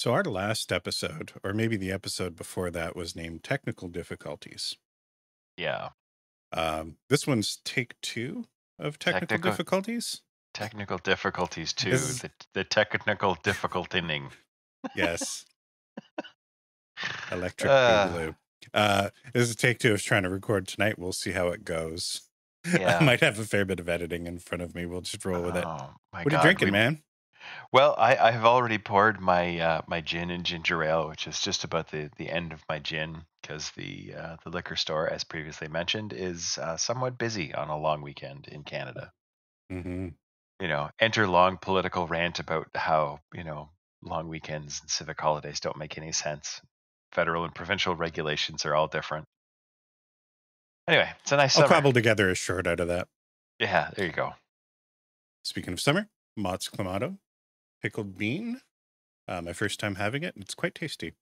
So our last episode, or maybe the episode before that, was named Technical Difficulties. Yeah. This one's take two of Technical Technical Difficulties. technical difficulties This too. is The technical difficulting. yes, Electric Uh, Boogaloo. This is take two. I was trying to record tonight. We'll see how it goes. I yeah. might have a fair bit of editing in front of me. We'll just roll with it. Oh my What are you God. drinking, man? Well, I have already poured my gin and ginger ale, which is just about the end of my gin because the liquor store, as previously mentioned, is somewhat busy on a long weekend in Canada. Mm-hmm. Enter long political rant about how long weekends and civic holidays don't make any sense. Federal and provincial regulations are all different. Anyway, it's a nice I'll summer. cobble together a short out of that. Yeah, there you go. Speaking of summer, Mott's Clamato, pickled bean. My first time having it. It's quite tasty.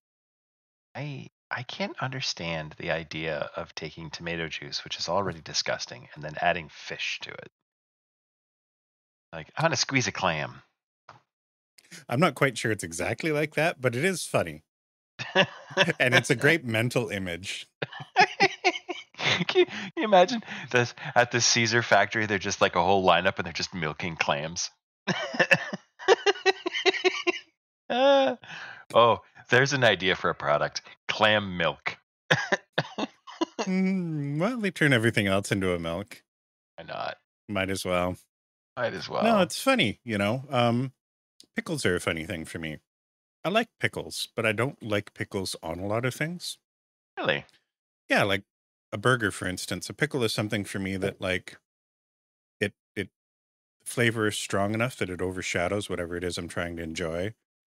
I can't understand the idea of taking tomato juice, which is already disgusting, and then adding fish to it. Like, I want to squeeze a clam. I'm not quite sure it's exactly like that, but it is funny. And it's a great mental image. Can you imagine this at the Caesar factory? They're just like a whole lineup, and they're just milking clams. Uh, oh, there's an idea for a product: clam milk. Well, they turn everything else into a milk. Why not? Might as well. Might as No, well. it's funny, pickles are a funny thing for me. I like pickles, but I don't like pickles on a lot of things. Really? Yeah, like a burger, for instance. A pickle is something for me that it flavor is strong enough that it overshadows whatever it is I'm trying to enjoy.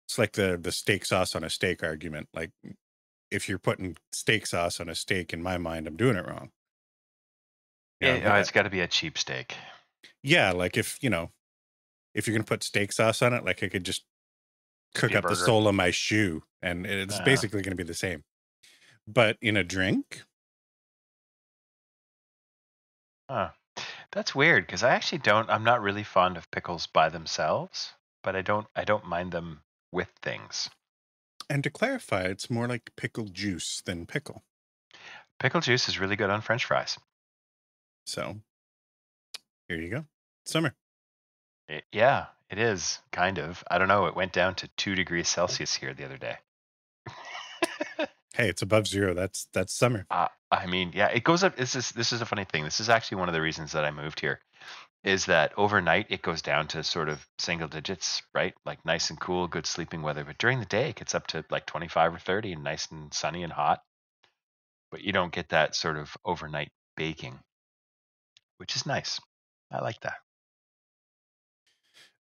It's like the steak sauce on a steak argument. Like if you're putting steak sauce on a steak, in my mind, I'm doing it wrong. It's got to be a cheap steak. Yeah, like if you're gonna put steak sauce on it, like I could just Could cook be a up the burger. sole of my shoe, and it's Uh, basically gonna be the same. But in a drink, huh. That's weird because I actually don't. I'm not really fond of pickles by themselves, but I don't mind them with things. and to clarify, it's more like pickle juice than pickle. Pickle juice is really good on French fries. So here you go, summer. Yeah, it is kind of. I don't know. It went down to 2 degrees Celsius here the other day. Hey, it's above zero. That's summer. I mean, yeah, it goes up. This is a funny thing. This is actually one of the reasons that I moved here. Is that overnight it goes down to sort of single digits, right? Like nice and cool, good sleeping weather. But during the day, it gets up to like 25 or 30 and nice and sunny and hot. But you don't get that sort of overnight baking, which is nice. I like that.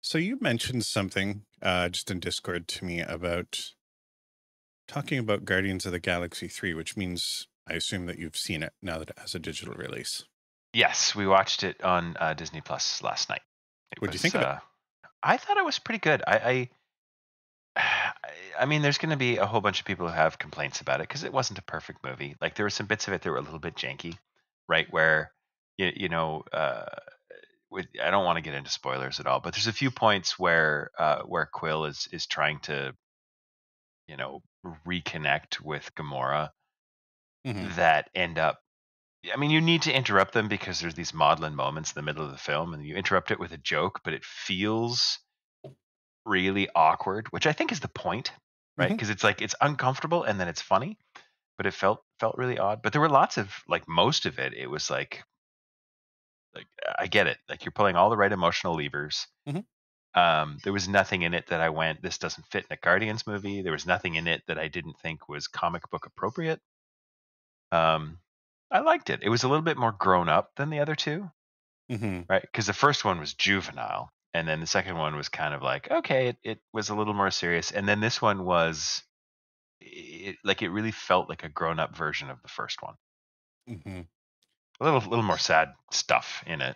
So you mentioned something just in Discord to me about talking about Guardians of the Galaxy 3, which means I assume that you've seen it now that it has a digital release. Yes, we watched it on Disney Plus last night. It What do you was. think of it? I thought it was pretty good. I mean, there's going to be a whole bunch of people who have complaints about it because it wasn't a perfect movie. Like there were some bits of it that were a little bit janky, right? Where you know, I don't want to get into spoilers at all, but there's a few points where Quill is trying to reconnect with Gamora Hmm. that end up. I mean, you need to interrupt them because there's these maudlin moments in the middle of the film, and you interrupt it with a joke, but it feels really awkward, which I think is the point, right? Hmm. Because it's like it's uncomfortable and then it's funny, but it felt really odd. But there were lots of like most of it. It was like I get it. Like you're pulling all the right emotional levers. Hmm. There was nothing in it that I went, this doesn't fit in a Guardians movie. There was nothing in it that I didn't think was comic book appropriate. Um, I liked it. It was a little bit more grown up than the other two, Hmm. right? Because the first one was juvenile, and then the second one was kind of like, okay, it was a little more serious, and then this one was like it really felt like a grown up version of the first one. Hmm. A little more sad stuff in it.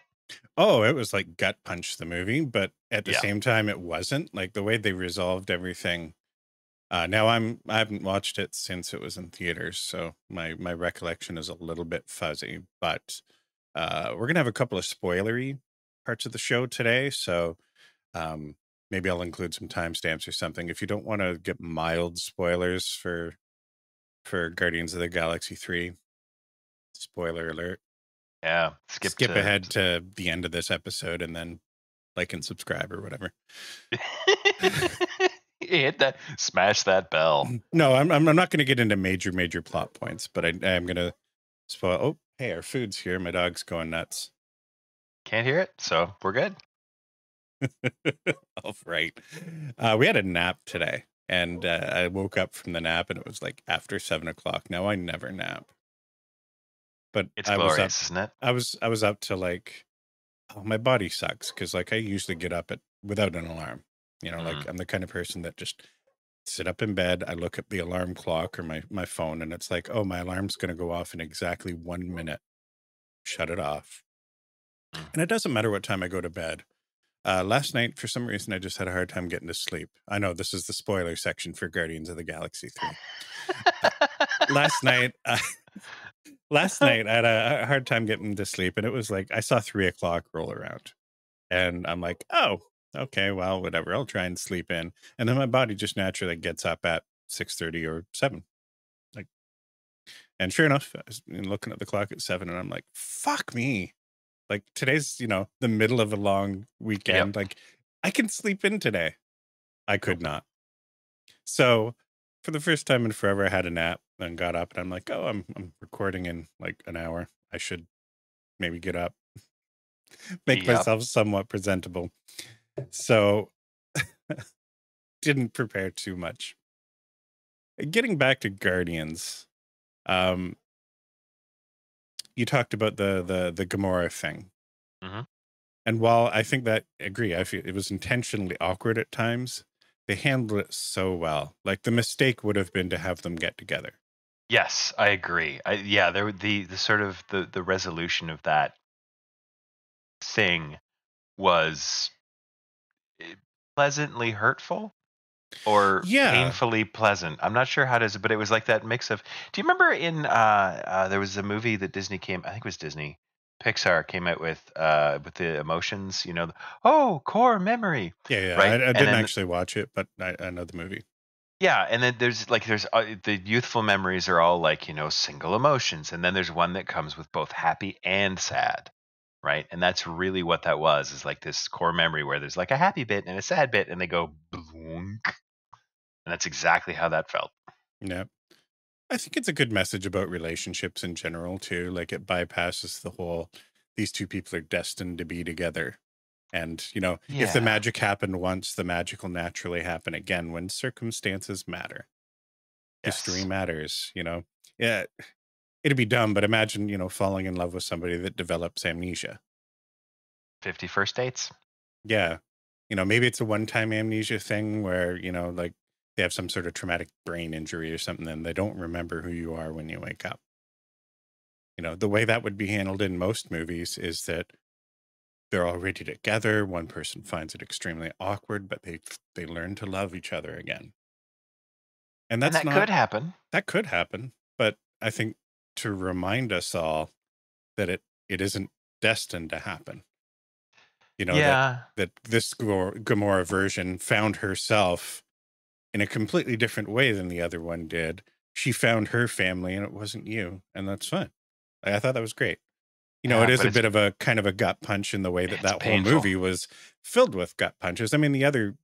Oh, it was like gut punch the movie, but at the Yeah. same time, it wasn't like the way they resolved everything. Now I haven't watched it since it was in theaters, so my recollection is a little bit fuzzy. But we're gonna have a couple of spoilery parts of the show today, so maybe I'll include some timestamps or something. If you don't want to get mild spoilers for Guardians of the Galaxy 3, spoiler alert. Yeah, skip Skip to. ahead to the end of this episode and then like and subscribe or whatever. Hit that, smash that bell. No, I'm not going to get into major plot points, but I am going to spoil. Oh, hey, our food's here. My dog's going nuts. Can't hear it, so we're good. All right. We had a nap today, and I woke up from the nap, and it was like after 7 o'clock. Now I never nap, but It's I was up. glorious, isn't it? I was up to like, oh, my body sucks because like I usually get up at without an alarm. Like Mm. I'm the kind of person that just sit up in bed. I look at the alarm clock or my phone, and it's like, oh, my alarm's going to go off in exactly 1 minute. Shut it off. Mm. And it doesn't matter what time I go to bed. Last night, for some reason, I just had a hard time getting to sleep. I know this is the spoiler section for Guardians of the Galaxy 3. Uh, last night, last night, I had a hard time getting to sleep, and it was like I saw 3 o'clock roll around, and I'm like, oh, okay, well, whatever. I'll try and sleep in, and then my body just naturally gets up at 6:30 or 7. Like, and sure enough, I was looking at the clock at 7, and I'm like, fuck me. Like today's, the middle of a long Yep. weekend. Like I can sleep in today. I Nope. could not. So for the first time in forever, I had a nap and got up and I'm like, oh, I'm recording in like an hour. I should maybe get up, make Yep. myself somewhat presentable. So didn't prepare too much. Getting back to Guardians, um, you talked about the Gamora thing. Hmm. And while I think that agree, I feel it was intentionally awkward at times. They handled it so well. Like the mistake would have been to have them get together. Yes, I agree. Yeah, there would the sort of the resolution of that thing was eh, pleasantly hurtful or Yeah, painfully pleasant. I'm not sure how to, but it was like that mix of. Do you remember in there was a movie that Disney came, I think it was Disney, Pixar came out with the emotions, oh, core memory, yeah, yeah. right? I And didn't then actually watch it, but I know the movie. yeah, and then there's the youthful memories are all like, single emotions, and then there's one that comes with both happy and sad, right? And that's really what that was, is like this core memory where there's like a happy bit and a sad bit, and they go blunk, and that's exactly how that felt. Yeah, I think it's a good message about relationships in general too. Like it bypasses the whole these two people are destined to be together. And if the Yeah. magic happened once, the magic will naturally happen again when circumstances matter. History Yes. matters. Yeah, it'd be dumb, but imagine, falling in love with somebody that develops amnesia. 51st dates. Yeah. Maybe it's a one-time amnesia thing where, like they have some sort of traumatic brain injury or something and they don't remember who you are when you wake up. The way that would be handled in most movies is that they're already together. One person finds it extremely awkward, but they learn to love each other again. And And that's that could not happen. that could happen, but I think to remind us all that it isn't destined to happen. That Yeah. this Gamora version found herself in a completely different way than the other one did. She found her family and it wasn't you, and that's fine. I thought that was great. It Yeah, is but a bit of a kind of a gut punch in the way that it's that whole painful. movie was filled with gut punches. I mean, the other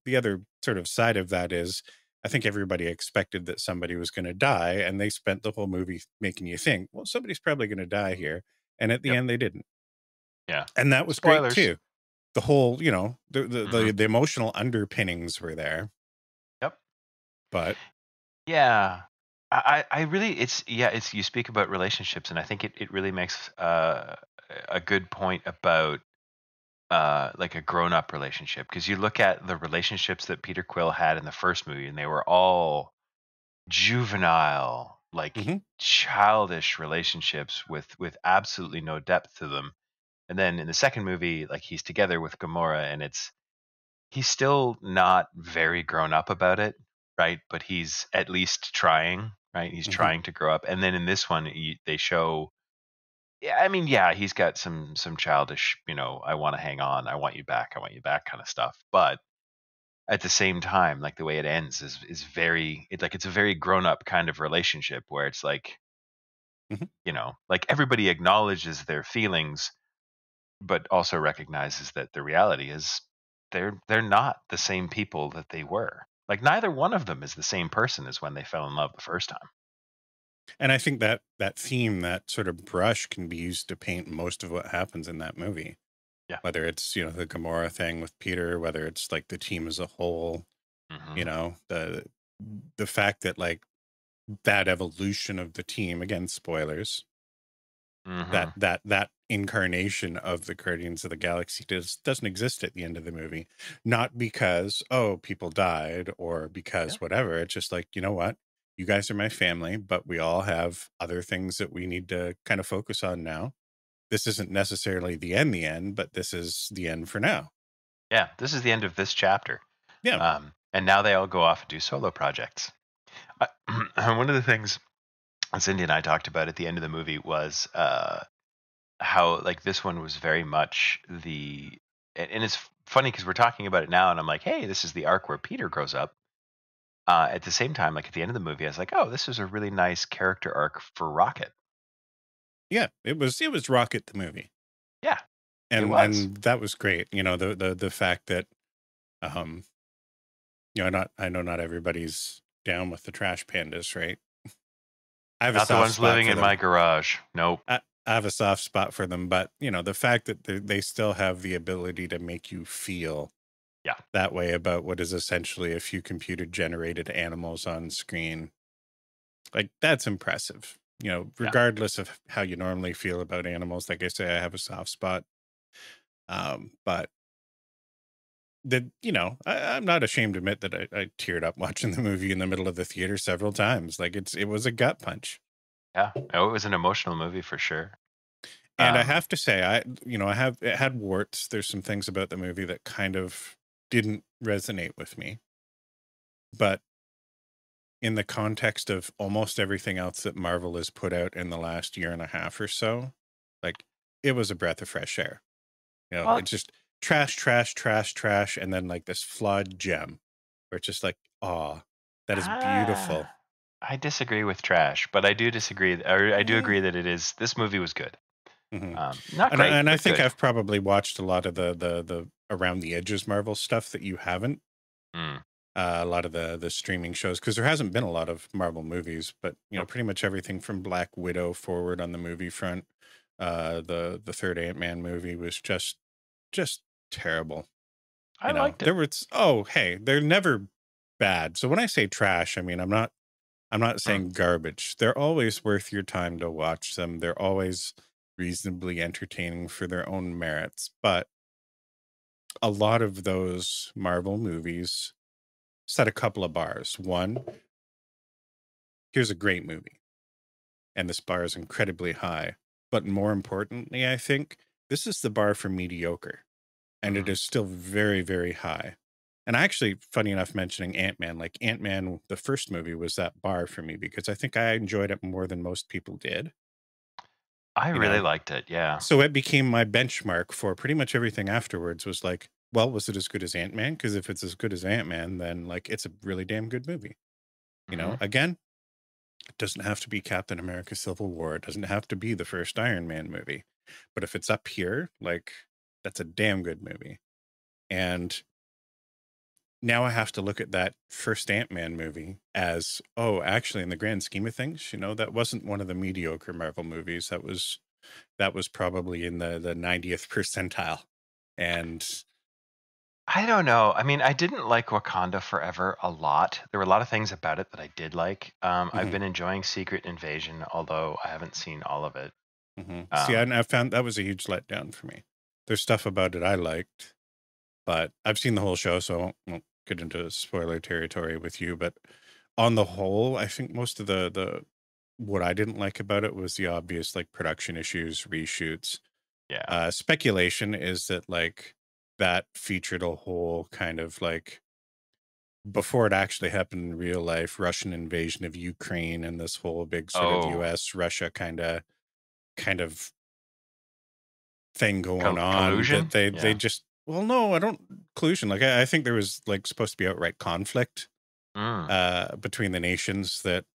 sort of side of that is I think everybody expected that somebody was going to die, and they spent the whole movie making you think, well, somebody's probably going to die here, and at the Yep. end they didn't, Yeah. and that was great Spoilers. too. The whole, Hmm. the emotional underpinnings were there, Yep. but Yeah. I really, it's you speak about relationships, and I think it really makes a good point about like a grown up relationship, because you look at the relationships that Peter Quill had in the first movie, and they were all juvenile, like mhm, childish relationships with absolutely no depth to them. And then in the second movie, like he's together with Gamora, and he's still not very grown up about it, right? But he's at least trying, right? He's mhm. trying to grow up. And then in this one, they show, yeah, I mean, yeah, he's got some childish, I want to hang on, I want you back kind of stuff. But at the same time, like the way it ends is very it's a very grown up kind of relationship where it's like, Mhm. like everybody acknowledges their feelings, but also recognizes that the reality is they're not the same people that they were. Like neither one of them is the same person as when they fell in love the first time. And I think that that theme, that sort of brush can be used to paint most of what happens in that movie. Yeah. Whether it's, the Gamora thing with Peter, whether it's like the team as a whole, Hmm. the fact that like that evolution of the team, again, spoilers, that Hmm. that incarnation of the Guardians of the Galaxy doesn't exist at the end of the movie. Not because, oh, people died or Yeah. because whatever. It's just like, you know what? You guys are my family, but we all have other things that we need to kind of focus on now. This isn't necessarily the end, but this is the end for now. Yeah. This is the end of this chapter. Yeah. And now they all go off and do solo projects. One of the things Cindy and I talked about at the end of the movie was how like this one was very much and it's funny because we're talking about it now, and I'm like, hey, this is the arc where Peter grows up. At the same time, like at the end of the movie, I was like, oh, this is a really nice character arc for Rocket. Yeah. It was Rocket the movie. Yeah, it was. And that was great. The fact that um not I know not everybody's down with the trash pandas, right? I have a Not the soft ones spot living for in my them. garage. Nope. I have a soft spot for them, but the fact that they still have the ability to make you feel Yeah, that way about what is essentially a few computer generated animals on screen, like that's impressive. yeah, Regardless of how you normally feel about animals, like I say, I have a soft spot. But I'm not ashamed to admit that I teared up watching the movie in the middle of the theater several times. Like it was a gut punch. yeah. Oh, it was an emotional movie for sure. And I Um, have to say, it had warts. There's some things about the movie that kind of didn't resonate with me. But in the context of almost everything else that Marvel has put out in the last year and a half or so, like it was a breath of fresh air. well, It's just trash, trash, trash, trash, and then like this flawed gem where it's just like, oh, that is beautiful. ah, I disagree with trash, but I do disagree, or I do Yeah. agree that it is. This movie was good. Hmm. Not And great, and I but think good. I've probably watched a lot of the around the edges Marvel stuff that you haven't. Mm, A lot of the streaming shows because there hasn't been a lot of Marvel movies, but nope. pretty much everything from Black Widow forward on the movie front. The third Ant-Man movie was just terrible. I liked it. There was oh hey, they're never bad. So when I say trash, I mean I'm not Mm. saying garbage. They're always worth your time to watch them. They're always reasonably entertaining for their own merits. But a lot of those Marvel movies set a couple of bars. One, here's a great movie, and this bar is incredibly high. But more importantly, I think this is the bar for mediocre, and it Mhm. is still very, very high. And actually, funny enough, mentioning Ant Man, like Ant Man, the first movie was that bar for me because I think I enjoyed it more than most people did. I You really know, liked it. Yeah. so it became my benchmark for pretty much everything afterwards. Was like, well, was it as good as Ant Man? Because if it's as good as Ant Man, then like it's a really damn good movie. Hmm. Again, it doesn't have to be Captain America Civil War. It doesn't have to be the first Iron Man movie. But if it's up here, like that's a damn good movie. And now I have to look at that first Ant-Man movie as, oh, actually in the grand scheme of things, that wasn't one of the mediocre Marvel movies. That was probably in the 90th percentile. And I don't know. I mean, I didn't like Wakanda Forever a lot. There were a lot of things about it that I did like. I've mhm, been enjoying Secret Invasion, although I haven't seen all of it. see, Um, I found that was a huge letdown for me. There's stuff about it I liked, but I've seen the whole show, so I won't get into spoiler territory with you. But on the whole, I think most of the what I didn't like about it was the obvious like production issues, reshoots. yeah. Speculation is that like that featured a whole kind of like before it actually happened in real life, Russian invasion of Ukraine and this whole big sort of Oh, US Russia kind of thing going on that collusion? they Yeah. just Well, no, I don't collusion. Like I think there was like supposed to be outright conflict Mm. between the nations that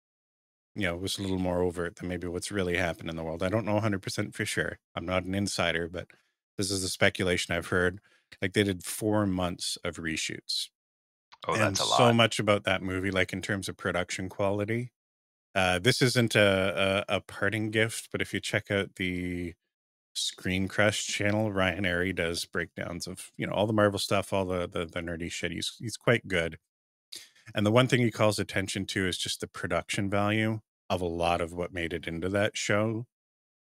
was a little more overt than maybe what's really happened in the world. I don't know 100% for sure. I'm not an insider, but this is the speculation I've heard. Like they did 4 months of reshoots, Oh, and that's a so lot. much about that movie, like in terms of production quality. This isn't a parting gift, but if you check out the Screen Crush channel, Ryan Airy does breakdowns of all the Marvel stuff, all the nerdy shit. He's quite good. And the one thing he calls attention to is just the production value of a lot of what made it into that show.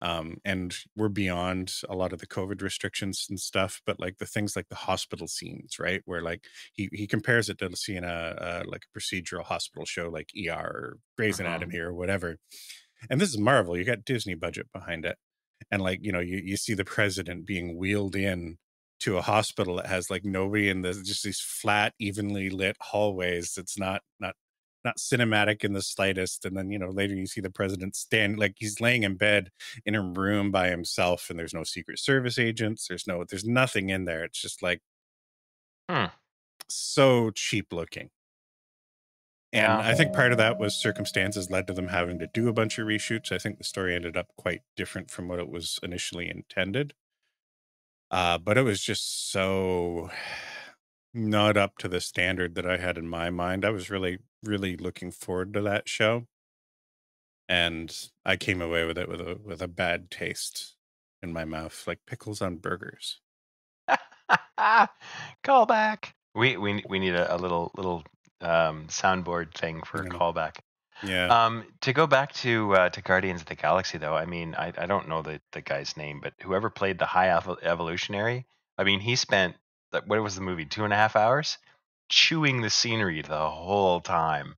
And we're beyond a lot of the COVID restrictions and stuff, but like the things like the hospital scenes, right? Where like he compares it to seeing a like a procedural hospital show like ER or Grey's Hmm. Anatomy or whatever. And this is Marvel. You got Disney budget behind it. And like, you see the president being wheeled in to a hospital that has like nobody in the just these flat, evenly lit hallways. It's not cinematic in the slightest. And then, later you see the president stand like he's laying in bed in a room by himself and there's no Secret Service agents. There's nothing in there. It's just like Hmm. so cheap looking. And Yeah. I think part of that was circumstances led to them having to do a bunch of reshoots. I think the story ended up quite different from what it was initially intended. But it was just so not up to the standard that I had in my mind. I was really, really looking forward to that show, and I came away with it with a bad taste in my mouth, like pickles on burgers. Callback. We need a little soundboard thing for a You know, callback. yeah, To go back to Guardians of the Galaxy, though, I mean, I don't know the guy's name, but whoever played the evolutionary, I mean, he spent what was the movie 2.5 hours chewing the scenery the whole time.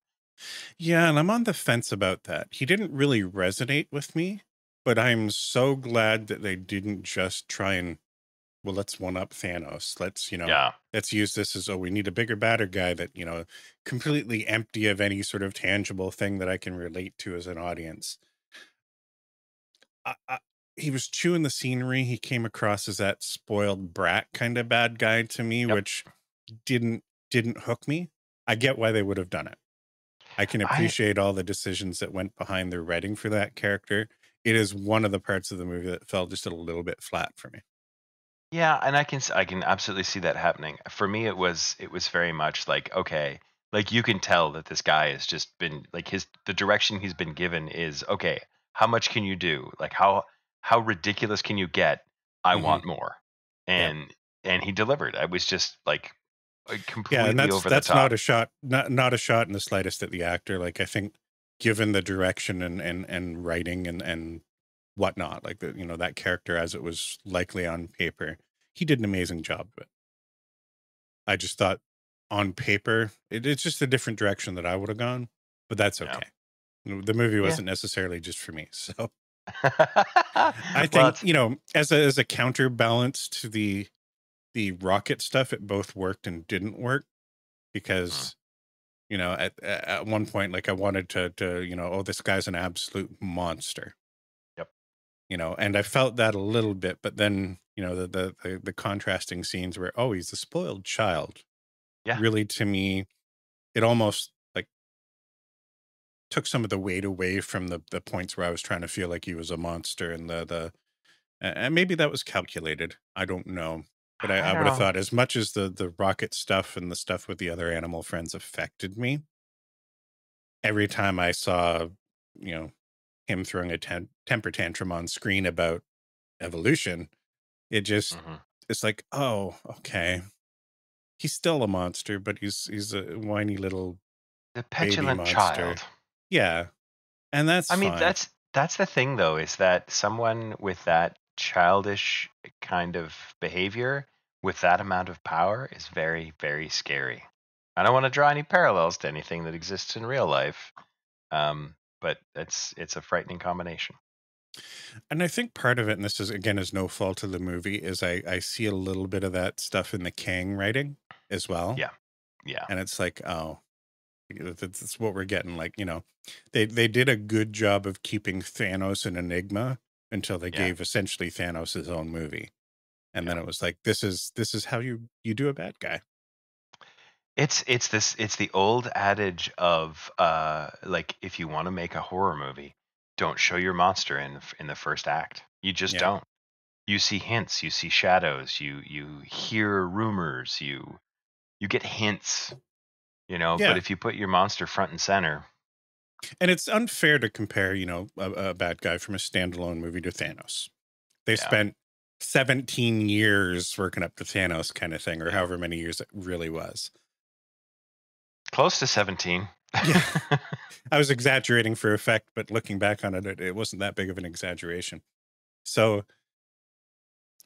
yeah, and I'm on the fence about that. He didn't really resonate with me, but I'm so glad that they didn't just try and well, let's one up Thanos. Yeah, Let's use this as, oh, we need a bigger, badder guy that, completely empty of any sort of tangible thing that I can relate to as an audience. He was chewing the scenery. He came across as that spoiled brat kind of bad guy to me, yep. which didn't didn't hook me. I get why they would have done it. I can I appreciate all the decisions that went behind their writing for that character. It is one of the parts of the movie that fell just a little bit flat for me. Yeah, and I can absolutely see that happening. For me, it was very much like, okay, like you can tell that this guy has just been like his the direction he's been given is okay. How much can you do? Like how ridiculous can you get? I Hmm. want more, Yeah. and he delivered. I was just like Yeah, and completely that's over the that's top. not a shot, not a shot in the slightest at the actor. Like I think, given the direction and writing and whatnot, like that character as it was likely on paper, he did an amazing job of it. I just thought on paper, it's just a different direction that I would have gone, but that's Yeah, okay. The movie yeah. wasn't necessarily just for me, so I Well, think as a counterbalance to the rocket stuff, it both worked and didn't work mm, because at one point, like I wanted to, oh, this guy's an absolute monster, yep, and I felt that a little bit, but then, the contrasting scenes where, oh, he's a spoiled child. yeah. Really, to me, it almost like took some of the weight away from the points where I was trying to feel like he was a monster and and maybe that was calculated. I don't know. But I I don't would have know. thought as much as the rocket stuff and the stuff with the other animal friends affected me, every time I saw, you know, him throwing a temper tantrum on screen about evolution, it just Hmm. it's like, oh, okay. He's still a monster, but he's a whiny little The baby petulant monster. child. Yeah, and that's I mean, fine. that's the thing though, is that someone with that childish kind of behavior, with that amount of power, is very, very scary. I don't want to draw any parallels to anything that exists in real life, but it's a frightening combination. And I think part of it, and this is no fault of the movie, is I see a little bit of that stuff in the Kang writing as well. Yeah, yeah, And it's like, oh, that's what we're getting. Like, they did a good job of keeping Thanos an enigma until they yeah. gave essentially Thanos his own movie. And then Yeah. it was like, this is how you do a bad guy. It's the old adage of like if you want to make a horror movie, don't show your monster in the first act. You just Yeah. don't. You see hints, you see shadows, you hear rumors, you get hints, but Yeah. if you put your monster front and center, And it's unfair to compare, a bad guy from a standalone movie to Thanos. They yeah, spent 17 years working up to Thanos kind of thing, or yeah. however many years it really was. Close to 17. Yeah. I was exaggerating for effect, but looking back on it, it wasn't that big of an exaggeration. So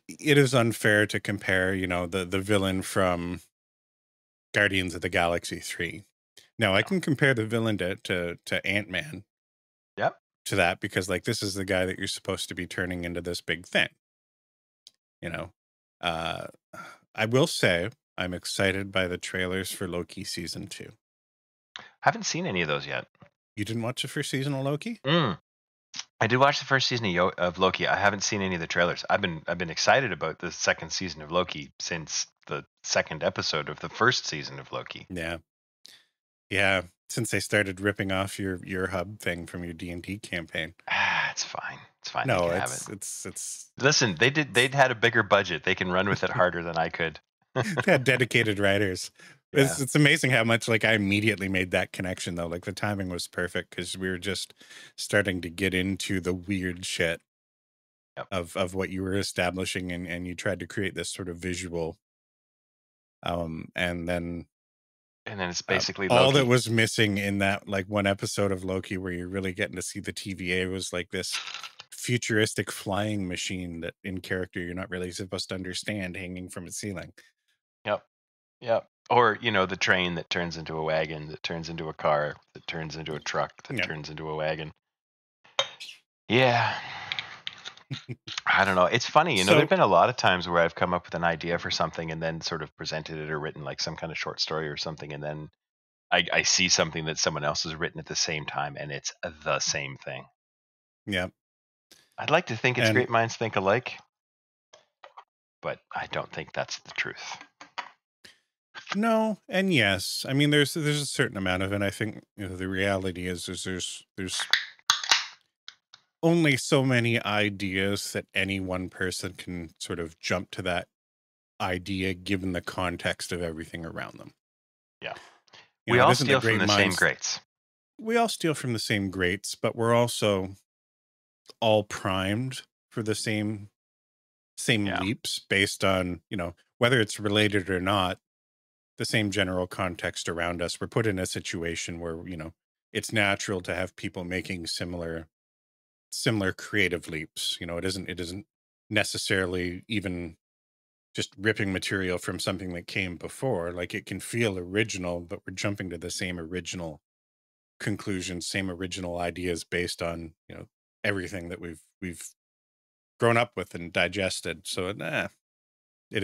it is unfair to compare, the villain from Guardians of the Galaxy 3. Now I No. can compare the villain to Ant-Man Yep. to that because like this is the guy that you're supposed to be turning into this big thing, you know. Uh I will say I'm excited by the trailers for Loki season 2. Haven't seen any of those yet. You didn't watch the first season of Loki? Mm. I did watch the first season of Loki. I haven't seen any of the trailers. I've been excited about the second season of Loki since the second episode of the first season of Loki. Yeah. Yeah, since they started ripping off your hub thing from your D&D campaign. It's fine. It's fine. They No, can have it. it's Listen, they'd had a bigger budget. They can run with it harder than I could. they had dedicated writers. It's Yeah. it's amazing how much like I immediately made that connection though. Like the timing was perfect because we were just starting to get into the weird shit Yep. of what you were establishing and you tried to create this sort of visual. And then And then it's basically all that Loki. was missing in that like one episode of Loki where you're really getting to see the TVA was like this futuristic flying machine that in character you're not really supposed to understand hanging from a ceiling. Yep. Yep. Or, the train that turns into a wagon, that turns into a car, that turns into a truck, that Yeah. turns into a wagon. Yeah. I don't know. It's funny, there've So been a lot of times where I've come up with an idea for something and then sort of presented it or written like some kind of short story or something, and then I see something that someone else has written at the same time, and it's the same thing. yeah. I'd like to think it's And great minds think alike, but I don't think that's the truth. no, and yes. I mean there's a certain amount of it. I think the reality is there's only so many ideas that any one person can sort of jump to that idea given the context of everything around them. Yeah. You We know, it all isn't the steal from great the same minds. greats. We all steal from the same greats, but we're also all primed for the same Yeah. leaps based on, whether it's related or not, the same general context around us. We're put in a situation where, it's natural to have people making similar creative leaps. It isn't necessarily even just ripping material from something that came before. Like it can feel original, but we're jumping to the same original conclusions, same original ideas based on, everything that we've grown up with and digested. So it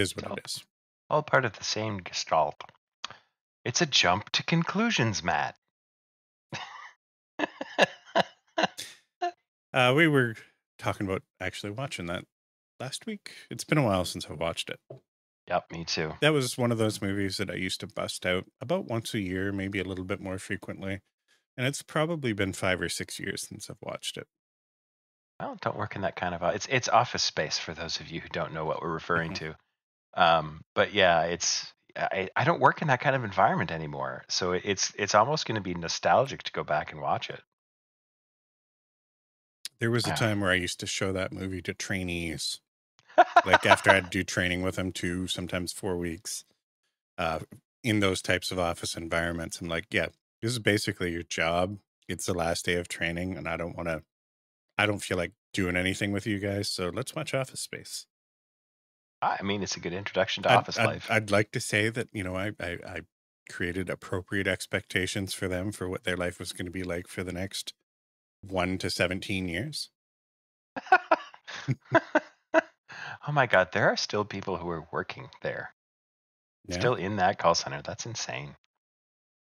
is what It's it all, is. all part of the same gestalt. It's a jump to conclusions, Matt. We were talking about actually watching that last week. It's been a while since I watched it. Yep, me too. That was one of those movies that I used to bust out about once a year, maybe a little bit more frequently. And it's probably been 5 or 6 years since I've watched it. Well, don't work in that kind of it's Office Space for those of you who don't know what we're referring Mhm. to. But yeah, I don't work in that kind of environment anymore, so it's almost going to be nostalgic to go back and watch it. There was a Yeah. time where I used to show that movie to trainees, like after I'd do training with them 2, sometimes 4 weeks, uh, in those types of office environments. I'm like, yeah, this is basically your job. It's the last day of training, and I don't feel like doing anything with you guys. So let's watch Office Space. I mean, it's a good introduction to I'd office I'd life. I'd like to say that I created appropriate expectations for them for what their life was going to be like for the next 1 to 17 years. Oh my God, there are still people who are working there, Yeah. still in that call center. That's insane.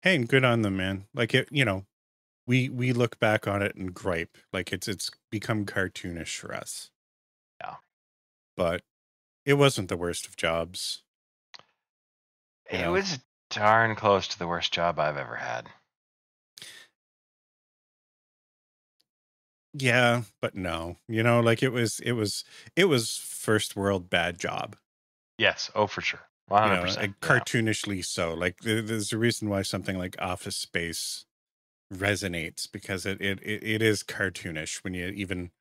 Hey, and good on them, man. Like it, we look back on it and gripe like it's become cartoonish for us. Yeah. But It wasn't the worst of jobs, you It know? was darn close to the worst job I've ever had. Yeah, but no. Like it was first world bad job, Yes. Oh, for sure. 100%. and Yeah. cartoonishly so. Like there's a reason why something like Office Space resonates, because it is cartoonish when you even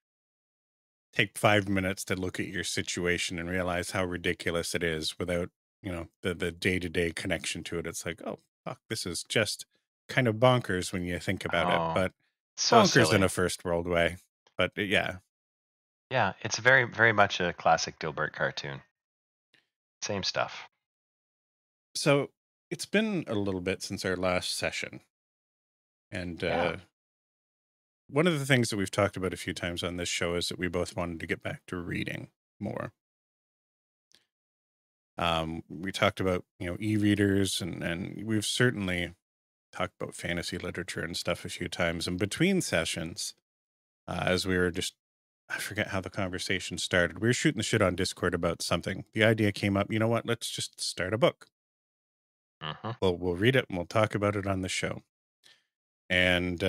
take 5 minutes to look at your situation and realize how ridiculous it is without, the day-to-day connection to it. It's like, oh, fuck, this is just kind of bonkers when you think about it, Oh, but so bonkers in silly. a first world way. But yeah. Yeah. It's very, very much a classic Dilbert cartoon. Same stuff. So it's been a little bit since our last session. And Yeah. one of the things that we've talked about a few times on this show is that we both wanted to get back to reading more. We talked about, e-readers, and we've certainly talked about fantasy literature and stuff a few times. And between sessions, as we were just, I forget how the conversation started. We were shooting the shit on Discord about something. The idea came up, you know what? Let's just start a book. Hmm. We'll read it and we'll talk about it on the show. And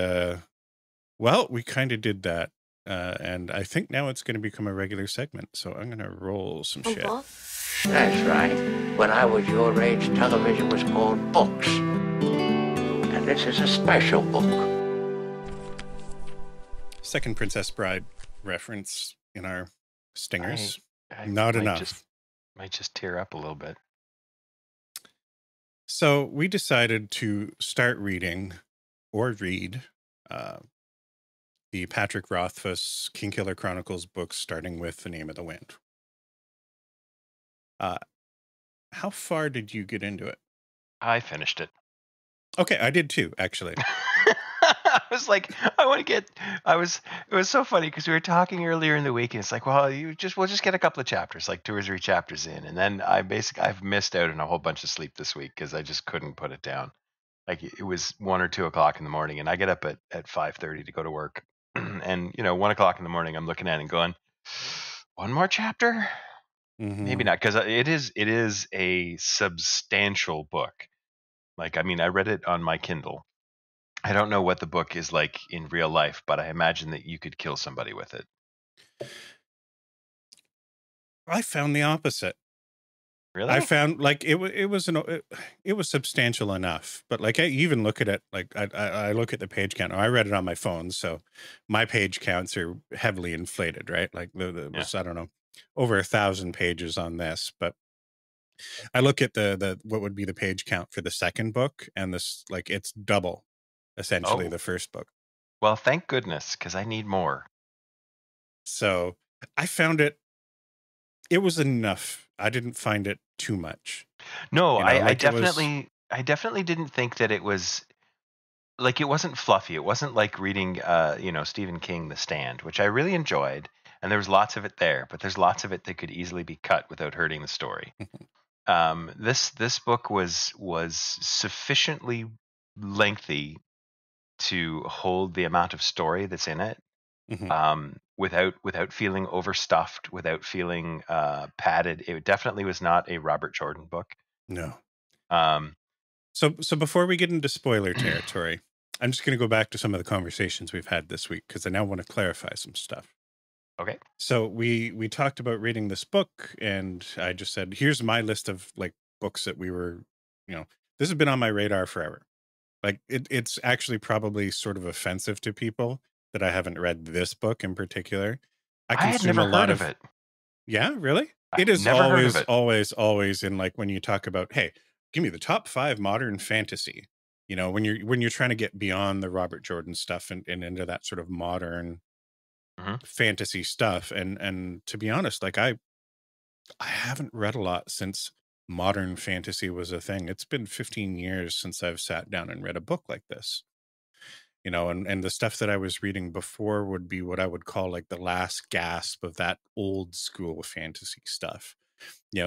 well, we kind of did that. And I think now it's going to become a regular segment. So I'm going to roll some shit. What? That's right. When I was your age, television was called books. And this is a special book. Second Princess Bride reference in our I, stingers. I Not might enough. just tear up a little bit. So we decided to start reading or read uh, the Patrick Rothfuss Kingkiller Chronicles books, starting with The Name of the Wind. Uh, how far did you get into it? I finished it. Okay, I did too, actually. I was like, I want to get. It was so funny because we were talking earlier in the week, and it's like, well, we'll just get a couple of chapters, like 2 or 3 chapters in, and then I've missed out on a whole bunch of sleep this week because I just couldn't put it down. Like it was 1 or 2 o'clock in the morning, and I get up at 5:30 to go to work, and 1 o'clock in the morning, I'm looking at it and going, one more chapter, maybe Hmm. not, because it is a substantial book. Like, I mean, I read it on my Kindle. I don't know what the book is like in real life, but I imagine that you could kill somebody with it. I found the opposite. I Really? found like it was substantial enough, but like I even look at it, like I look at the page count. I read it on my phone, so my page counts are heavily inflated, right? Like the Yeah. was, I don't know, over 1,000 pages on this, but I look at the what would be the page count for the second book, and this, like, it's double essentially Oh, the first book. well, thank goodness, because I need more. So I found it was enough. I didn't find it too much. No, I Like it was. definitely didn't think that it was like, it wasn't fluffy. It wasn't like reading, Stephen King, The Stand, which I really enjoyed, and there was lots of it there, but there's lots of it that could easily be cut without hurting the story. This book was sufficiently lengthy to hold the amount of story that's in it, Mhm. without feeling overstuffed, without feeling padded. It definitely was not a Robert Jordan book. No. Um, So before we get into spoiler territory, I'm just going to go back to some of the conversations we've had this week, because I now want to clarify some stuff. okay. So we talked about reading this book, and I just said, here's my list of, like, books that we were, this has been on my radar forever. Like it's actually probably sort of offensive to people that I haven't read this book in particular. I I had consume never a lot heard of of. it. Yeah, really? I It is never heard of always, it. always, always in, like, when you talk about, hey, give me the top 5 modern fantasy. When you're trying to get beyond the Robert Jordan stuff, and into that sort of modern Hmm. fantasy stuff. And to be honest, like I haven't read a lot since modern fantasy was a thing. It's been 15 years since I've sat down and read a book like this. And the stuff that I was reading before would be what I would call like the last gasp of that old school fantasy stuff.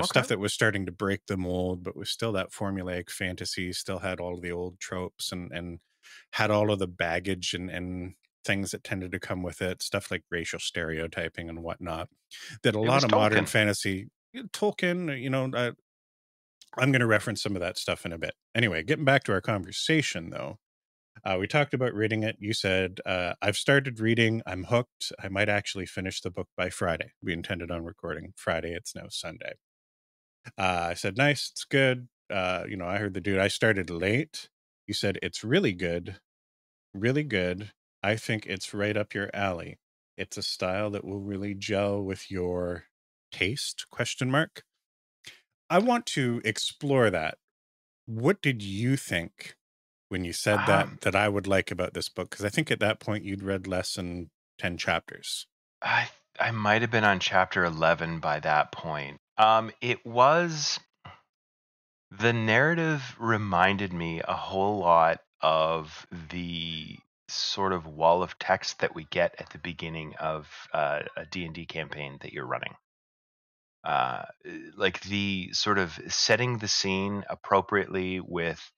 Stuff Okay. that was starting to break the mold, but was still that formulaic fantasy, still had all of the old tropes, and had all of the baggage and things that tended to come with it, stuff like racial stereotyping and whatnot, that a It lot was of modern Tolkien. fantasy. Tolkien, I'm going to reference some of that stuff in a bit. Anyway, getting back to our conversation though, we talked about reading it. You said, I've started reading. I'm hooked. I might actually finish the book by Friday. We intended on recording Friday. It's now Sunday. I said, nice. It's good. I heard the dude. I started late. You said, it's really good. Really good. I think it's right up your alley. It's a style that will really gel with your taste, question mark. I want to explore that. What did you think when you said Um, that I would like about this book? Because I think at that point you'd read less than 10 chapters. I I might have been on chapter 11 by that point. It was the narrative reminded me a whole lot of the sort of wall of text that we get at the beginning of a D&D campaign that you're running. uh, like the sort of setting the scene appropriately with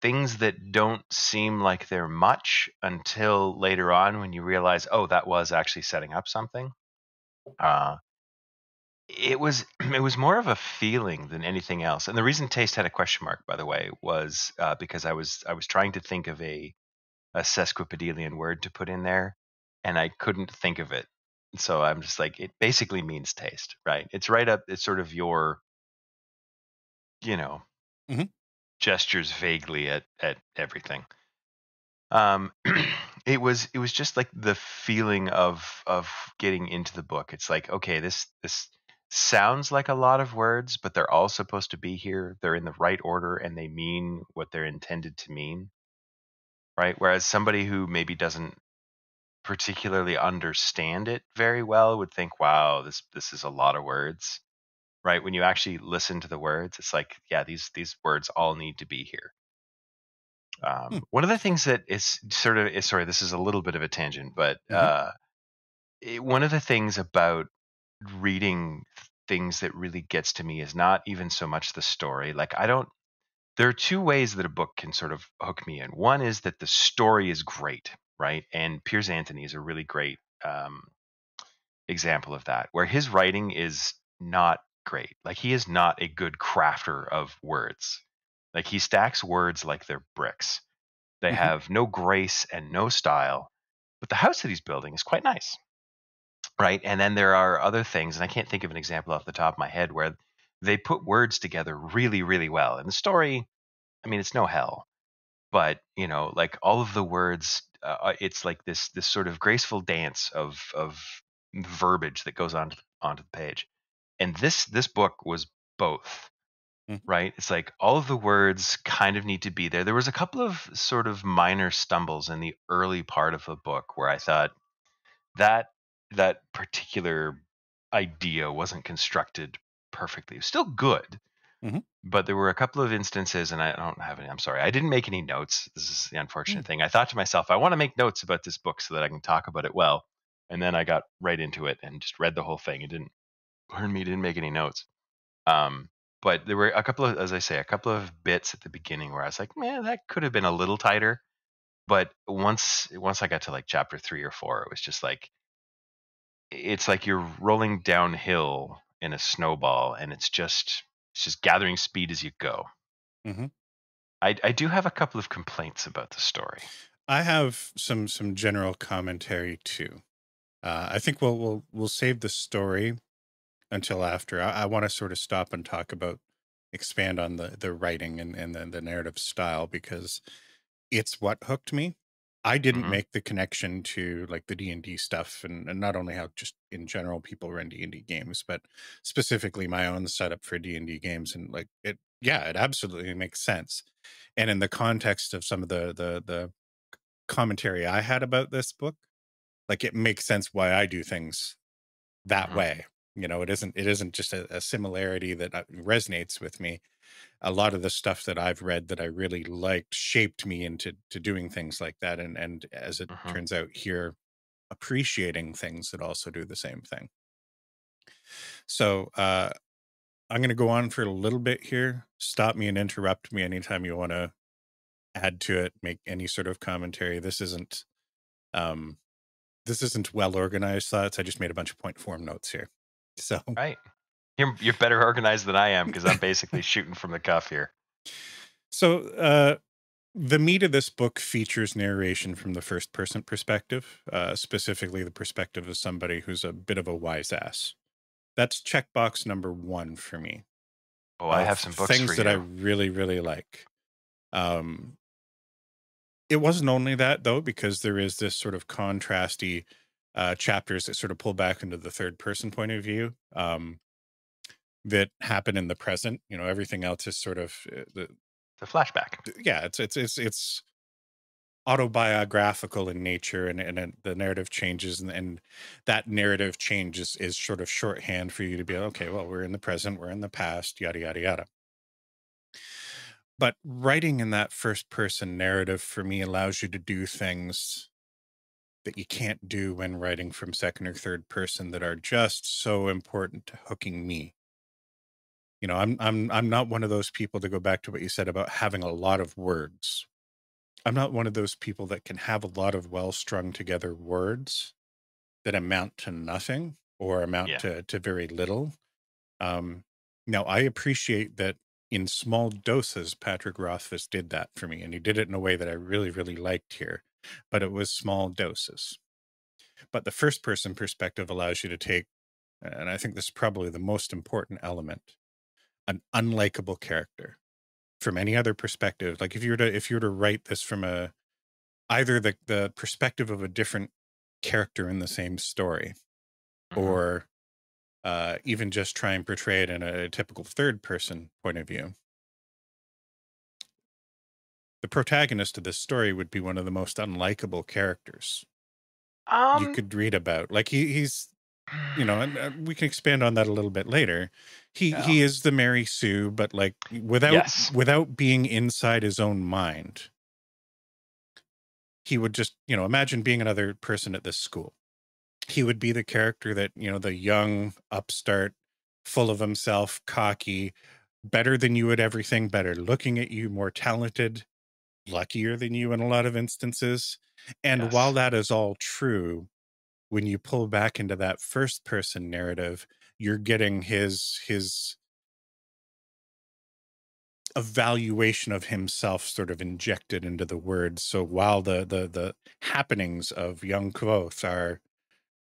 things that don't seem like they're much until later on when you realize, oh, that was actually setting up something. Uh, it was it was more of a feeling than anything else. And the reason taste had a question mark, by the way, was because I was trying to think of a sesquipedalian word to put in there, and I couldn't think of it. So I'm just like, it basically means taste, right? It's right up. It's sort of your, you know, Hmm. gestures vaguely at everything. Um, it was just like the feeling of getting into the book. It's like, okay, this sounds like a lot of words, but they're all supposed to be here. They're in the right order, and they mean what they're intended to mean, right? Whereas somebody who maybe doesn't particularly understand it very well would think, wow, this is a lot of words, right? When you actually listen to the words, it's like, yeah, these words all need to be here. Hmm. One of the things that is sorry, this is a little bit of a tangent, but Hmm. one of the things about reading things that really gets to me is not even so much the story. Like, I don't. There are two ways that a book can sort of hook me in. One is that the story is great, right? And Piers Anthony is a really great example of that, where his writing is not great. Like, he is not a good crafter of words. Like, he stacks words like they're bricks. They Hmm. have no grace and no style, but the house that he's building is quite nice, right? And then there are other things, and I can't think of an example off the top of my head where they put words together really, really well. And the story, I mean, it's no hell, but like all of the words, it's like this sort of graceful dance of verbiage that goes onto the page. And this book was both, Hmm. right? It's like all of the words kind of need to be there. There was a couple of sort of minor stumbles in the early part of the book where I thought that that particular idea wasn't constructed perfectly. It was still good, Hmm. but there were a couple of instances, and I don't have any. I'm sorry, I didn't make any notes. This is the unfortunate thing. I thought to myself, I want to make notes about this book so that I can talk about it well. And then I got right into it and just read the whole thing. It didn't burn me. Didn't make any notes. Um, but there were a couple of, as I say, a couple of bits at the beginning where I was like, man, that could have been a little tighter. But once I got to like chapter 3 or 4, it was just like, it's like you're rolling downhill in a snowball, and it's just gathering speed as you go. Hmm. I do have a couple of complaints about the story. I have some general commentary too. I think we'll save the story until after. I want to sort of stop and talk about expand on the writing and the narrative style because it's what hooked me. I didn't Hmm. make the connection to like the D&D stuff and not only how just in general people run D&D games, but specifically my own setup for D&D games. And like it, yeah, it absolutely makes sense. And in the context of some of the commentary I had about this book, like it makes sense why I do things that Hmm. way. It isn't just a similarity that resonates with me. A lot of the stuff that I've read that I really liked shaped me into doing things like that. And as it Hmm. turns out here, appreciating things that also do the same thing. So I'm going to go on for a little bit here. Stop me and interrupt me anytime you want to add to it, make any sort of commentary. Um, this isn't well organized thoughts. I just made a bunch of point form notes here. So, Right. You're better organized than I am because I'm basically shooting from the cuff here. so the meat of this book features narration from the first person perspective, specifically the perspective of somebody who's a bit of a wise ass. That's checkbox number one for me Oh, I of have some books for things that I you. really, really like. Um, it wasn't only that though, because there is this sort of contrasty chapters that sort of pull back into the third person point of view that happen in the present. You know, everything else is sort of The flashback. yeah, it's autobiographical in nature, and the narrative changes, and that narrative change is sort of shorthand for you to be okay. Well, we're in the present, we're in the past, yada yada yada. But writing in that first person narrative for me allows you to do things that you can't do when writing from second or third person that are just so important to hooking me. You know, I'm not one of those people, to go back to what you said about having a lot of words. I'm not one of those people that can have a lot of well strung together words that amount to nothing or amount Yeah. to very little. Um, Now I appreciate that in small doses, Patrick Rothfuss did that for me, and he did it in a way that I really, really liked here. But it was small doses. But the first person perspective allows you to take, and I think this is probably the most important element, an unlikable character from any other perspective. Like if you were to write this from a either the perspective of a different character in the same story, Hmm. or even just try and portray it in a typical third person point of view, the protagonist of this story would be one of the most unlikable characters you Um. could read about. Like he's, you know, and we can expand on that a little bit later. Yeah. He is the Mary Sue, but like Yes. without being inside his own mind, he would just, you know, imagine being another person at this school. He would be the character that, you know, the young upstart, full of himself, cocky, better than you at everything, better looking at you, more talented, luckier than you in a lot of instances. And while Yes. that is all true, when you pull back into that first person narrative, you're getting his evaluation of himself sort of injected into the words. So while the happenings of young Quoth are,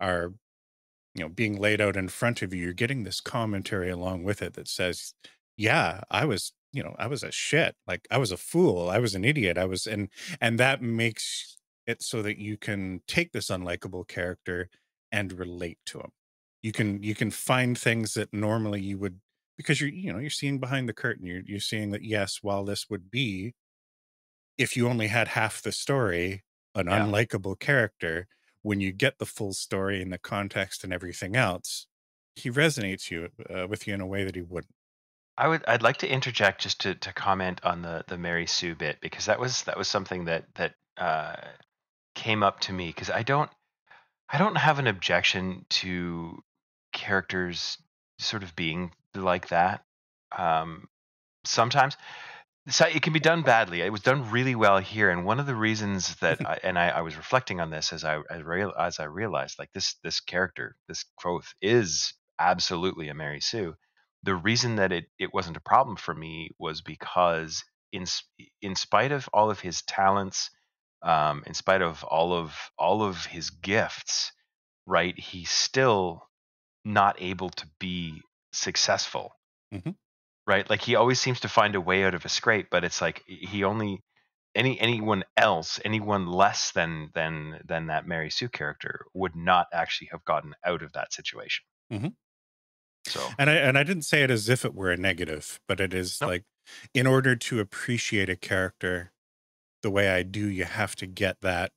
you know, being laid out in front of you, you're getting this commentary along with it that says, yeah, I was, you know, I was a shit, like I was a fool, I was an idiot, I was, and that makes it so that you can take this unlikable character and relate to him. You can find things that normally you would, because you're, you know, you're seeing behind the curtain, you're seeing that, yes, while this would be, if you only had half the story, an Yeah. unlikable character, when you get the full story and the context and everything else, he resonates with you in a way that he wouldn't. I'd like to interject just to comment on the Mary Sue bit because that was something that came up to me because I don't have an objection to characters sort of being like that. Um, Sometimes so it can be done badly. It was done really well here, and one of the reasons that I was reflecting on this as I realized like this character, this Quoth, is absolutely a Mary Sue. The reason that it wasn't a problem for me was because in spite of all of his talents, in spite of all of his gifts, right, he's still not able to be successful, Hmm. right? Like he always seems to find a way out of a scrape, but it's like he only anyone else, anyone less than that Mary Sue character would not actually have gotten out of that situation. Hmm. So And I didn't say it as if it were a negative, but it is nope, like, in order to appreciate a character the way I do, you have to get that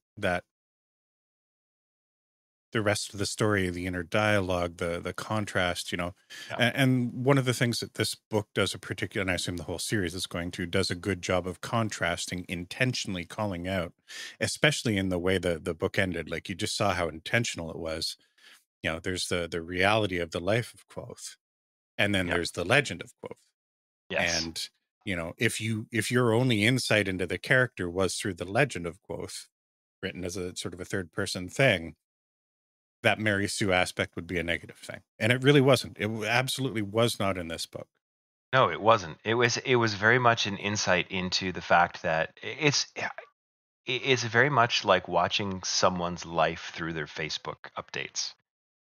the rest of the story, the inner dialogue, the contrast, you know. yeah, And one of the things that this book does a particular, and I assume the whole series is going to, does a good job of contrasting, intentionally calling out, especially in the way the book ended. Like you just saw how intentional it was. You know, there's the reality of the life of Quoth, and then yeah, there's the legend of Quoth. yes, And you know, if your only insight into the character was through the legend of Quoth, written as a sort of a third person thing, that Mary Sue aspect would be a negative thing. And it really wasn't. It absolutely was not in this book. No, it wasn't. It was very much an insight into the fact that it's very much like watching someone's life through their Facebook updates,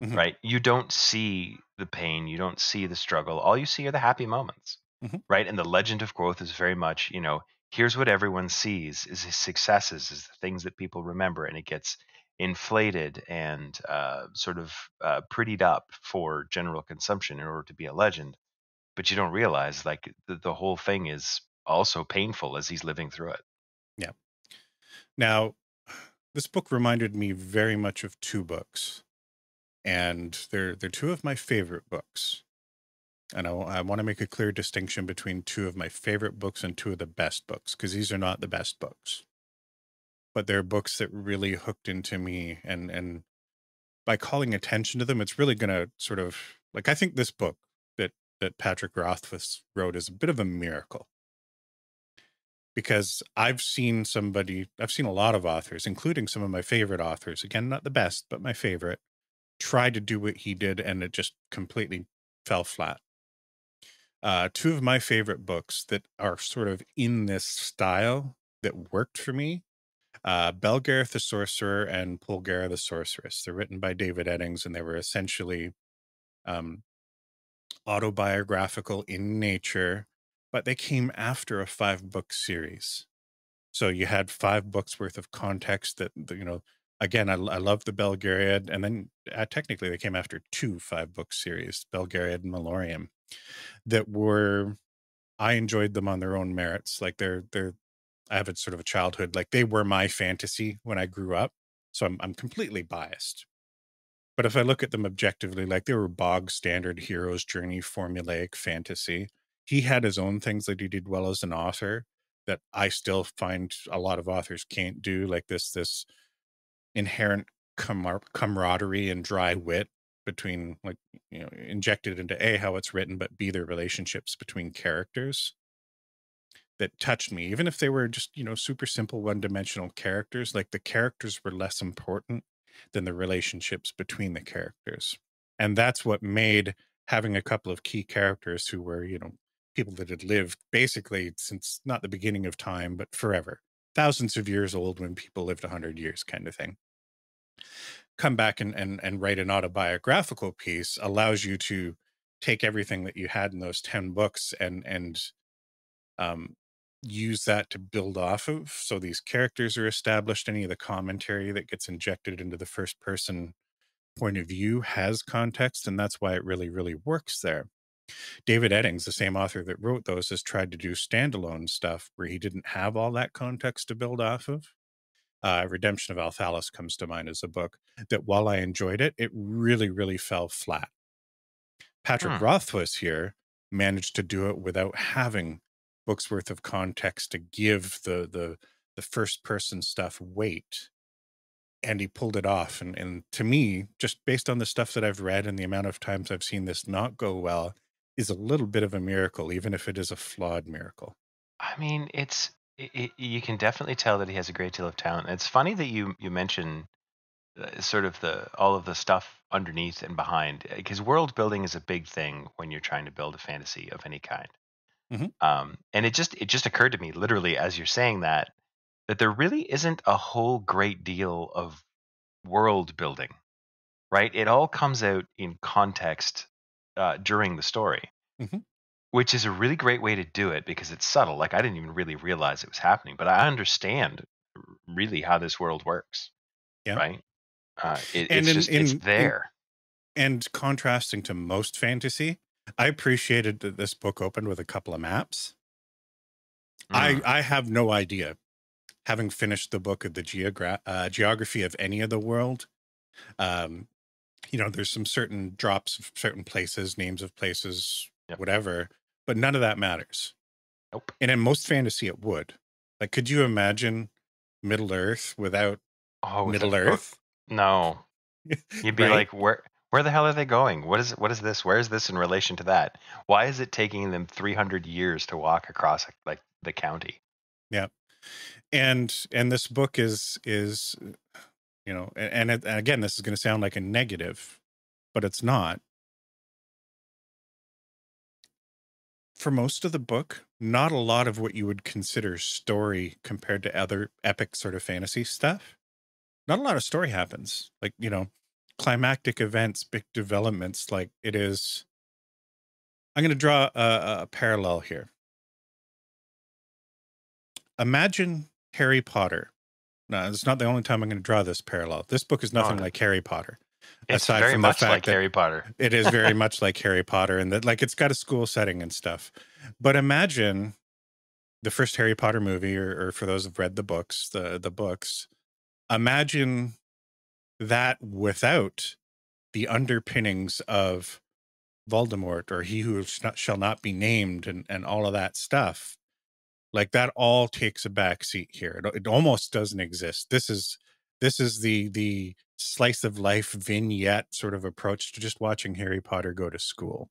Hmm. right? You don't see the pain, you don't see the struggle. All you see are the happy moments, Hmm. right? And the legend of growth is very much, here's what everyone sees is his successes, is the things that people remember, and it gets inflated and sort of prettied up for general consumption in order to be a legend. But you don't realize like the whole thing is also painful as he's living through it. Yeah. Now, this book reminded me very much of two books, and they're two of my favorite books. And I want to make a clear distinction between two of my favorite books and two of the best books, because these are not the best books, but they're books that really hooked into me. And by calling attention to them, it's really going to sort of like, I think this book that Patrick Rothfuss wrote is a bit of a miracle, because I've seen a lot of authors, including some of my favorite authors, again, not the best, but my favorite, try to do what he did, and it just completely fell flat. Two of my favorite books that are sort of in this style that worked for me, Belgareth the Sorcerer and Polgara the Sorceress. They're written by David Eddings, and they were essentially um, autobiographical in nature, but they came after a 5-book series. So you had 5 books worth of context again, I love the Belgariad, and then technically they came after two 5-book series, Belgariad and Malorium, that were, I enjoyed them on their own merits. Like I have a sort of a childhood, like they were my fantasy when I grew up. So I'm completely biased. But if I look at them objectively, like they were bog standard hero's journey, formulaic fantasy. He had his own things that he did well as an author that I still find a lot of authors can't do, like this inherent camaraderie and dry wit between, like, injected into A, how it's written, but B, their relationships between characters that touched me, even if they were just, super simple one-dimensional characters. Like the characters were less important than the relationships between the characters. And that's what made having a couple of key characters who were, people that had lived basically since not the beginning of time, but forever, thousands of years old when people lived 100 years kind of thing, come back and write an autobiographical piece allows you to take everything that you had in those 10 books and um, use that to build off of. So these characters are established. Any of the commentary that gets injected into the first person point of view has context, and that's why it really, really works there. David Eddings, the same author that wrote those, has tried to do standalone stuff where he didn't have all that context to build off of. Redemption of Althalis comes to mind as a book that, while I enjoyed it, it really, really fell flat. Patrick Hmm. Rothfuss here managed to do it without having books worth of context to give the first person stuff weight, and he pulled it off. And to me, just based on the stuff that I've read and the amount of times I've seen this not go well, is a little bit of a miracle, even if it is a flawed miracle. I mean, you can definitely tell that he has a great deal of talent. It's funny that you mention sort of the all of the stuff underneath and behind, because world building is a big thing when you're trying to build a fantasy of any kind. Hmm. And it just occurred to me, literally as you're saying that there really isn't a whole great deal of world building, right? It all comes out in context during the story, Hmm. which is a really great way to do it because it's subtle. Like I didn't even really realize it was happening, but I understand really how this world works, Yeah. right? And It's just it's there. and contrasting to most fantasy, I appreciated that this book opened with a couple of maps. I Mm. I have no idea, having finished the book of the geography of any of the world. Um, there's some certain drops of certain places, names of places, Yep. whatever, but none of that matters. Nope. And in most fantasy, it would. Like, could you imagine Middle Earth without Oh, with Middle a Earth? no. You'd be Right? like, where the hell are they going? What is this? Where is this in relation to that? Why is it taking them 300 years to walk across like the county? Yeah. And this book is you know, and again, this is going to sound like a negative, but it's not. For most of the book, not a lot of what you would consider story compared to other epic sort of fantasy stuff. Not a lot of story happens. Like, you know, climactic events, big developments. Like it is. I'm going to draw a parallel here. Imagine Harry Potter. No, it's not the only time I'm going to draw this parallel. This book is Oh, nothing like Harry Potter, it's aside very from the much fact like that Harry Potter. it is very much like Harry Potter and that like it's got a school setting and stuff. But imagine the first Harry Potter movie, or for those who've read the books, the books, imagine that without the underpinnings of Voldemort or he who shall not be named and all of that stuff. Like that all takes a back seat here. It almost doesn't exist. This is the slice of life vignette sort of approach to just watching Harry Potter go to school.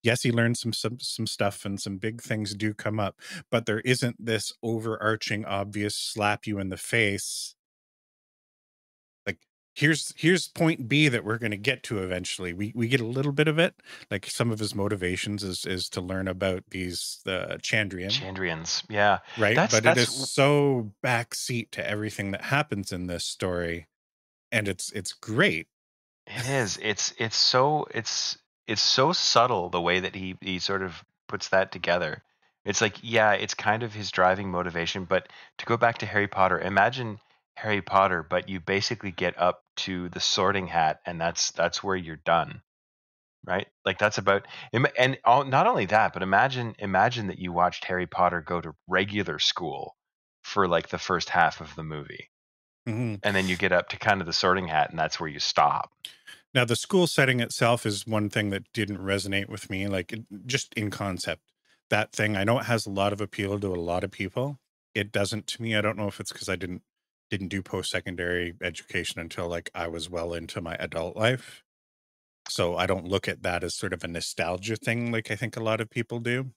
Yes, he learns some stuff and some big things do come up, but there isn't this overarching obvious slap you in the face. Like here's point B that we're going to get to eventually. We get a little bit of it. Like some of his motivations is to learn about these the Chandrian, Chandrians, yeah. right? That's But it that's is so backseat to everything that happens in this story, and it's great. It is. It's so subtle the way that he sort of puts that together. It's like, yeah, it's kind of his driving motivation, but to go back to Harry Potter, imagine Harry Potter, but you basically get up to the Sorting Hat and that's where you're done, right? Like that's about not only that, but imagine that you watched Harry Potter go to regular school for like the first half of the movie. Mhm. And then you get up to kind of the Sorting Hat and that's where you stop. Now, the school setting itself is one thing that didn't resonate with me, like just in concept. That thing, I know it has a lot of appeal to a lot of people. It doesn't to me. I don't know if it's because I didn't do post-secondary education until like I was well into my adult life. So I don't look at that as sort of a nostalgia thing like I think a lot of people do.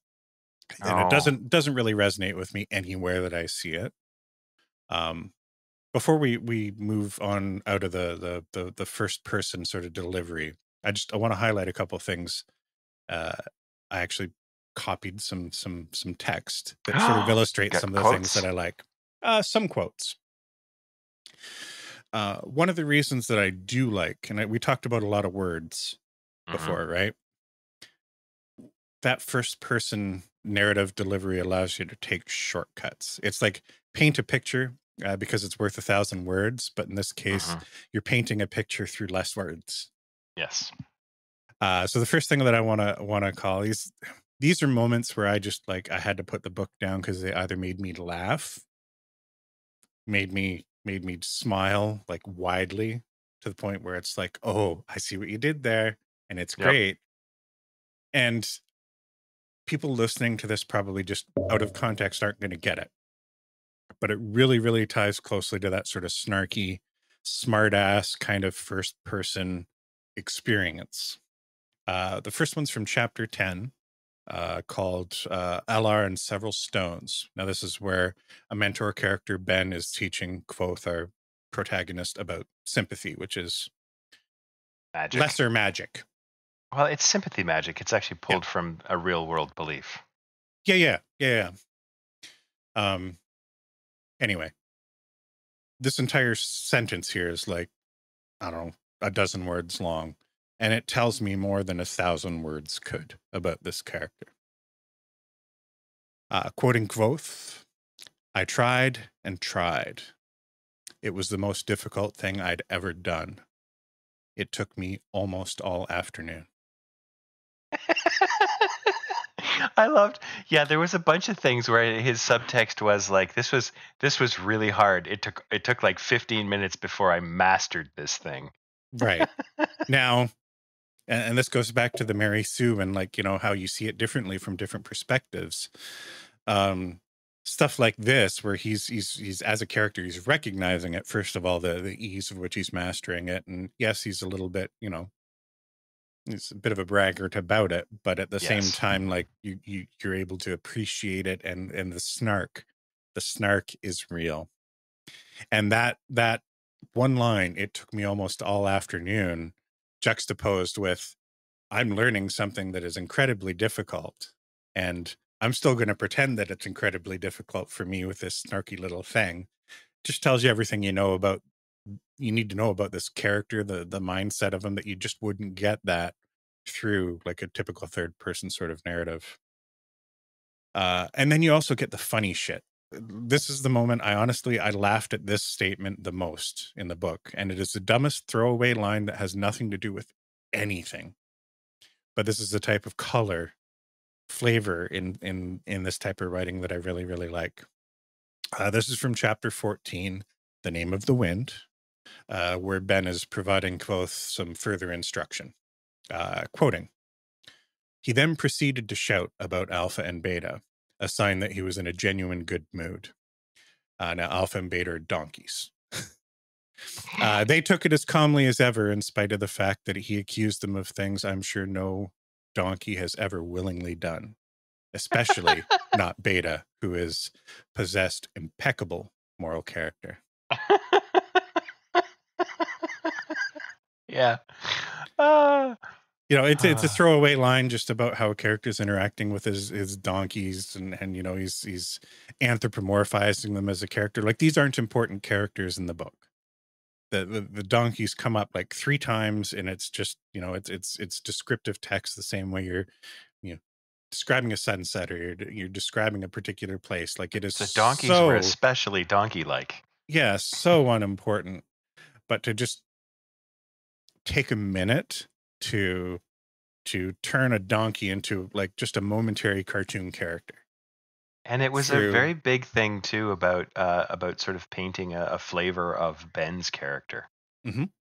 And it Oh, doesn't really resonate with me anywhere that I see it. Um, before we move on out of the first person sort of delivery, I want to highlight a couple things. uh I actually copied some text that sort of illustrates some got of the things that quotes. I like. Some quotes. One of the reasons that I do like, and we talked about a lot of words Hmm. before, right? That first person narrative delivery allows you to take shortcuts. It's like paint a picture because it's worth 1,000 words, but in this case, Hmm. you're painting a picture through less words. Yes. So the first thing that I want to call these are moments where I just like I had to put the book down because they either made me laugh, made me smile like widely to the point where it's like, oh, I see what you did there, and it's Yep. great. And people listening to this probably just out of context aren't going to get it, but it really, really ties closely to that sort of snarky, smart ass kind of first person experience. The first one's from chapter 10, called Alar and Several Stones. Now, this is where a mentor character, Ben, is teaching Quoth, our protagonist, about sympathy, which is Magic. lesser magic. Well, it's sympathy magic. It's actually Yeah. pulled from a real world belief. Yeah. Anyway, this entire sentence here is like, I don't know, a dozen words long, and it tells me more than 1,000 words could about this character. Quoting Quoth, I tried and tried. It was the most difficult thing I'd ever done. It took me almost all afternoon. I loved, yeah, there was a bunch of things where his subtext was like, this was really hard. It took like 15 minutes before I mastered this thing. Right. Now, and this goes back to the Mary Sue and like, you know, how you see it differently from different perspectives. Um, Stuff like this, where he's as a character, he's recognizing it, first of all, the ease of which he's mastering it. And yes, he's a little bit, you know, he's a bit of a braggart about it, but at the same Yes. time, like you're able to appreciate it, and the snark is real. And that one line, it took me almost all afternoon, juxtaposed with, I'm learning something that is incredibly difficult, and I'm still going to pretend that it's incredibly difficult for me with this snarky little thing. Just tells you everything you need to know about this character, the mindset of him, that you just wouldn't get that through like a typical third person sort of narrative. And then you also get the funny shit. This is the moment I laughed at this statement the most in the book, and it is the dumbest throwaway line that has nothing to do with anything. But this is the type of color, flavor in this type of writing that I really, really like. This is from chapter 14, The Name of the Wind, where Ben is providing Quoth some further instruction. Quoting, he then proceeded to shout about Alpha and Beta, a sign that he was in a genuine good mood. Now, Alpha and Beta are donkeys. They took it as calmly as ever, in spite of the fact that he accused them of things I'm sure no donkey has ever willingly done, especially not Beta, who is possessed impeccable moral character. Yeah. Uh, It's a throwaway line just about how a character's interacting with his donkeys, and he's anthropomorphizing them as a character. Like, these aren't important characters in the book. The donkeys come up like 3 times, and it's just, it's descriptive text, the same way you're describing a sunset, or you're describing a particular place. Like, it is the donkeys were so, especially donkey-like. yeah, so unimportant. But to just take a minute to turn a donkey into like just a momentary cartoon character. And it was a Through very big thing too about sort of painting a flavor of Ben's character, Mhm.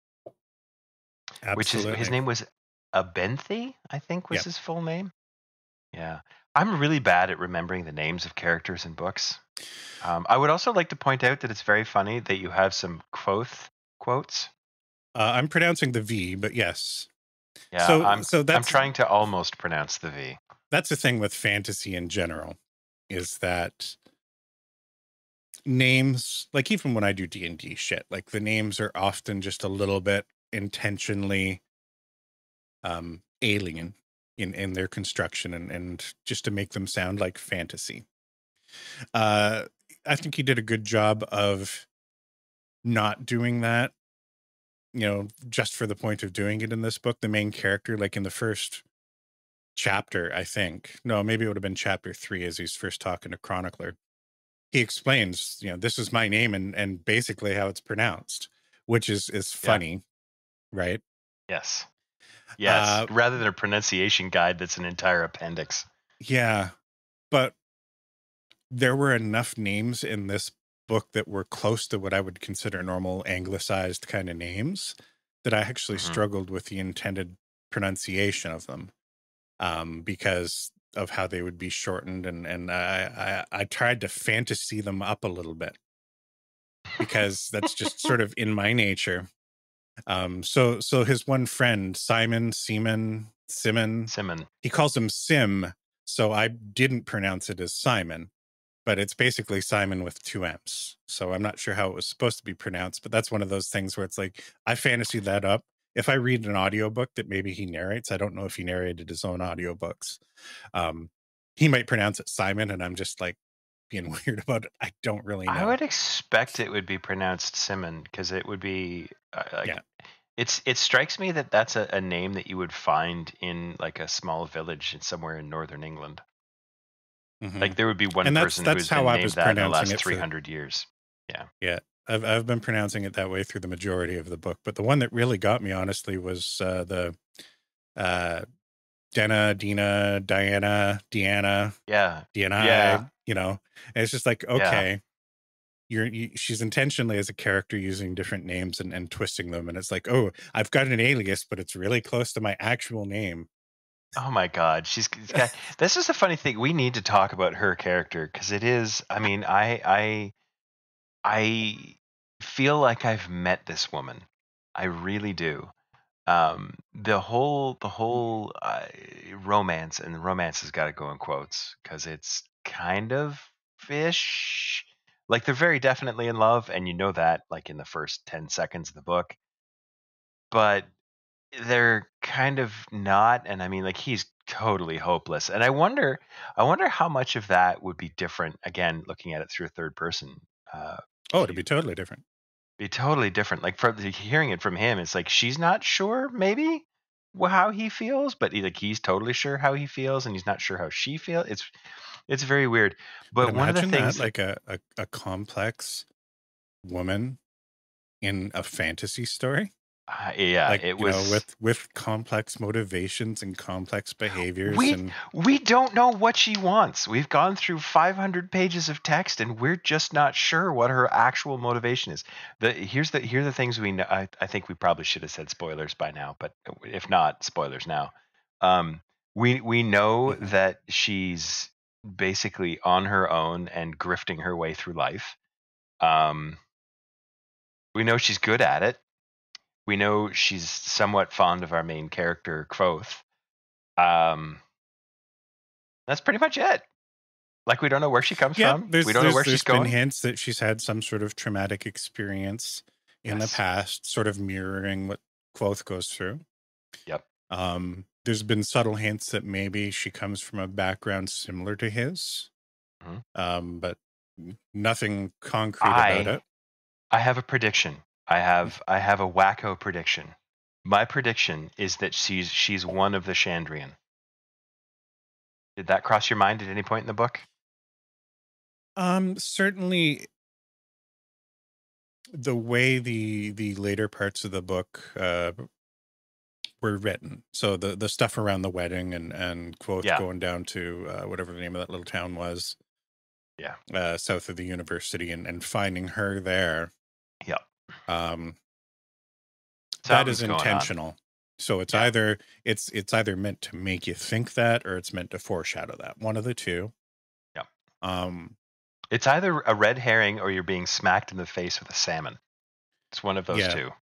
which is his Absolutely. name was Abenthi, I think was Yep. his full name. Yeah. I'm really bad at remembering the names of characters in books. I would also like to point out that it's very funny that you have some quotes. I'm pronouncing the V, but yes. Yeah, So I'm that's trying to almost pronounce the V. the thing with fantasy in general, is that names, like even when I do D&D shit, like the names are often just a little bit intentionally alien in their construction, and just to make them sound like fantasy. I think he did a good job of not doing that, just for the point of doing it in this book. The main character, like in the first chapter, I think, no, maybe it would have been chapter 3, as he's first talking to Chronicler, he explains, this is my name, and basically how it's pronounced, which is Yeah. funny, right? Yes. Yes. Uh, Rather than a pronunciation guide that's an entire appendix. yeah, but there were enough names in this book that were close to what I would consider normal anglicized kind of names, that I actually Mhm. struggled with the intended pronunciation of them, because of how they would be shortened, and I tried to fantasy them up a little bit, because that's just sort of in my nature. So his one friend, Simon, Simon. he calls him Sim, so I didn't pronounce it as Simon, but it's basically Simon with 2 M's. So I'm not sure how it was supposed to be pronounced, but that's one of those things where it's like, I fantasy that up. If I read an audiobook that maybe he narrates, I don't know if he narrated his own audiobooks. He might pronounce it Simon, and I'm just like being weird about it. I don't really I know. would expect it would be pronounced Simon, because it would be Yeah. it strikes me that that's a name that you would find in like a small village somewhere in northern England. Mhm. Like there would be one And person that's who's how been I named was that in the pronouncing last it for 300 years. Yeah. Yeah, I've been pronouncing it that way through the majority of the book, but the one that really got me, honestly, was the uh, Dina, Diana, Deanna, Yeah. DNI. Yeah. And it's just like, Yeah. okay, she's intentionally as a character using different names and twisting them, and it's like, oh, I've got an alias, but it's really close to my actual name. Oh my God, she's got. This is the funny thing. We need to talk about her character because it is. I mean, I feel like I've met this woman. I really do. The whole romance, and the romance has got to go in quotes because it's kind of fish. Like they're very definitely in love, and you know that like in the first 10 seconds of the book, but they're kind of not. And I mean, like he's totally hopeless. And I wonder how much of that would be different. Again, looking at it through a third person Oh, it'd be view, totally different. be totally different. Like from hearing it from him, it's like she's not sure maybe how he feels, but like he's totally sure how he feels, and he's not sure how she feels. It's very weird. But But one of the imagine that, things, like a complex woman in a fantasy story. yeah, Like, it you know, was. with complex motivations and complex behaviors, We and we don't know what she wants. We've gone through 500 pages of text, and we're just not sure what her actual motivation is. Here are the things we know. I think we probably should have said spoilers by now, but if not, spoilers now. Um, we know Mhm. that she's basically on her own and grifting her way through life. Um, we know she's good at it. We know she's somewhat fond of our main character, Kvothe. Um, that's pretty much it. Like, we don't know where she comes Yep, from. We don't know where she's there's been going. hints that she's had some sort of traumatic experience in the Yes. past, sort of mirroring what Quoth goes through. Yep. There's been subtle hints that maybe she comes from a background similar to his, Mhm. but nothing concrete about I it. I have a prediction. I have a wacko prediction. My prediction is that she's one of the Chandrian. Did that cross your mind at any point in the book? Certainly the way the later parts of the book were written. So the stuff around the wedding and Quoth Yeah. going down to whatever the name of that little town was, Yeah. south of the university, and finding her there. Yep. Um, that is Something's going on. intentional. So Yeah. it's either meant to make you think that, or it's meant to foreshadow that. One of the two. Yep. Um, It's either a red herring or you're being smacked in the face with a salmon. It's one of those yeah, two.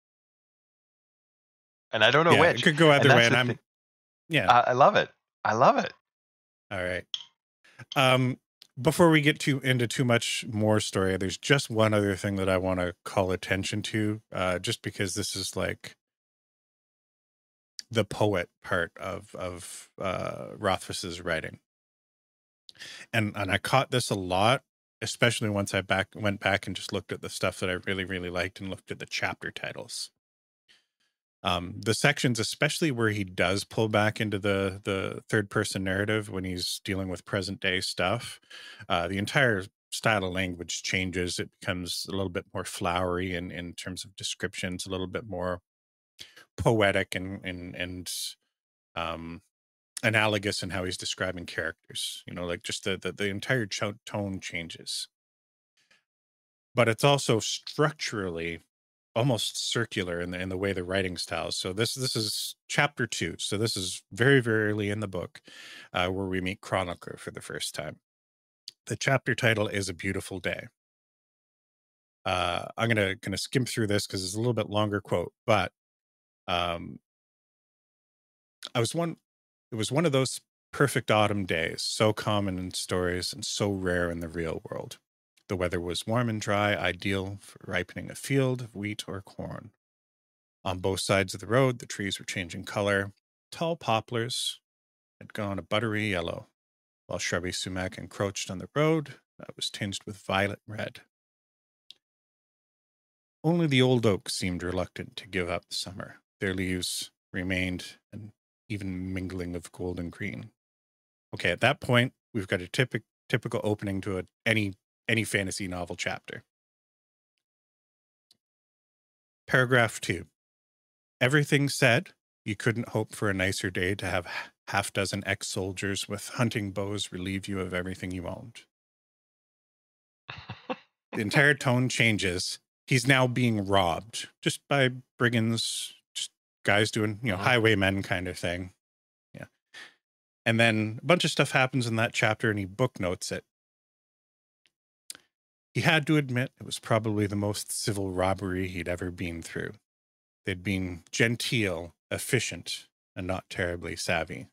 And I don't know yeah, it which. could go And either way. that's And the thing. yeah, I love it. I love it. all right. Um, before we get into too much more story, there's just one other thing that I want to call attention to, just because this is like the poet part of Rothfuss's writing, and I caught this a lot, especially once I went back and just looked at the stuff that I really liked and looked at the chapter titles. The sections, especially where he does pull back into the third person narrative when he's dealing with present day stuff, the entire style of language changes. It becomes a little bit more flowery in terms of descriptions, a little bit more poetic and um, analogous in how he's describing characters. You know, like just the entire tone changes, but it's also structurally almost circular in the way the writing styles. So this is chapter 2. So this is very early in the book, where we meet Chronicler for the first time. The chapter title is A Beautiful Day. I'm gonna skim through this because it's a little bit longer quote, but um, I was one. It was one of those perfect autumn days, so common in stories and so rare in the real world. The weather was warm and dry, ideal for ripening a field of wheat or corn. On both sides of the road, the trees were changing color. Tall poplars had gone a buttery yellow, while shrubby sumac encroached on the road that was tinged with violet red. Only the old oaks seemed reluctant to give up the summer. Their leaves remained an even mingling of gold and green. Okay, at that point, we've got a typical opening to any fantasy novel chapter. Paragraph 2. Everything said, you couldn't hope for a nicer day to have half dozen ex-soldiers with hunting bows relieve you of everything you owned. The entire tone changes. He's now being robbed just by brigands, just guys doing, Mhm. highwaymen kind of thing. Yeah. And then a bunch of stuff happens in that chapter and he booknotes it. He had to admit it was probably the most civil robbery he'd ever been through. They'd been genteel, efficient, and not terribly savvy.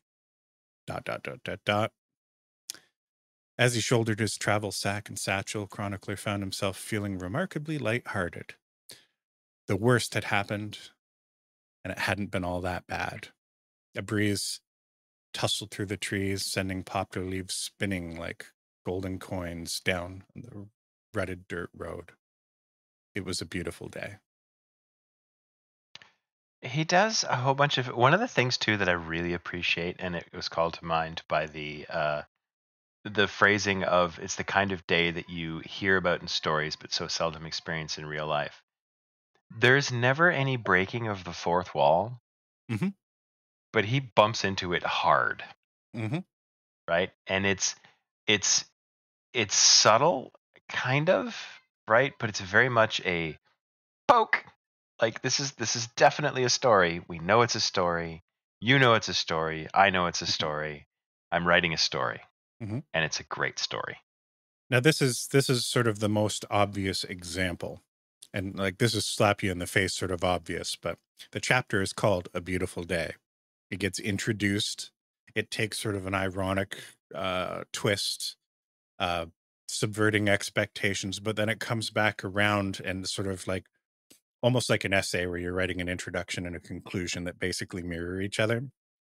Dot, dot, dot, dot, dot. As he shouldered his travel sack and satchel, Chronicler found himself feeling remarkably light-hearted. The worst had happened, and it hadn't been all that bad. A breeze tussled through the trees, sending poplar leaves spinning like golden coins down the rutted dirt road. It was a beautiful day. He does a whole bunch of one of the things too that I really appreciate, and it was called to mind by the phrasing of it's the kind of day that you hear about in stories but so seldom experience in real life. There's never any breaking of the fourth wall, Mm-hmm. but he bumps into it hard, Mm-hmm. right? And it's it's subtle, kind of, right? But it's very much a poke. Like this is definitely a story. We know it's a story. You know it's a story. I know it's a Mm-hmm. story. I'm writing a story, Mm-hmm. and it's a great story. Now this is sort of the most obvious example. And like this is slap you in the face sort of obvious, but the chapter is called A Beautiful Day. It gets introduced. It takes sort of an ironic twist, uh, subverting expectations, but then it comes back around and sort of like almost like an essay where you're writing an introduction and a conclusion that basically mirror each other.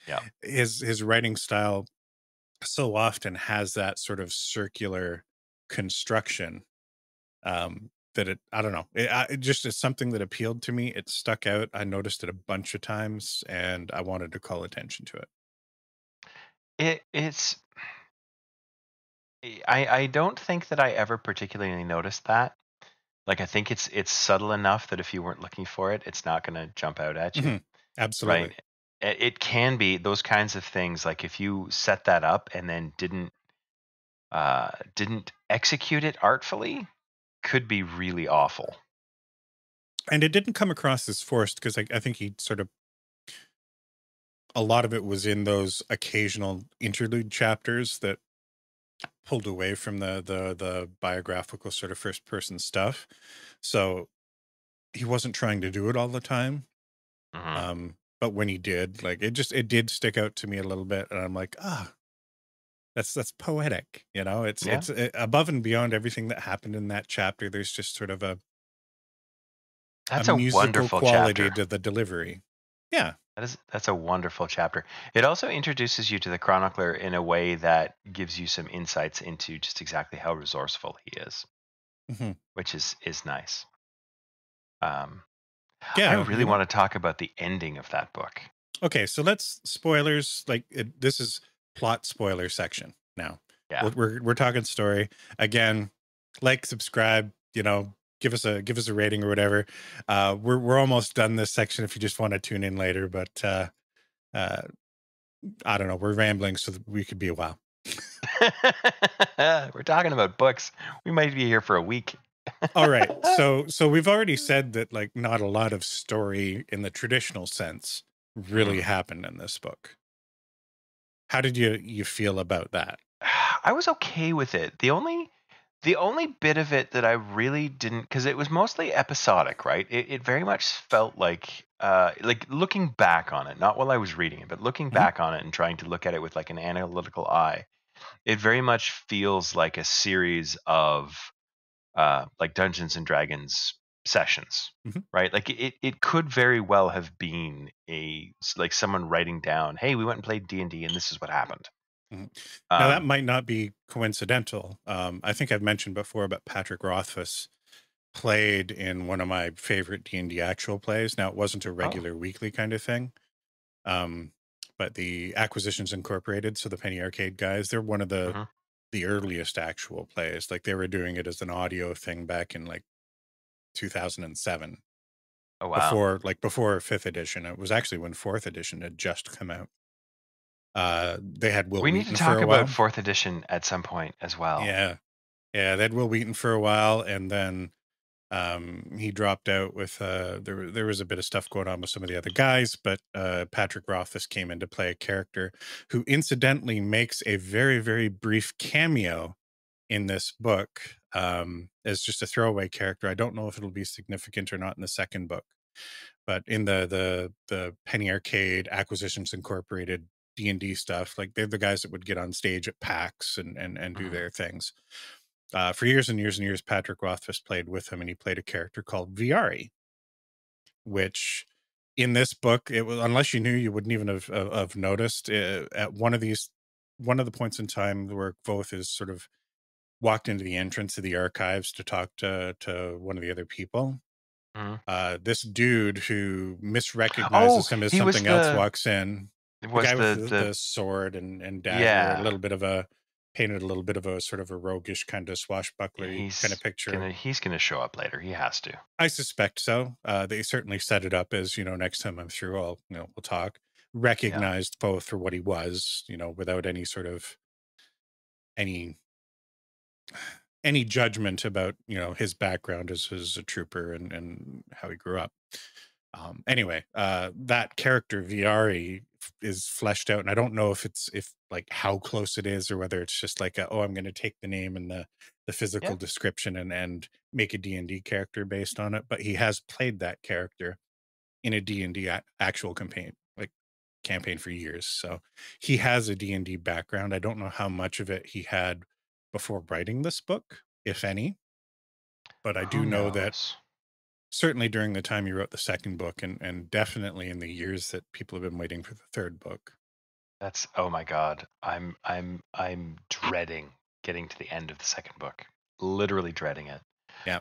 Yeah. His writing style so often has that sort of circular construction, that it I don't know, it just is something that appealed to me. It stuck out. I noticed it a bunch of times, and I wanted to call attention to it. It's I don't think that I ever particularly noticed that. Like I think it's subtle enough that if you weren't looking for it, it's not going to jump out at you, Mhm. right? Absolutely. It can be those kinds of things. Like if you set that up and then didn't execute it artfully, could be really awful. And it didn't come across as forced because I think he sort of a lot of it was in those occasional interlude chapters that pulled away from the biographical sort of first person stuff. So he wasn't trying to do it all the time. Hmm. But when he did, like it did stick out to me a little bit, and I'm like, that's poetic. Yeah, Above and beyond everything that happened in that chapter. There's just sort of a that's a musical wonderful quality chapter. to the delivery. Yeah. That's a wonderful chapter. It also introduces you to the chronicler in a way that gives you some insights into just exactly how resourceful he is, Mhm. which is nice. Um, I Yeah. really want to talk about the ending of that book. Okay, so let's spoilers. Like this is plot spoiler section now. Yeah. We're talking story again. Like, subscribe. Give us a rating or whatever. We're almost done this section. If you just want to tune in later, but uh, I don't know. We're rambling, so that we could be a while. We're talking about books. We might be here for a week. All right. So we've already said that like not a lot of story in the traditional sense really Mhm. happened in this book. How did you feel about that? I was okay with it. The only bit of it that I really didn't, because it was mostly episodic, right? It very much felt like looking back on it, not while I was reading it, but looking Mhm. back on it and trying to look at it with like an analytical eye. It very much feels like a series of like Dungeons and Dragons sessions, Mhm. right? Like it could very well have been like someone writing down, "Hey, we went and played D&D, and this is what happened." Mhm. Now that Um, might not be coincidental. I think I've mentioned before, but Patrick Rothfuss played in one of my favorite D&D actual plays. Now it wasn't a oh, regular weekly kind of thing, um, but the Acquisitions Incorporated, so the Penny Arcade guys, they're one of the mhm. the earliest actual plays. Like they were doing it as an audio thing back in like 2007, Oh wow. before fifth edition. It was actually when fourth edition had just come out. They had Will We need to Wheaton for talk a about while. fourth edition at some point as well. Yeah. Yeah, they had Will Wheaton for a while, and then he dropped out with there was a bit of stuff going on with some of the other guys, but Patrick Rothfuss came in to play a character who incidentally makes a very, very brief cameo in this book, as just a throwaway character. I don't know if it'll be significant or not in the second book, but in the Penny Arcade Acquisitions Incorporated D&D stuff. Like they're the guys that would get on stage at PAX and do Mhm. their things. For years and years and years, Patrick Rothfuss played with him, and he played a character called Viari, which in this book, it was, unless you knew, you wouldn't even have noticed. At one of the points in time where Voth is sort of walked into the entrance of the archives to talk to one of the other people. Mhm. This dude who Oh, misrecognizes him as he was something else the walks in. The was guy with the the sword and dagger, a yeah. little bit of a painted a little bit of a sort of a roguish kind of swashbucklery kind of picture. He's gonna show up later. He has to. I suspect so. They certainly set it up as, next time I'm through, we'll talk. Yeah. Recognized both for what he was, without any sort of any judgment about, his background as a trooper and how he grew up. Anyway, that character Viari is fleshed out, and I don't know if like how close it is, or whether it's just like I'm going to take the name and the physical Yeah. description and make a D&D character based on it. But he has played that character in a D&D actual campaign for years, so he has a D&D background. I don't know how much of it he had before writing this book, if any, but I do Who know that knows? certainly during the time you wrote the second book, and definitely in the years that people have been waiting for the third book. That's oh my god. I'm dreading getting to the end of the second book. Literally dreading it. Yeah.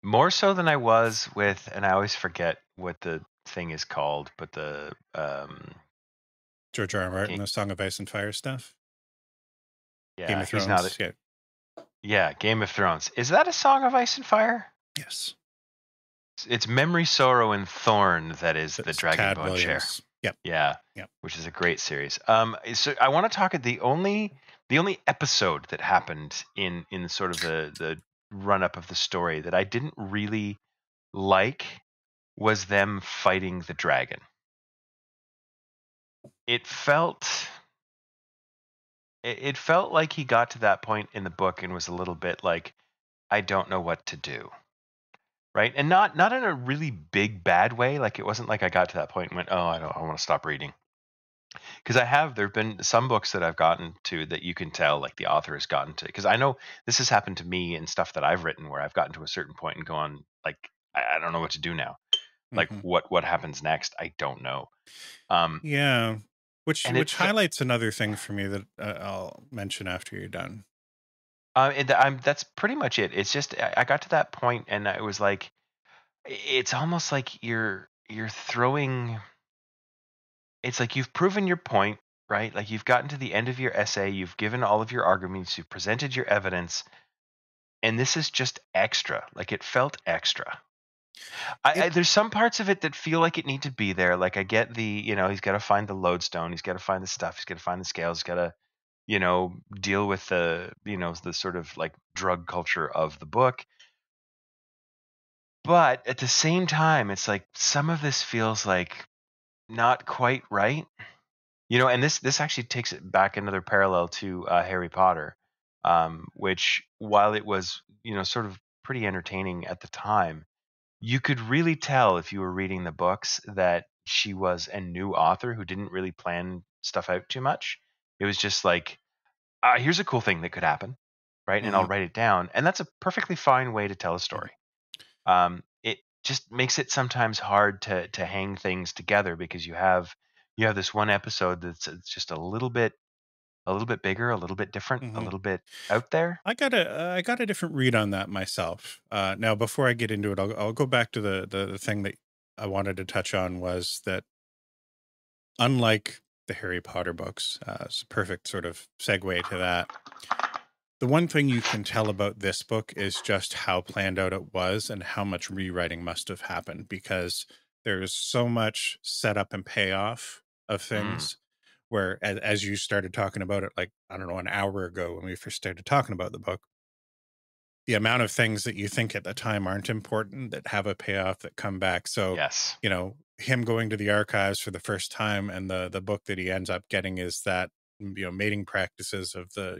More so than I was with, and I always forget what the thing is called, but the George R. R. Martin, game, the Song of Ice and Fire stuff. Game yeah, of he's not. Thrones. Yeah. Yeah, Game of Thrones. Is that a Song of Ice and Fire? Yes. It's Memory, Sorrow, and Thorn that is the That's Tad Dragonbone chair. Williams. Yep. Yeah, Yep. which is a great series. So I want to talk at the only episode that happened in sort of the run up of the story that I didn't really like was them fighting the dragon. It felt it felt like he got to that point in the book and was a little bit like, I don't know what to do. Right? And not in a really big bad way. Like it wasn't like I got to that point and went, oh, I want to stop reading. Because there've been some books that I've gotten to that you can tell like the author has gotten to, because I know this has happened to me and stuff that I've written where I've gotten to a certain point and gone like, I don't know what to do now. Like Hmm. what happens next? I don't know. Um, Yeah. Which and it, which highlights another thing for me that I'll mention after you're done. that's pretty much it. It's just I got to that point and it was like, it's almost like you're throwing. It's like you've proven your point, right? Like you've gotten to the end of your essay, you've given all of your arguments, you've presented your evidence, and this is just extra. Like it felt extra. It. There's some parts of it that feel like it need to be there. Like I get he's got to find the lodestone, he's got to find the stuff, he's got to find the scales, he's got to, deal with the sort of like drug culture of the book. But at the same time, it's like some of this feels like not quite right. And this actually takes it back another parallel to Harry Potter, which while it was sort of pretty entertaining at the time, you could really tell if you were reading the books that she was a new author who didn't really plan stuff out too much. It was just like, here's a cool thing that could happen, right? And I'll Mhm. write it down, and that's a perfectly fine way to tell a story. It just makes it sometimes hard to hang things together because you have this one episode that's it's just a little bit bigger, a little bit different, a Mhm. little bit out there. I got a different read on that myself. Now, before I get into it, I'll go back to the thing that I wanted to touch on, was that unlike the Harry Potter books, it's a perfect sort of segue to that. The one thing you can tell about this book is just how planned out it was and how much rewriting must have happened, because there's so much setup and payoff of Mm, things where, as you started talking about it, like, I don't know, an hour ago when we first started talking about the book, the amount of things that you think at the time aren't important that have a payoff that come back. So, yes, him going to the archives for the first time, and the book that he ends up getting is that, mating practices of the,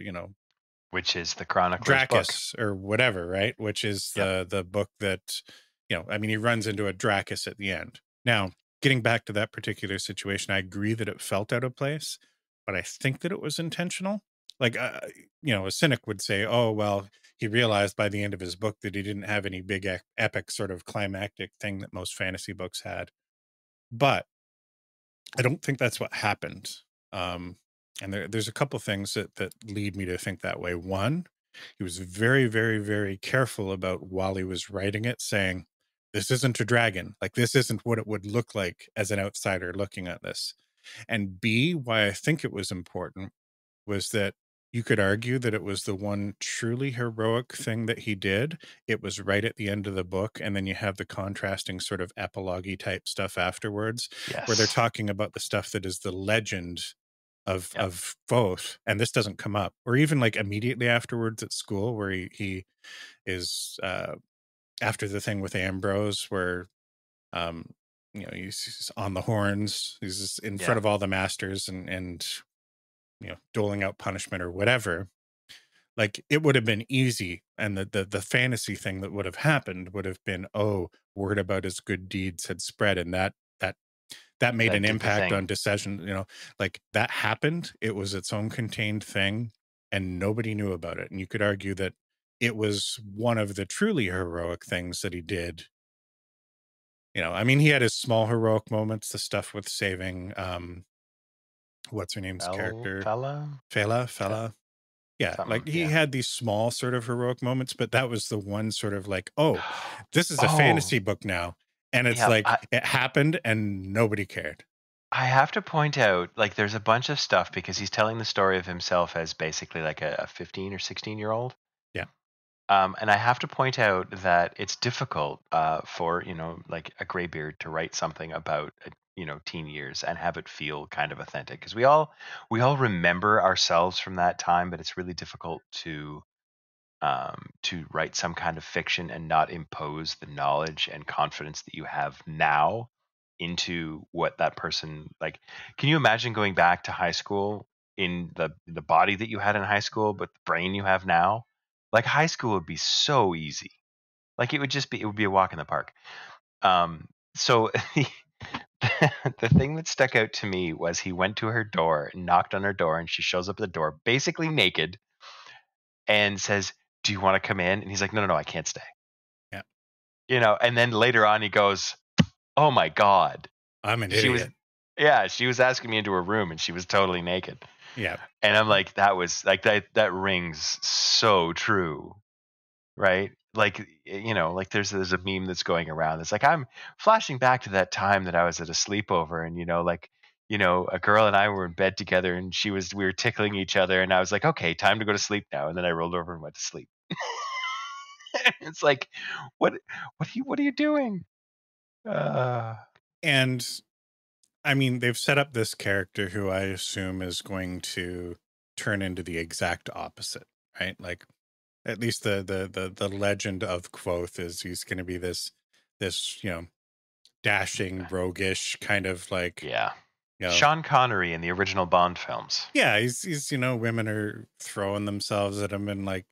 which is the chronicler's book. Dracus or whatever, right? Which is Yep. the book that, I mean, he runs into a Dracus at the end. Now, getting back to that particular situation, I agree that it felt out of place, but I think that it was intentional. Like, a cynic would say, "Oh, well, he realized by the end of his book that he didn't have any big epic sort of climactic thing that most fantasy books had." But I don't think that's what happened. Um, and there's a couple things that lead me to think that way. One, he was very, very, very careful about while he was writing it, saying, "This isn't a dragon. Like this isn't what it would look like as an outsider looking at this." And B, why I think it was important was that you could argue that it was the one truly heroic thing that he did. It was right at the end of the book, and then you have the contrasting sort of epilogue type stuff afterwards, where they're Yes. talking about the stuff that is the legend Yep. of both, and this doesn't come up. Or even like immediately afterwards at school, where he is after the thing with Ambrose, where um he's on the horns, he's just in front Yeah. of all the masters and doling out punishment or whatever. Like it would have been easy, and the fantasy thing that would have happened would have been, oh, word about his good deeds had spread, and that made That an did the impact thing. on decision. Like that happened. It was its own contained thing, and nobody knew about it. And you could argue that it was one of the truly heroic things that he did. I mean, he had his small heroic moments, the stuff with saving what's her name's character, Fella. Fela. Yeah, Something. like he Yeah. had these small sort of heroic moments, but that was the one sort of like, oh, this is a Oh, fantasy book now. And it's yeah. like it happened and nobody cared. I have to point out, like, there's a bunch of stuff because he's telling the story of himself as basically like a 15 or 16-year-old. Yeah. And I have to point out that it's difficult for, like a graybeard to write something about, teen years and have it feel kind of authentic. Because we all remember ourselves from that time, but it's really difficult to write some kind of fiction and not impose the knowledge and confidence that you have now into what that person like. Can you imagine going back to high school in the body that you had in high school, but the brain you have now? Like high school would be so easy. Like it would be a walk in the park. So the thing that stuck out to me was he went to her door, knocked on her door, and she shows up at the door basically naked and says, "Do you want to come in?" And he's like, "No, no, no, I can't stay." Yeah. And then later on he goes, "Oh my God." I'm an She was, idiot. yeah, she was asking me into her room and she was totally naked. Yeah. And I'm like, that was like that rings so true, right? Like, like there's a meme that's going around. It's like I'm flashing back to that time that I was at a sleepover and like, a girl and I were in bed together and we were tickling each other and I was like, "Okay, time to go to sleep now." And then I rolled over and went to sleep. It's like, what are you doing? Uh, And I mean, they've set up this character who I assume is going to turn into the exact opposite, right? Like at least the legend of Quoth is he's going to be this dashing, roguish kind of like, yeah. you know, Sean Connery in the original Bond films. yeah, he's women are throwing themselves at him and like,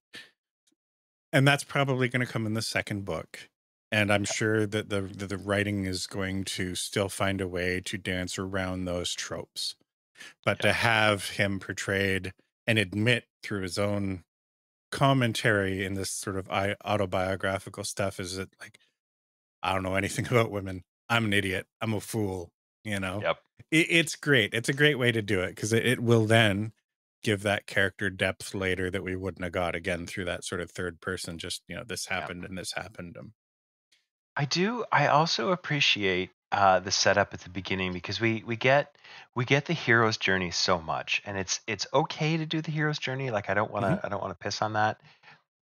and that's probably going to come in the second book. And I'm sure that the writing is going to still find a way to dance around those tropes. But to Yeah. have him portrayed and admit through his own commentary in this sort of autobiographical stuff is that like, I don't know anything about women. I'm an idiot. I'm a fool. Yep. It's great. It's a great way to do it because it will then give that character depth later that we wouldn't have got again through that sort of third person. Just this Yep. happened and this happened. I do. I also appreciate the setup at the beginning because we get the hero's journey so much, and it's okay to do the hero's journey. Like Mhm. I don't want to piss on that,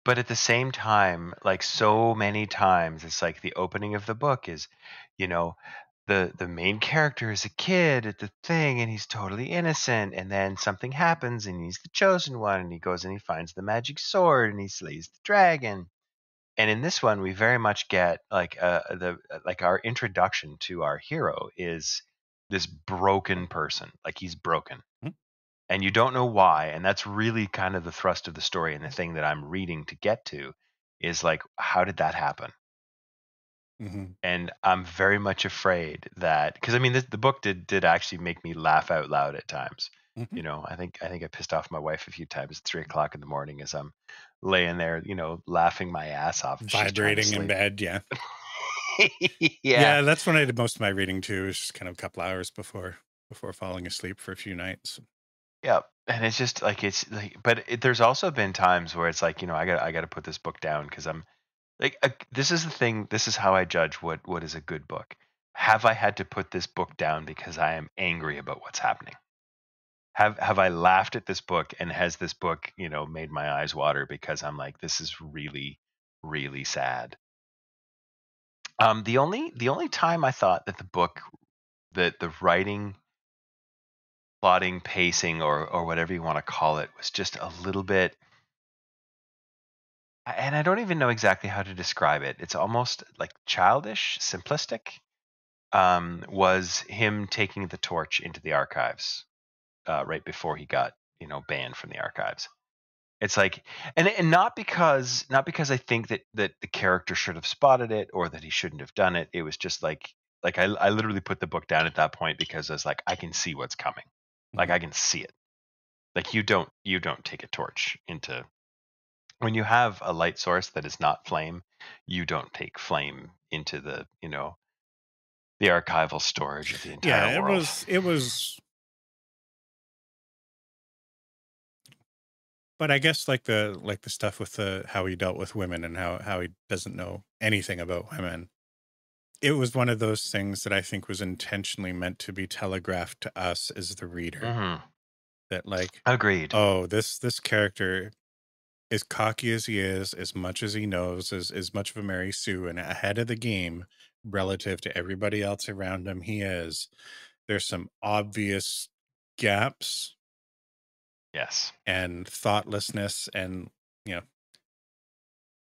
but at the same time, like so many times, it's like the opening of the book is, you know, the main character is a kid at the thing, and he's totally innocent, and then something happens, and he's the chosen one, and he goes and he finds the magic sword, and he slays the dragon. And in this one, we very much get like like our introduction to our hero is this broken person, like he's broken, Mhm. and you don't know why. And that's really kind of the thrust of the story, and the thing that I'm reading to get to is like, how did that happen? Mhm. And I'm very much afraid that because I mean the book did actually make me laugh out loud at times. Mhm. I think I pissed off my wife a few times at 3 o'clock in the morning as I'm laying there, laughing my ass off as she's trying to Vibrating in sleep. bed, yeah. Yeah. Yeah, that's when I did most of my reading too, is just kind of a couple hours before falling asleep for a few nights. Yeah. And it's like, but there's also been times where it's like, I got to put this book down because I'm like, this is the thing. This is how I judge what is a good book. Have I had to put this book down because I am angry about what's happening? Have I laughed at this book, and has this book, made my eyes water because I'm like, this is really, really sad. The only time I thought that the book, that the writing, plotting, pacing, or whatever you want to call it, was just a little bit, and I don't even know exactly how to describe it. It's almost like childish, simplistic. Was him taking the torch into the archives right before he got banned from the archives. It's like, and not because I think that the character should have spotted it or that he shouldn't have done it. It was just like I literally put the book down at that point because I was like, I can see what's coming. Like Mhm. I can see it. Like you don't take a torch into, when you have a light source that is not flame, you don't take flame into the archival storage of the entire Yeah, it world. was it was but I guess like the stuff with the how he dealt with women and how he doesn't know anything about women. It was one of those things that I think was intentionally meant to be telegraphed to us as the reader, Hmm. that like, Agreed. oh, this character, as cocky as he is, as much as he knows, as much of a Mary Sue and ahead of the game relative to everybody else around him, there's some obvious gaps Yes. and thoughtlessness, and you know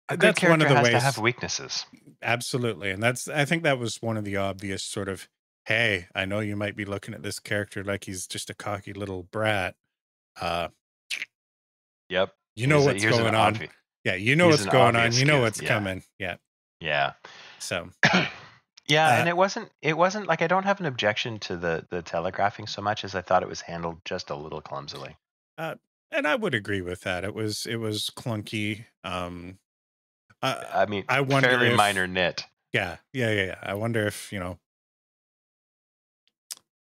A good that's one of character the has to have ways. weaknesses. Absolutely, and I think that was one of the obvious sort of, hey, I know you might be looking at this character like he's just a cocky little brat. uh Yep. you know what's Here's an going on. obvious Yeah, you know here's what's an going on, obvious you know skew. what's Yeah. coming. Yeah. Yeah. So Yeah, uh and it wasn't like, I don't have an objection to the telegraphing so much as I thought it was handled just a little clumsily. uh and I would agree with that. It was clunky. I mean, I wonder fairly minor if, nit. yeah, I wonder if,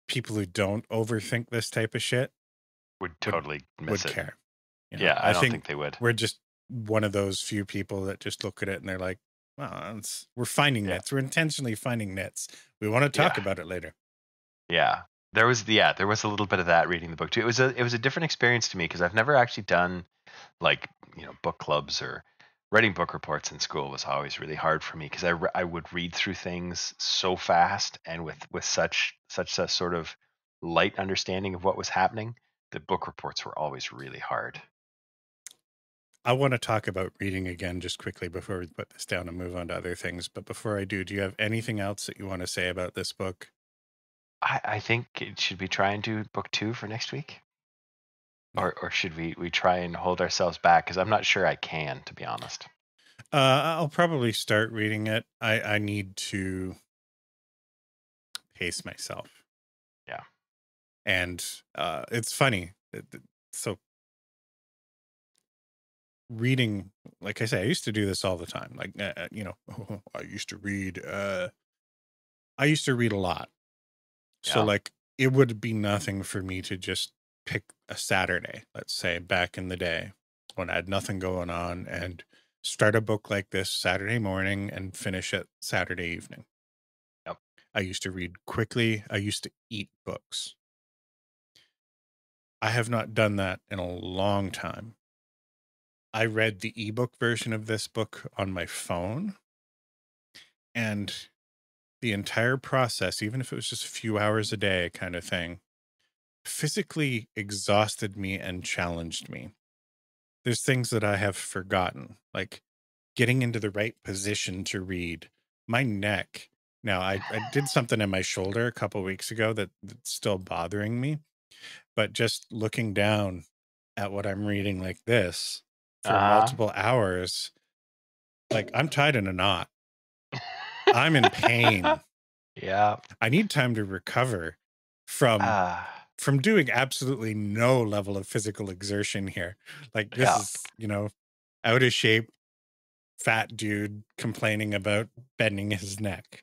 people who don't overthink this type of shit Would would totally miss would it. care. Yeah, I I don't think think they would. we're just one of those few people that just look at it and they're like, well, we're finding Yeah. nits. We're intentionally finding nits. We want to talk Yeah. about it later. Yeah. There was a little bit of that reading the book too. It was a different experience to me because I've never actually done, like, book clubs, or writing book reports in school was always really hard for me because I would read through things so fast and with such a sort of light understanding of what was happening that book reports were always really hard. I want to talk about reading again just quickly before we put this down and move on to other things. But before I do you have anything else that you want to say about this book? I think should we try and do book 2 for next week, No. or should we try and hold ourselves back because I'm not sure I can, to be honest. I'll probably start reading it. I need to pace myself. Yeah. And it's funny. So reading, like I say, I used to do this all the time. Like, I used to read. I used to read a lot. So Yeah. like it would be nothing for me to just pick a Saturday, let's say back in the day when I had nothing going on, and start a book like this Saturday morning and finish it Saturday evening. Yep. I used to read quickly. I used to eat books. I have not done that in a long time. I read the ebook version of this book on my phone, and the entire process, even if it was just a few hours a day kind of thing, physically exhausted me and challenged me. There's things that I have forgotten, like getting into the right position to read. My neck. Now, I did something in my shoulder a couple weeks ago that's still bothering me, but just looking down at what I'm reading like this for Uh-huh. multiple hours, like I'm tied in a knot. I'm in pain. Yeah. I need time to recover from Ah. from doing absolutely no level of physical exertion here. Like this Yeah. is, out of shape, fat dude complaining about bending his neck.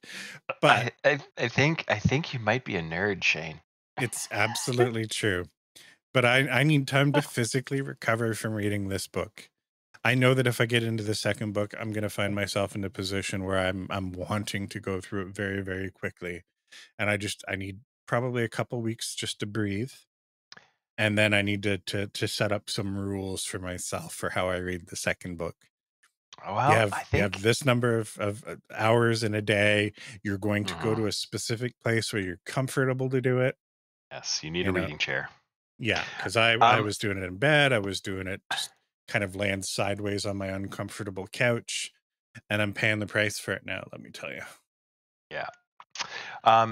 But I think you might be a nerd, Shane. it's absolutely true. But I need time to physically recover from reading this book. I know that if I get into the second book, I'm going to find myself in a position where I'm wanting to go through it very, very quickly. And I need probably a couple weeks just to breathe. And then I need to set up some rules for myself for how I read the second book. You Well, I have think this number of hours in a day. You're going to go Mhm. to a specific place where you're comfortable to do it. Yes, you need a You know, reading chair. yeah, because I Um, was doing it in bed. I was doing it just kind of laying sideways on my uncomfortable couch, and I'm paying the price for it now. Let me tell you. yeah.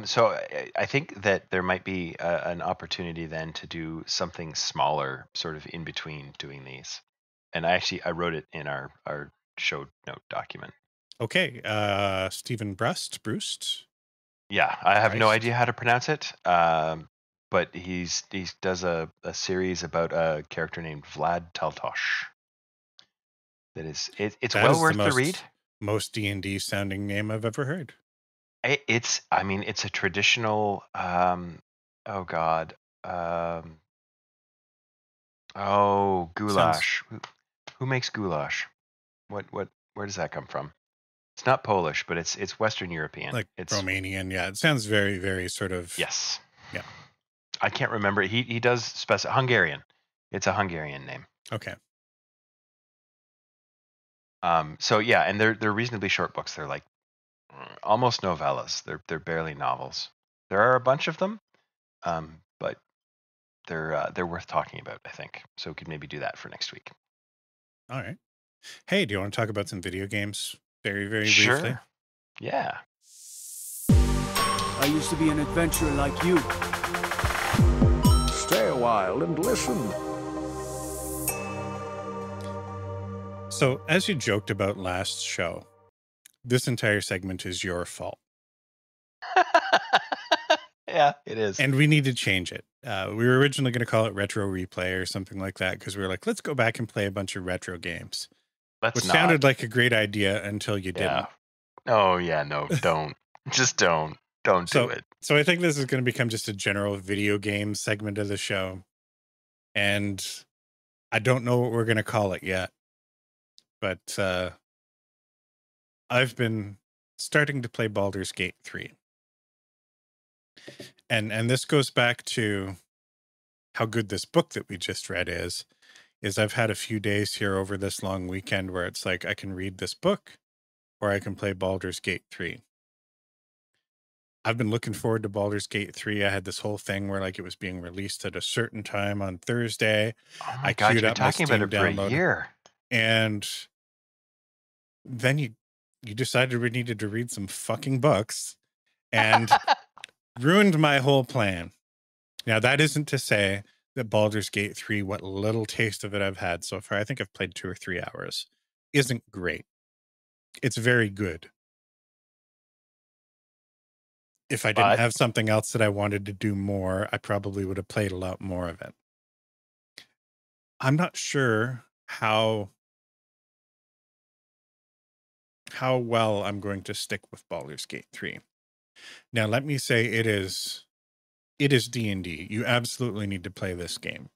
So I think that there might be an opportunity then to do something smaller, sort of in between doing these. And I wrote it in our show note document. Okay, Stephen Brust. Yeah, I have no Christ. idea how to pronounce it. But he does a series about a character named Vlad Taltosh. That is, it's That well is the worth the read. most D&D sounding name I've ever heard. I mean, it's a traditional. Oh God. Um, oh, Sounds goulash. Who makes goulash? What? Where does that come from? It's not Polish, but it's Western European. like It's Romanian. Yeah, it sounds very, very sort of, yes. yeah. I can't remember. He does specify Hungarian. It's a Hungarian name. Okay. So yeah, and they're reasonably short books. They're like almost novellas. They're barely novels. There are a bunch of them, but they're worth talking about, I think. So we could maybe do that for next week. All right. Hey, do you want to talk about some video games very, very briefly? Sure. Yeah. I used to be an adventurer like you. Stay a while and listen. So, as you joked about last show, this entire segment is your fault. Yeah, it is. And we need to change it. We were originally going to call it Retro Replay or something like that because we were like, let's go back and play a bunch of retro games. Let's Which not. sounded like a great idea until you Yeah. didn't. Oh yeah, no, don't. Just don't. Don't do it. So I think this is going to become just a general video game segment of the show. And I don't know what we're going to call it yet. But I've been starting to play Baldur's Gate 3. And this goes back to how good this book that we just read is I've had a few days here over this long weekend where it's like I can read this book or I can play Baldur's Gate 3. I've been looking forward to Baldur's Gate 3. I had this whole thing where like it was being released at a certain time on Thursday. Oh my I God, queued you've been up my talking about Steam it for a download. year. And then you decided we needed to read some fucking books and ruined my whole plan. Now, that isn't to say that Baldur's Gate 3, what little taste of it I've had so far, I think I've played 2 or 3 hours, isn't great. It's very good. If I didn't But have something else that I wanted to do more, I probably would have played a lot more of it. I'm not sure how well I'm going to stick with Baldur's Gate 3. Now, let me say it is D&D. You absolutely need to play this game.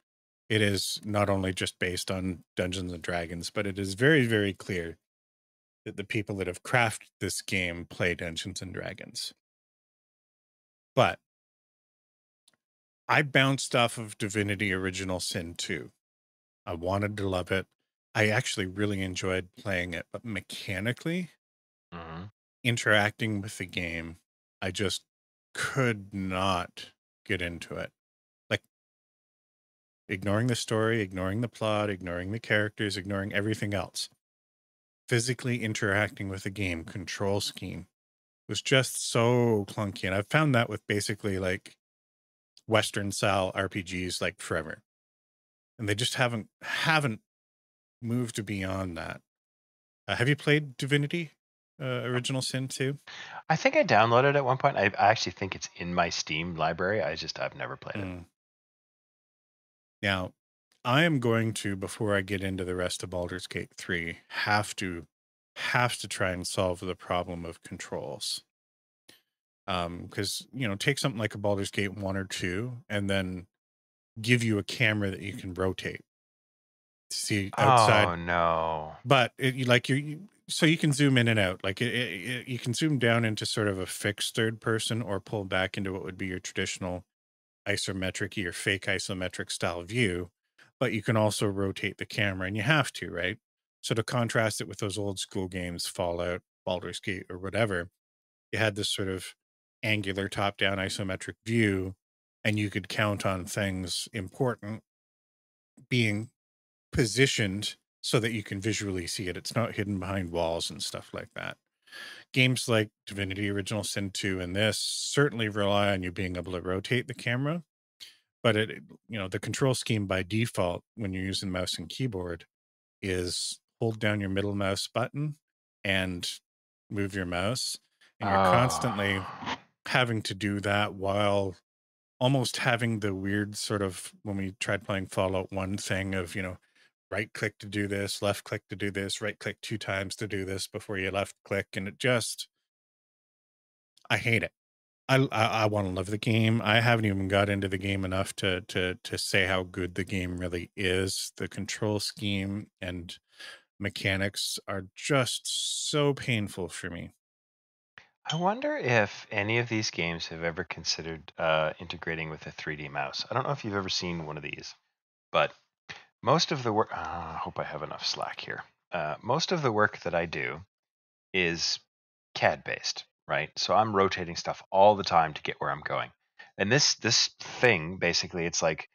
It is not only just based on Dungeons and Dragons, but it is very, very clear that the people that have crafted this game play Dungeons and Dragons. But I bounced off of Divinity Original Sin 2. I wanted to love it. I actually really enjoyed playing it, but mechanically, interacting with the game, I just could not get into it. Like, ignoring the story, ignoring the plot, ignoring the characters, ignoring everything else. Physically interacting with the game control scheme was just so clunky. And I've found that with basically like Western style RPGs like forever. And they just haven't moved beyond that. Have you played Divinity Original Sin 2? I think I downloaded it at one point. I actually think it's in my Steam library. I've never played it. Now, I am going to, before I get into the rest of Baldur's Gate 3, have to try and solve the problem of controls. Because take something like a Baldur's Gate 1 or 2, and then give you a camera that you can rotate to see outside. Oh no. But so you can zoom in and out. Like you can zoom down into sort of a fixed third person, or pull back into what would be your traditional isometric or fake isometric style view. But you can also rotate the camera, and you have to, right? So to contrast it with those old school games, Fallout, Baldur's Gate, or whatever, you had this sort of angular top down isometric view, and you could count on things important being positioned so that you can visually see it. It's not hidden behind walls and stuff like that. Games like Divinity Original Sin 2 and this certainly rely on you being able to rotate the camera, but the control scheme by default when you're using mouse and keyboard is hold down your middle mouse button and move your mouse, and you're constantly Oh. having to do that while almost having the weird sort of, when we tried playing Fallout 1 thing of, right click to do this, left click to do this, right click 2 times to do this before you left click. And I hate it. I want to love the game. I haven't even got into the game enough to say how good the game really is. The control scheme and mechanics are just so painful for me. I wonder if any of these games have ever considered integrating with a 3D mouse. I don't know if you've ever seen one of these, but most of the work. I hope I have enough slack here. Most of the work that I do is CAD based, right? So I'm rotating stuff all the time to get where I'm going. And this thing basically, it's like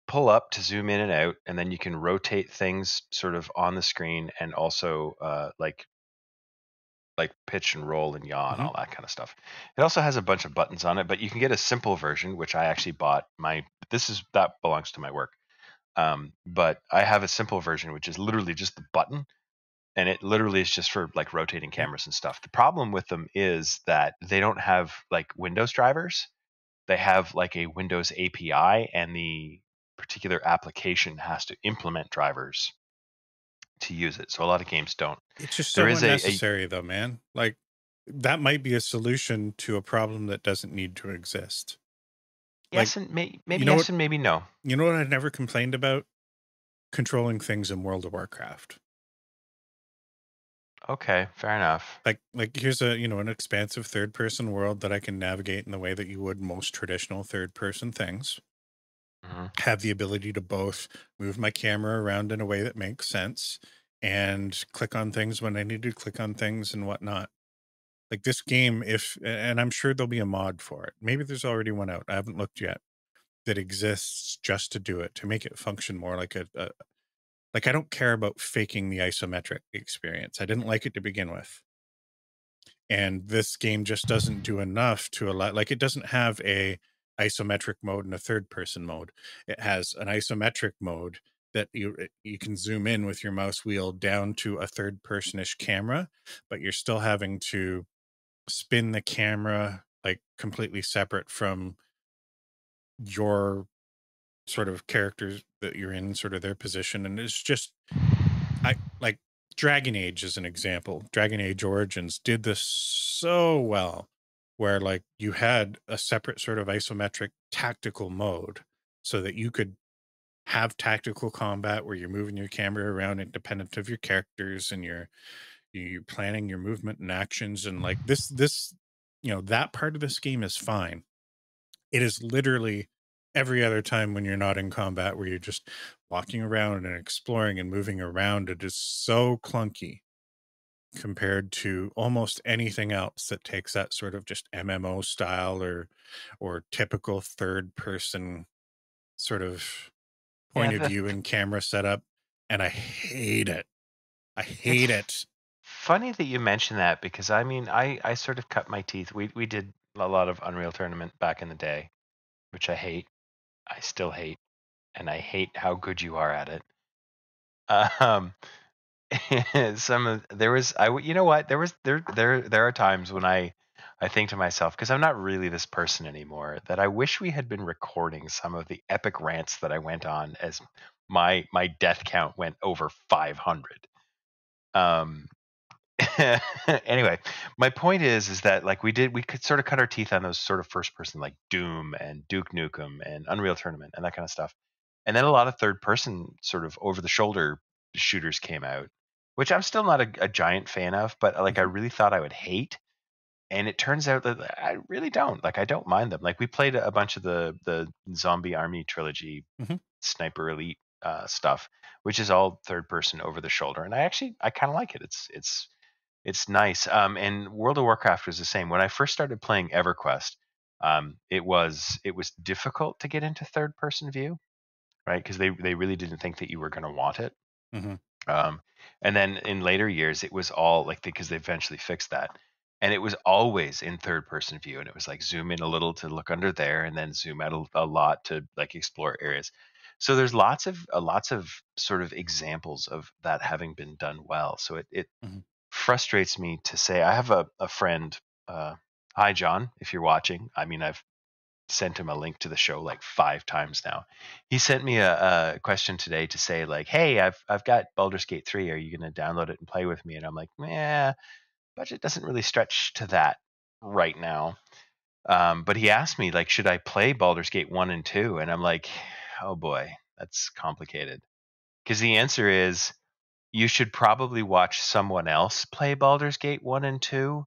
pull up to zoom in and out, and then you can rotate things sort of on the screen, and also like pitch and roll and yaw and Hmm. all that kind of stuff. It also has a bunch of buttons on it, but you can get a simple version, which I actually bought. That belongs to my work. But I have a simple version, which is literally just the button, and it literally is just for like rotating Yeah. cameras and stuff. The problem with them is that they don't have like Windows drivers. They have like a Windows API, and the particular application has to implement drivers to use it. So a lot of games don't. It's just There so is a unnecessary though, man. Like that might be a solution to a problem that doesn't need to exist. Like, yes and you maybe know yes what, and maybe no. I never complained about? Controlling things in World of Warcraft. Okay, fair enough. Like here's an expansive third person world that I can navigate in the way that you would most traditional third person things. Mhm. Have the ability to both move my camera around in a way that makes sense and click on things when I need to click on things and whatnot. Like this game, and I'm sure there'll be a mod for it. Maybe there's already one out. I haven't looked yet, that exists just to do it, to make it function more like like I don't care about faking the isometric experience. I didn't like it to begin with. And this game just doesn't do enough to allow, like it doesn't have a isometric mode and a third person mode. It has an isometric mode that you can zoom in with your mouse wheel down to a third personish camera, but you're still having to spin the camera like completely separate from your sort of characters that you're in, sort of their position. And it's just, I like Dragon Age as an example. Dragon Age Origins did this so well, where like you had a separate sort of isometric tactical mode so that you could have tactical combat where you're moving your camera around independent of your characters, and you're planning your movement and actions. And like this that part of this game is fine. It is literally every other time when you're not in combat, where you're just walking around and exploring and moving around. It is so clunky compared to almost anything else that takes that sort of just MMO style or typical third person sort of Yeah, point of view and camera setup. And I hate it. I it's hate it. funny that you mention that, because I mean, I sort of cut my teeth. We did a lot of Unreal Tournament back in the day, which I hate. I still hate, and I hate how good you are at it. Um, some of there was I you know what there are times when I think to myself, because I'm not really this person anymore, that I wish we had been recording some of the epic rants that I went on as my death count went over 500. Um, anyway, my point is that like we could sort of cut our teeth on those sort of first person like Doom and Duke Nukem and Unreal Tournament and that kind of stuff. And then a lot of third person sort of over the shoulder shooters came out, which I'm still not a giant fan of, but like I Mhm. really thought I would hate. And it turns out that I really don't. Like I don't mind them. Like we played a bunch of the Zombie Army trilogy Mhm. Sniper Elite stuff, which is all third person over the shoulder, and I kind of like it. It's nice. And World of Warcraft was the same. When I first started playing EverQuest, it was difficult to get into third person view, right? Because they really didn't think that you were going to want it. Mhm. Um, and then in later years, it was all like because they eventually fixed that, and it was always in third person view, and it was like zoom in a little to look under there, and then zoom out a lot to like explore areas. So there's lots of sort of examples of that having been done well. So it Mhm. frustrates me to say I have a friend. Hi John, if you're watching. I mean, I've sent him a link to the show like 5 times now. He sent me a question today to say like, "Hey, I've got Baldur's Gate 3. Are you going to download it and play with me?" And I'm like, "Yeah, budget doesn't really stretch to that right now." But he asked me like, "Should I play Baldur's Gate 1 and 2?" And I'm like, "Oh boy, that's complicated." Because the answer is you should probably watch someone else play Baldur's Gate 1 and 2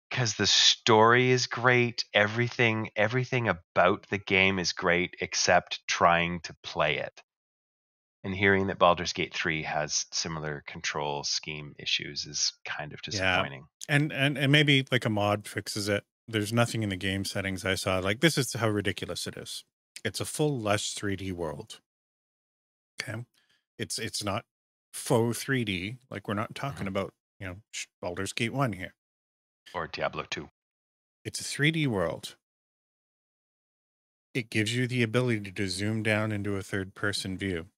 because the story is great. Everything about the game is great except trying to play it. And hearing that Baldur's Gate 3 has similar control scheme issues is kind of Yeah. disappointing. And maybe like a mod fixes it. There's nothing in the game settings I saw. Like this is how ridiculous it is. It's a full lush 3D world. Okay. It's not faux 3D. Like we're not talking Mhm. about, Baldur's Gate 1 here. Or Diablo 2. It's a 3D world. It gives you the ability to zoom down into a third person view.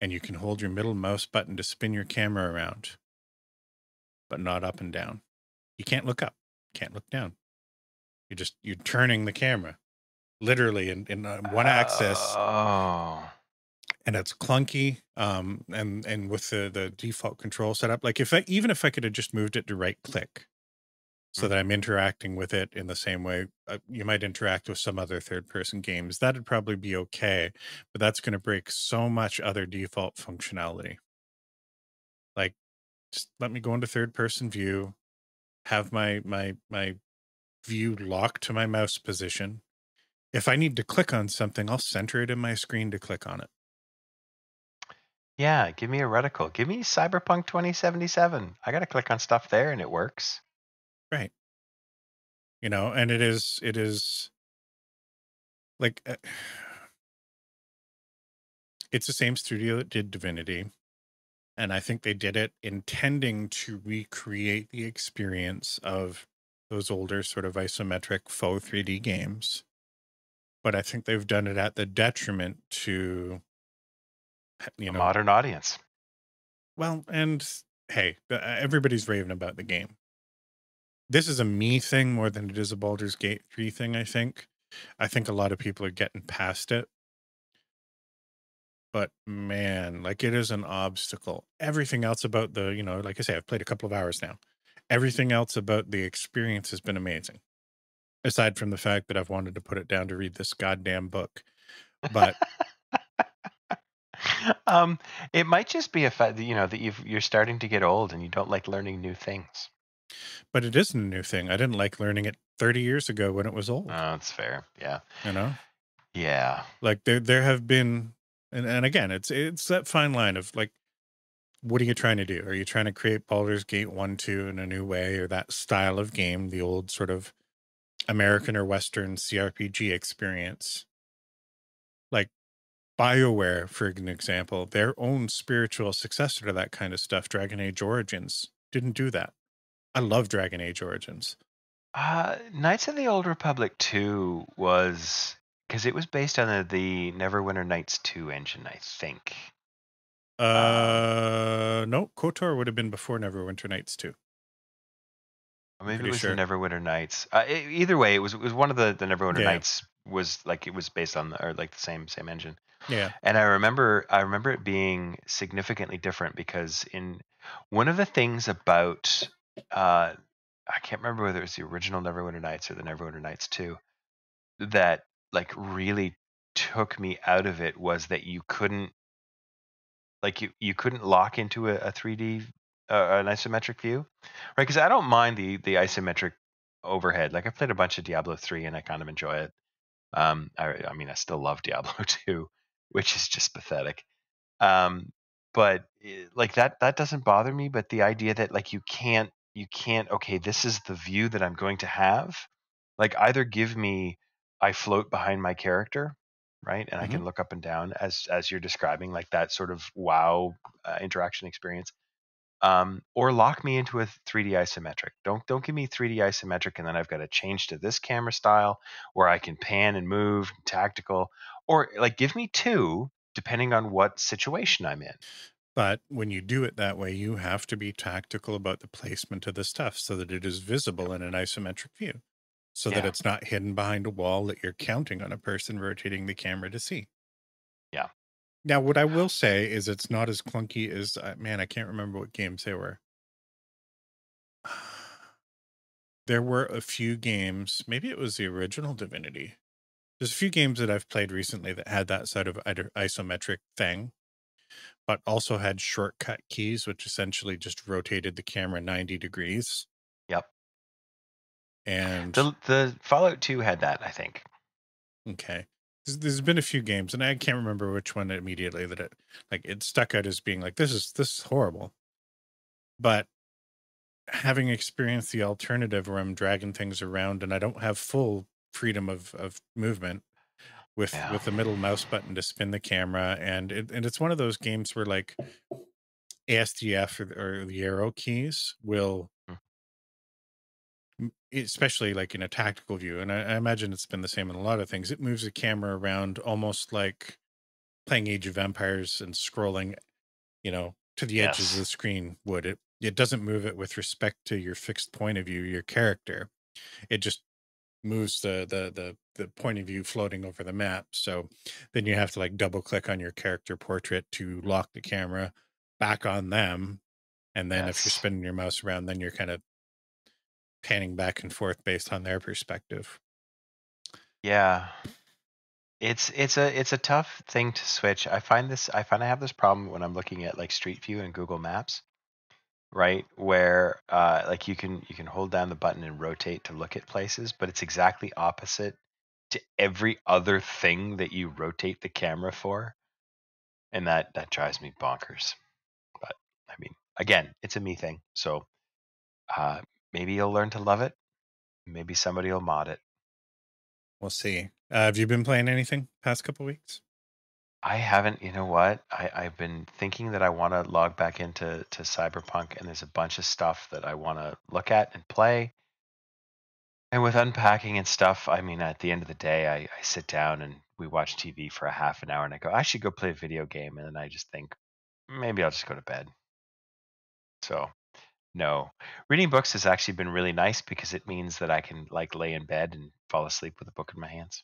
And you can hold your middle mouse button to spin your camera around, but not up and down. You can't look up, can't look down. You're turning the camera literally in one axis, Oh. and it's clunky. And with the default control setup, like even if I could have just moved it to right click so that I'm interacting with it in the same way you might interact with some other third person games, that'd probably be okay. But that's going to break so much other default functionality. Like, just let me go into third person view, have my view locked to my mouse position. If I need to click on something, I'll center it in my screen to click on it. Yeah, give me a reticle. Give me Cyberpunk 2077. I got to click on stuff there and it works. Right. And it is like it's the same studio that did Divinity, and I think they did it intending to recreate the experience of those older sort of isometric faux 3D games. But I think they've done it at the detriment to, you A know, modern audience. well, and hey, everybody's raving about the game. This is a me thing more than it is a Baldur's Gate 3 thing, I think. I think a lot of people are getting past it. But man, like it is an obstacle. Everything else about like I say, I've played a couple of hours now. Everything else about the experience has been amazing. Aside from the fact that I've wanted to put it down to read this goddamn book. But um, it might just be a fact that that you're starting to get old and you don't like learning new things. but it isn't a new thing. I didn't like learning it 30 years ago when it was old. Oh, that's fair. Yeah. You know? Yeah. Like there have been, and again, it's that fine line of like, what are you trying to do? Are you trying to create Baldur's Gate 1, 2 in a new way, or that style of game, the old sort of American or Western CRPG experience? Like BioWare, for an example, their own spiritual successor to that kind of stuff, Dragon Age Origins, didn't do that. I love Dragon Age Origins. Knights of the Old Republic 2 was because it was based on the Neverwinter Nights 2 engine, I think. No, KOTOR would have been before Neverwinter Nights 2. Or I'm maybe it pretty was the sure. Neverwinter Nights. Either way, it was one of the Neverwinter Yeah. Nights was like it was based on or like the same engine. Yeah. And I remember it being significantly different because in one of the things about I can't remember whether it was the original Neverwinter Nights or the Neverwinter Nights 2 that like really took me out of it was that you couldn't you couldn't lock into a 3D an isometric view, right? Because I don't mind the isometric overhead. Like I played a bunch of Diablo 3 and I kind of enjoy it. I mean I still love Diablo 2, which is just pathetic. Um, but like that doesn't bother me. But the idea that like you can't okay, this is the view that I'm going to have. Like either give me I float behind my character, right, and I Hmm. can look up and down as you're describing, like that sort of wow interaction experience. Or lock me into a 3D isometric. Don't give me 3D isometric and then I've got to change to this camera style where I can pan and move, tactical, or like give me two depending on what situation I'm in. But when you do it that way, you have to be tactical about the placement of the stuff so that it is visible in an isometric view, so that Yeah, it's not hidden behind a wall that you're counting on a person rotating the camera to see. yeah, Now, what I will say is it's not as clunky as, man, I can't remember what games they were. There were a few games, maybe it was the original Divinity. There's a few games that I've played recently that had that sort of isometric thing, but also had shortcut keys, which essentially just rotated the camera 90 degrees. yep. And The Fallout 2 had that, I think. okay, there's been a few games, and I can't remember which one immediately that it stuck out as being like this is horrible. But having experienced the alternative where I'm dragging things around and I don't have full freedom of movement Yeah. with the middle mouse button to spin the camera, and it's one of those games where like ASDF or the arrow keys will, Mm, especially like in a tactical view, and I imagine it's been the same in a lot of things. It moves the camera around almost like playing Age of Empires and scrolling, to the edges of yes. the screen would. It doesn't move it with respect to your fixed point of view, your character. It just moves the point of view floating over the map. So then you have to like double click on your character portrait to lock the camera back on them. And then if you're Yes. spinning your mouse around, then you're kind of panning back and forth based on their perspective. Yeah. It's a tough thing to switch. I find I have this problem when I'm looking at like Street View and Google Maps, right? Where like you can hold down the button and rotate to look at places, but it's exactly opposite to every other thing that you rotate the camera for, and that drives me bonkers. But I mean, again, it's a me thing. So uh, maybe you'll learn to love it. Maybe somebody will mod it. We'll see. Have you been playing anything past couple weeks? I haven't. You know what? I've been thinking that I want to log back into Cyberpunk, and there's a bunch of stuff that I want to look at and play. And with unpacking and stuff, I mean, at the end of the day, I sit down and we watch TV for a half an hour, and I go, I should go play a video game, and then I just think maybe I'll just go to bed. So no, reading books has actually been really nice because it means that I can like lay in bed and fall asleep with a book in my hands.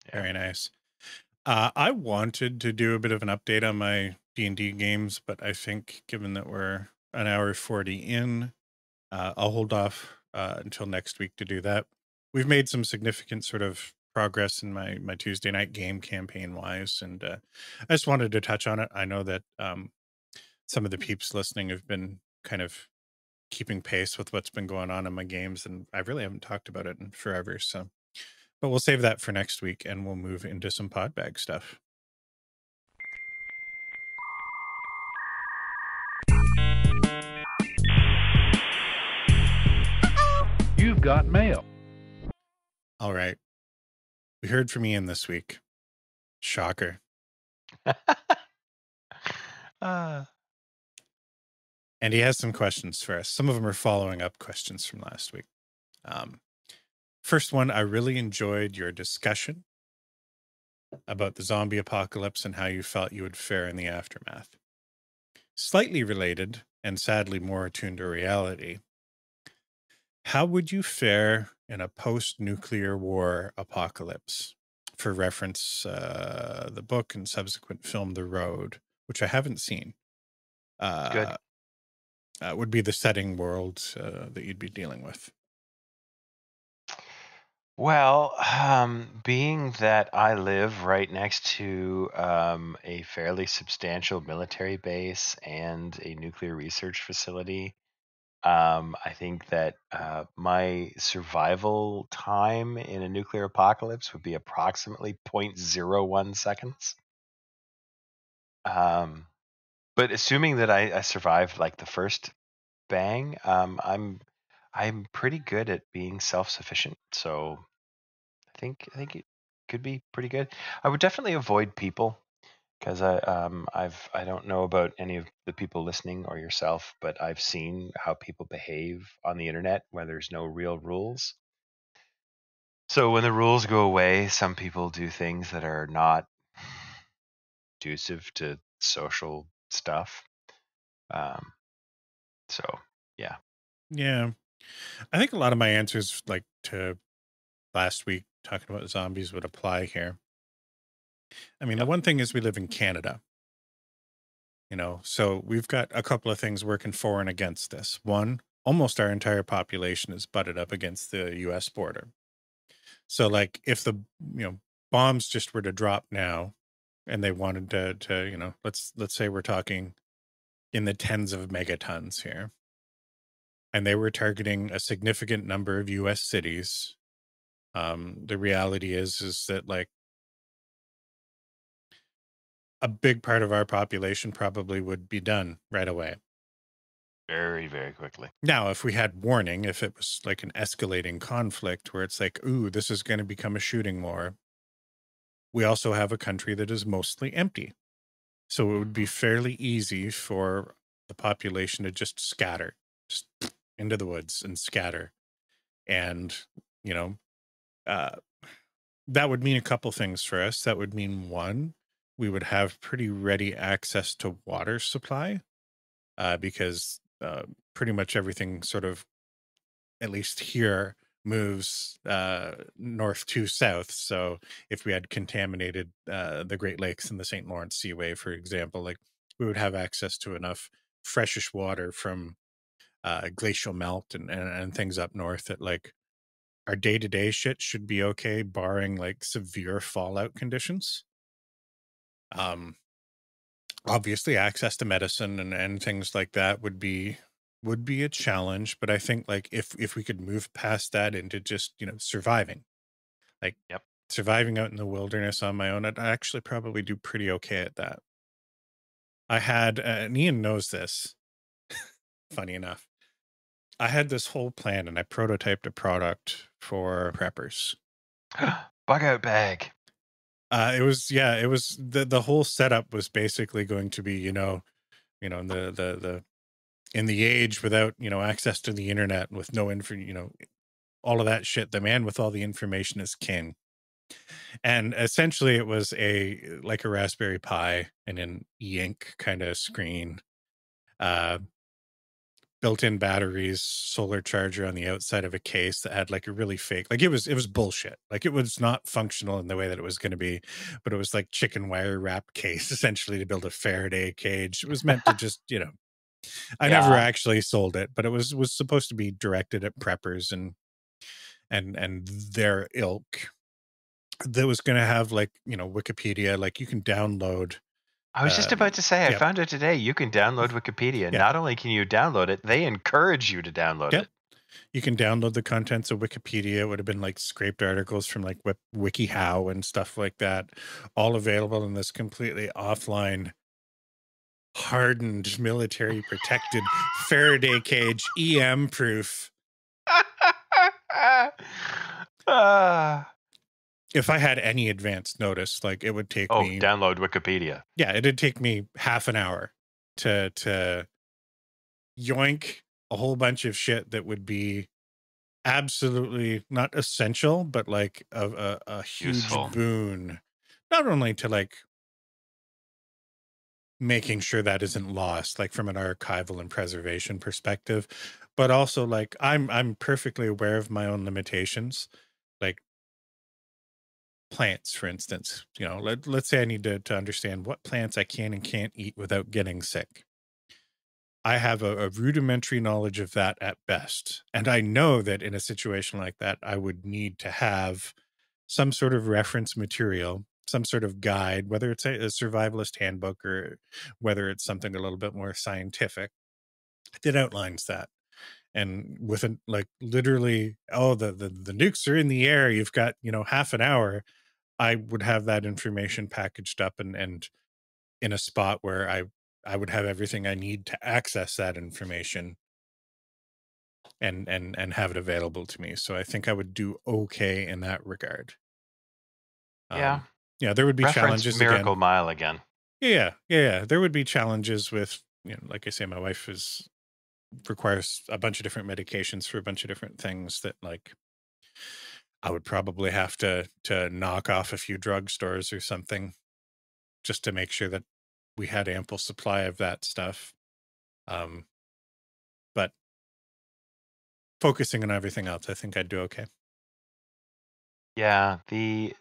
Yeah. Very nice. I wanted to do a bit of an update on my D&D games, but I think given that we're an hour 40 in, I'll hold off until next week to do that. We've made some significant sort of progress in my Tuesday night game campaign wise, and I just wanted to touch on it. I know that some of the peeps listening have been kind of keeping pace with what's been going on in my games, and I really haven't talked about it in forever. So, but we'll save that for next week, and we'll move into some pod bag stuff. You've got mail. All right, we heard from Ian this week. Shocker. uh, And he has some questions for us. Some of them are following up questions from last week. First one, I really enjoyed your discussion about the zombie apocalypse and how you felt you would fare in the aftermath. Slightly related, and sadly more attuned to reality, How would you fare in a post-nuclear war apocalypse? For reference, the book and subsequent film The Road, which I haven't seen, Good. uh, would be the setting world that you'd be dealing with. Well, being that I live right next to a fairly substantial military base and a nuclear research facility, I think that my survival time in a nuclear apocalypse would be approximately 0.01 seconds. Um, but assuming that I survived like the first bang, I'm pretty good at being self-sufficient. So I think it could be pretty good. I would definitely avoid people because I don't know about any of the people listening or yourself, but I've seen how people behave on the internet where there's no real rules. So when the rules go away, some people do things that are not conducive to social stuff. Um, so yeah, Yeah, I think a lot of my answers, like to last week talking about zombies, would apply here. I mean, the yep, one thing is we live in Canada, so we've got a couple of things working for and against this. One, almost our entire population is butted up against the US border. So like if the, you know, bombs just were to drop now and they wanted to, let's say we're talking in the tens of megatons here, and they were targeting a significant number of US cities. The reality is that like a big part of our population probably would be done right away. very very quickly. Now, if we had warning, if it was like an escalating conflict where it's like, ooh, this is going to become a shooting war, we also have a country that is mostly empty. So it would be Mhm. fairly easy for the population to just scatter, just into the woods and scatter. And, you know, uh, that would mean a couple things for us. That would mean one, we would have pretty ready access to water supply because pretty much everything sort of, at least here, moves north to south. So if we had contaminated the Great Lakes and the St. Lawrence Seaway, for example, like we would have access to enough freshish water from glacial melt and things up north that like our day-to-day shit should be okay, barring like severe fallout conditions. Um, Obviously access to medicine and things like that would be a challenge, but I think like if we could move past that into just, surviving, like Yep. surviving out in the wilderness on my own, I'd actually probably do pretty okay at that. I had and Ian knows this, funny enough. I had this whole plan and I prototyped a product for preppers. Bug out bag. It was the whole setup was basically going to be, the in the age without, access to the internet, with no info, all of that shit, the man with all the information is king. And essentially it was like a Raspberry Pi and an e-ink kind of screen, uh, built-in batteries, solar charger on the outside of a case that had like a really fake, like it was bullshit. Like it was not functional in the way that it was going to be, but it was like chicken wire wrapped case essentially to build a Faraday cage. It was meant to just, I never Yeah. actually sold it, but it was supposed to be directed at preppers and their ilk, that was going to have like, Wikipedia, like you can download. I was just about to say, I Yep. found out today you can download Wikipedia. Yeah. Not only can you download it, they encourage you to download Yep. it. You can download the contents of Wikipedia. It would have been like scraped articles from like WikiHow and stuff like that, all available in this completely offline, hardened, military protected Faraday cage, EM proof. Ah. If I had any advance notice, like it would take Oh, me, download Wikipedia. yeah, it'd take me half an hour to yoink a whole bunch of shit that would be absolutely not essential, but like a huge Useful. boon, not only to like making sure that isn't lost, like from an archival and preservation perspective, but also like I'm perfectly aware of my own limitations. Like plants, for instance, let's say I need to understand what plants I can and can't eat without getting sick. I have a rudimentary knowledge of that at best. And I know that in a situation like that, I would need to have some sort of reference material, some sort of guide, whether it's a survivalist handbook or whether it's something a little bit more scientific that outlines that. And with a, like literally, oh, the nukes are in the air. You've got, half an hour. I would have that information packaged up and in a spot where I would have everything I need to access that information and have it available to me. So I think I would do okay in that regard. Yeah. Um, yeah, there would be Reference challenges Miracle again. Mile again. Yeah. There would be challenges with, like I say, my wife requires a bunch of different medications for a bunch of different things that like I would probably have to knock off a few drugstores or something just to make sure that we had ample supply of that stuff. Um, but focusing on everything else, I think I'd do okay. Yeah, the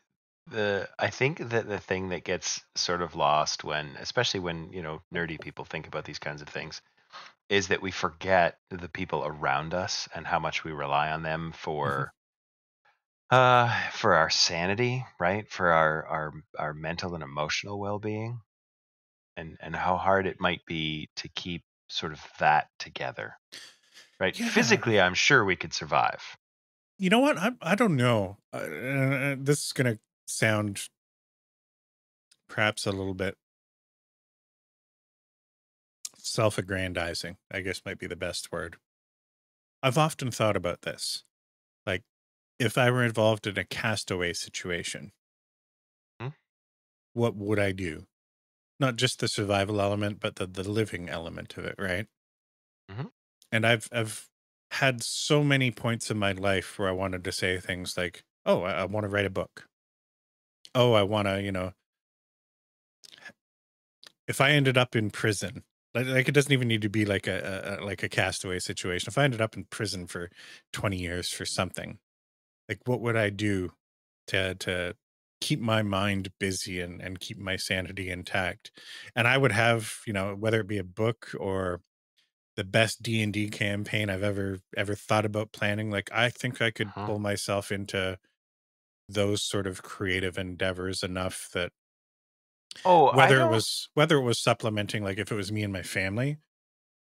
I think that the thing that gets sort of lost when, especially when, nerdy people think about these kinds of things, is that we forget the people around us and how much we rely on them Hmm. for our sanity, right? For our mental and emotional well-being, and how hard it might be to keep sort of that together. Right? Yeah, Physically, I'm sure we could survive. you know what? I don't know. This is gonna sound perhaps a little bit self-aggrandizing, I guess might be the best word. I've often thought about this. Like, if I were involved in a castaway situation, Hmm? what would I do? Not just the survival element, but the living element of it, right? Hmm. And I've had so many points in my life where I wanted to say things like, "Oh, I want to write a book. Oh, I want to, if I ended up in prison, like it doesn't even need to be like like a castaway situation. If I ended up in prison for 20 years for something, like what would I do to keep my mind busy and keep my sanity intact?" And I would have, whether it be a book or the best D&D campaign I've ever thought about planning, like I think I could Hmm. pull myself into those sort of creative endeavors enough that Oh, I whether it don't. was whether it was supplementing, like if it was me and my family,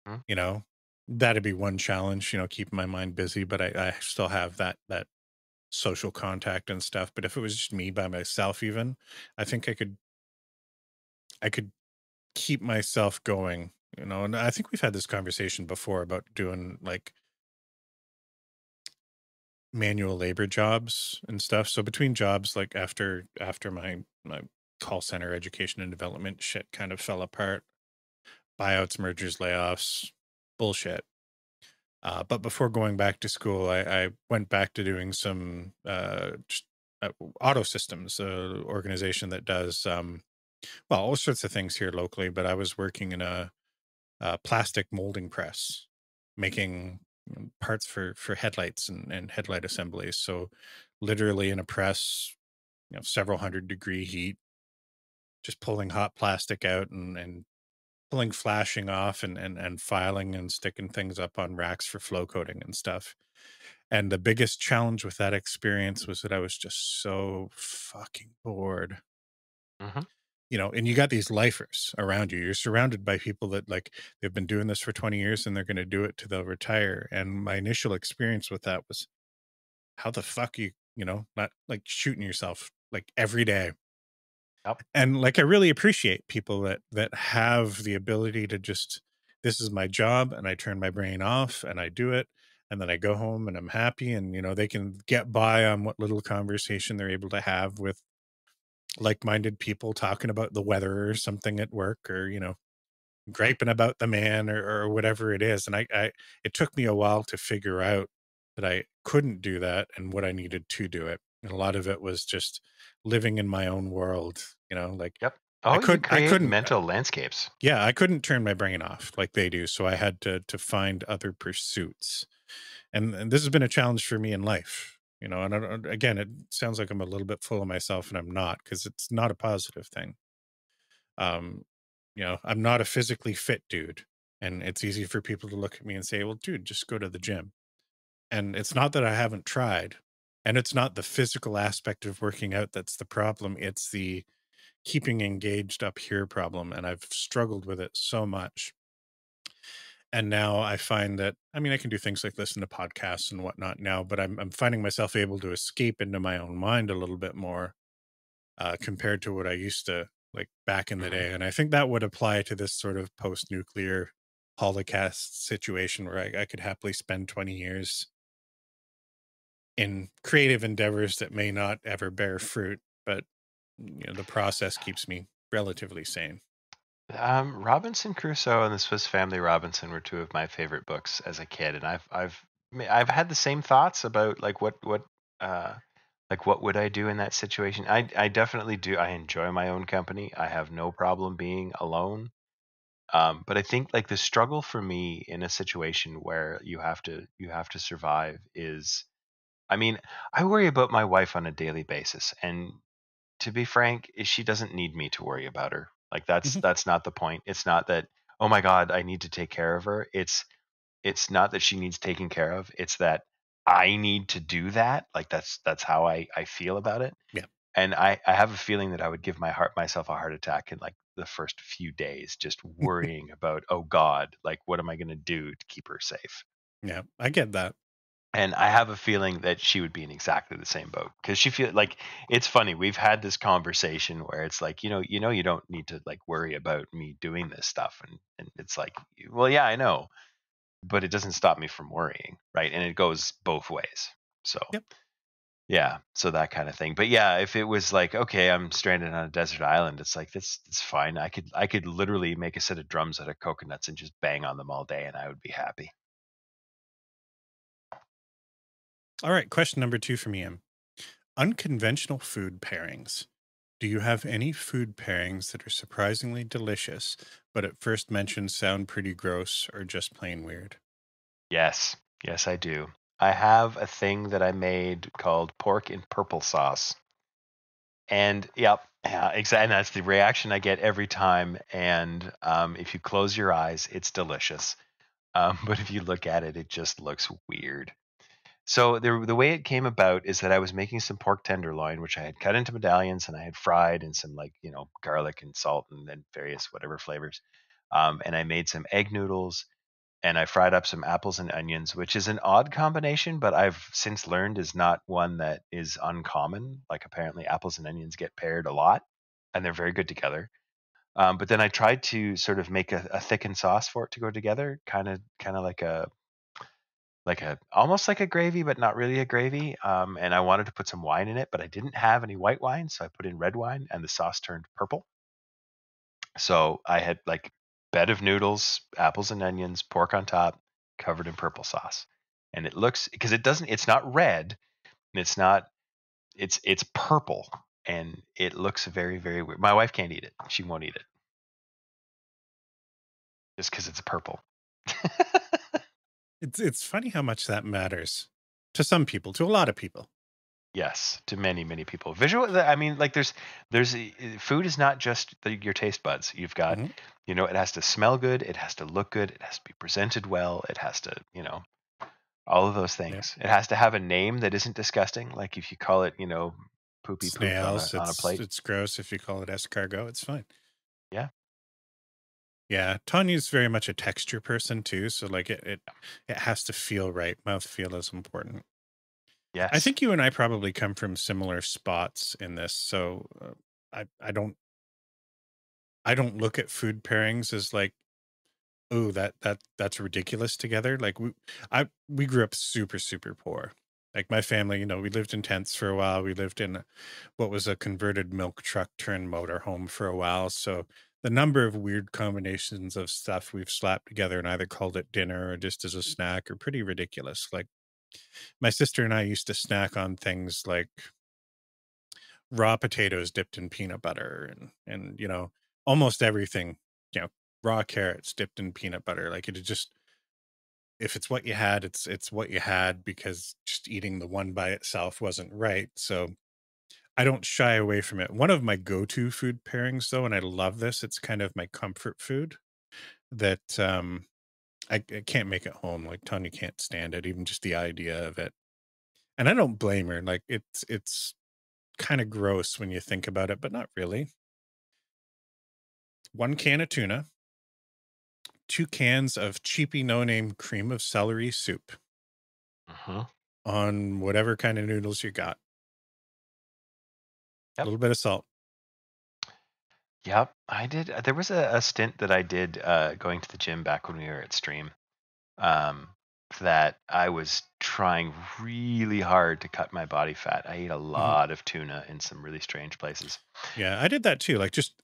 Hmm. you know, that'd be one challenge, keeping my mind busy, but I still have that social contact and stuff. But if it was just me by myself, even, I think I could keep myself going, and I think we've had this conversation before about doing like manual labor jobs and stuff. So between jobs, like after my call center education and development shit kind of fell apart, buyouts, mergers, layoffs, bullshit. But before going back to school, I went back to doing some auto systems, organization that does well all sorts of things here locally. But I was working in a plastic molding press, making parts for headlights and headlight assemblies. So literally in a press, several hundred-degree heat, just pulling hot plastic out and pulling flashing off and filing and sticking things up on racks for flow coating and stuff. And the biggest challenge with that experience was that I was just so fucking bored. Hmm. And you got these lifers around you. You're surrounded by people that like they've been doing this for 20 years and they're going to do it till they'll retire. And my initial experience with that was how the fuck not like shooting yourself like every day. Yep. And like I really appreciate people that have the ability to just, this is my job and I turn my brain off and I do it, and then I go home and I'm happy, and they can get by on what little conversation they're able to have with like-minded people talking about the weather or something at work, or Hmm. griping about the man, or whatever it is. And I it took me a while to figure out that I couldn't do that and what I needed to do it. And a lot of it was just living in my own world, like Yep. Oh, you I create couldn't, mental landscapes. yeah, I couldn't turn my brain off like they do. So I had to find other pursuits. And this has been a challenge for me in life, you know, and again, it sounds like I'm a little bit full of myself and I'm not, because it's not a positive thing. Um, you know, I'm not a physically fit dude. And it's easy for people to look at me and say, well, dude, just go to the gym. And it's not that I haven't tried. And it's not the physical aspect of working out that's the problem. It's the keeping engaged up here problem. And I've struggled with it so much. And now I find that, I mean, I can do things like listen to podcasts and whatnot now, but I'm finding myself able to escape into my own mind a little bit more, compared to what I used to like back in the Mhm. day. And I think that would apply to this sort of post nuclear holocaust situation where I could happily spend 20 years in creative endeavors that may not ever bear fruit, but you know, the process keeps me relatively sane. Robinson Crusoe and the Swiss Family Robinson were two of my favorite books as a kid, and I've had the same thoughts about uh like what would I do in that situation. I definitely do. I enjoy my own company. I have no problem being alone. But I think like the struggle for me in a situation where you have to survive is, I mean, I worry about my wife on a daily basis, and to be frank, she doesn't need me to worry about her. Like Mhm. that's not the point. It's not that, oh my god, I need to take care of her. It's not that she needs taking care of. It's that I need to do that. Like that's how I feel about it. Yeah. And I have a feeling that I would give myself a heart attack in like the first few days, just worrying about, oh God, like what am I gonna do to keep her safe? Yeah. I get that. And I have a feeling that she would be in exactly the same boat, because she feel like, it's funny. We've had this conversation where it's like, you don't need to like worry about me doing this stuff, and it's like, well, yeah, I know, but it doesn't stop me from worrying, right? And it goes both ways. So Yep. yeah, so that kind of thing. But yeah, if it was like, okay, I'm stranded on a desert island, it's like this, it's fine. I could literally make a set of drums out of coconuts and just bang on them all day, and I would be happy. All right. Question number 2 from Ian. Unconventional food pairings. Do you have any food pairings that are surprisingly delicious, but at first mention sound pretty gross or just plain weird? Yes, yes, I do. I have a thing that I made called pork in purple sauce. And yep, yeah, exactly. And that's the reaction I get every time. And if you close your eyes, it's delicious. But if you look at it, it just looks weird. So the way it came about is that I was making some pork tenderloin, which I had cut into medallions and I had fried in some, like, garlic and salt and then various whatever flavors. And I made some egg noodles, and I fried up some apples and onions, which is an odd combination, but I've since learned is not one that is uncommon. Like, apparently apples and onions get paired a lot, and they're very good together. But then I tried to sort of make a thickened sauce for it to go together, kind of like a almost like a gravy, but not really a gravy. And I wanted to put some wine in it, but I didn't have any white wine, so I put in red wine, and the sauce turned purple. So I had like bed of noodles, apples and onions, pork on top, covered in purple sauce. And it looks, because it's not red, and it's purple, and it looks very, very weird. My wife can't eat it. She won't eat it just because it's purple. It's funny how much that matters to some people, to a lot of people. Yes, to many, many people. I mean, like food is not just your taste buds. You've got, Mhm. it has to smell good, it has to look good, it has to be presented well, it has to, all of those Yeah. things. It has to have a name that isn't disgusting. Like if you call it, poopy poop on a Snails, plate. it's gross if you call it escargot, it's fine. Yeah. Yeah, Tanya's very much a texture person too, so like it has to feel right. Mouthfeel is important. I Yes. think you and I probably come from similar spots in this, so I don't look at food pairings as like, oh, that's ridiculous together. Like we grew up super super poor. Like my family, you know, we lived in tents for a while. We lived in what was a converted milk truck turned motor home for a while. So the number of weird combinations of stuff we've slapped together and either called it dinner or just as a snack are pretty ridiculous. Like my sister and I used to snack on things like raw potatoes dipped in peanut butter and almost everything, raw carrots dipped in peanut butter. Like it just if it's what you had, it's what you had because just eating the one by itself wasn't right. So I don't shy away from it. One of my go-to food pairings though, and I love this, it's kind of my comfort food that I can't make at home. Like Tanya can't stand it, even just the idea of it. And I don't blame her. Like it's kind of gross when you think about it, but not really. 1 can of tuna, 2 cans of cheapy no-name cream of celery soup Hmm. on whatever kind of noodles you got. A Yep. little bit of salt. Yep. I did. There was a stint that I did going to the gym back when we were at Stream. Um, that I was trying really hard to cut my body fat. I ate a Mhm. lot of tuna in some really strange places. Yeah, I did that too. Like just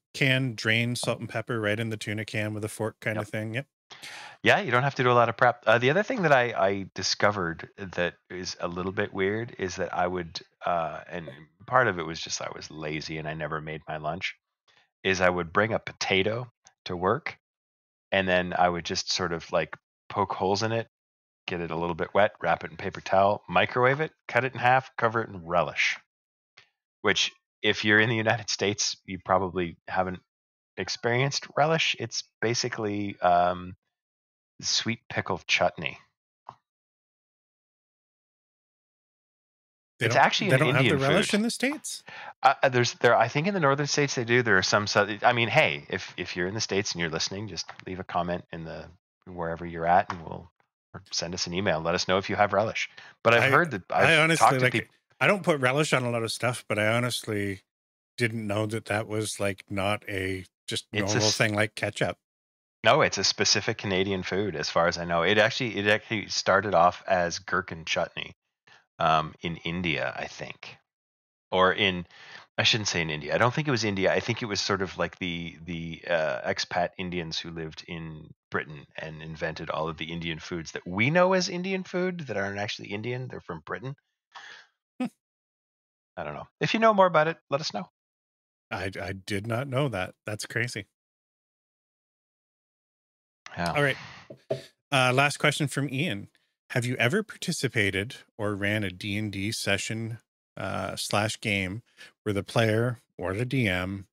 drain salt and pepper right in the tuna can with a fork kind Yep. of thing. Yep. Yeah, you don't have to do a lot of prep. The other thing that I discovered that is a little bit weird is that I would, and part of it was just I was lazy and I never made my lunch, is I would bring a potato to work and then I would just sort of like poke holes in it, get it a little bit wet, wrap it in paper towel, microwave it, cut it in half, cover it in relish, which if you're in the United States, you probably haven't experienced relish. It's basically sweet pickle chutney. They It's don't actually they an don't have the Indian relish food. in the States? I think in the northern states they do. There are some. I mean, hey, if you're in the states and you're listening, just leave a comment in the wherever you're at, and we'll or send us an email. Let us know if you have relish. But I've I heard that I I've honestly talked to people. I don't put relish on a lot of stuff, but I honestly didn't know that that was like not a just It's a normal thing like ketchup. no, it's a specific Canadian food, as far as I know. It actually started off as gherkin chutney in India, I think, or in I shouldn't say in India. I don't think it was India. I think it was sort of like the expat Indians who lived in Britain and invented all of the Indian foods that we know as Indian food that aren't actually Indian. They're from Britain. I don't know. If you know more about it, let us know. I did not know that. That's crazy. Yeah. All right. Last question from Ian. Have you ever participated or ran a D&D session slash game where the player or the DM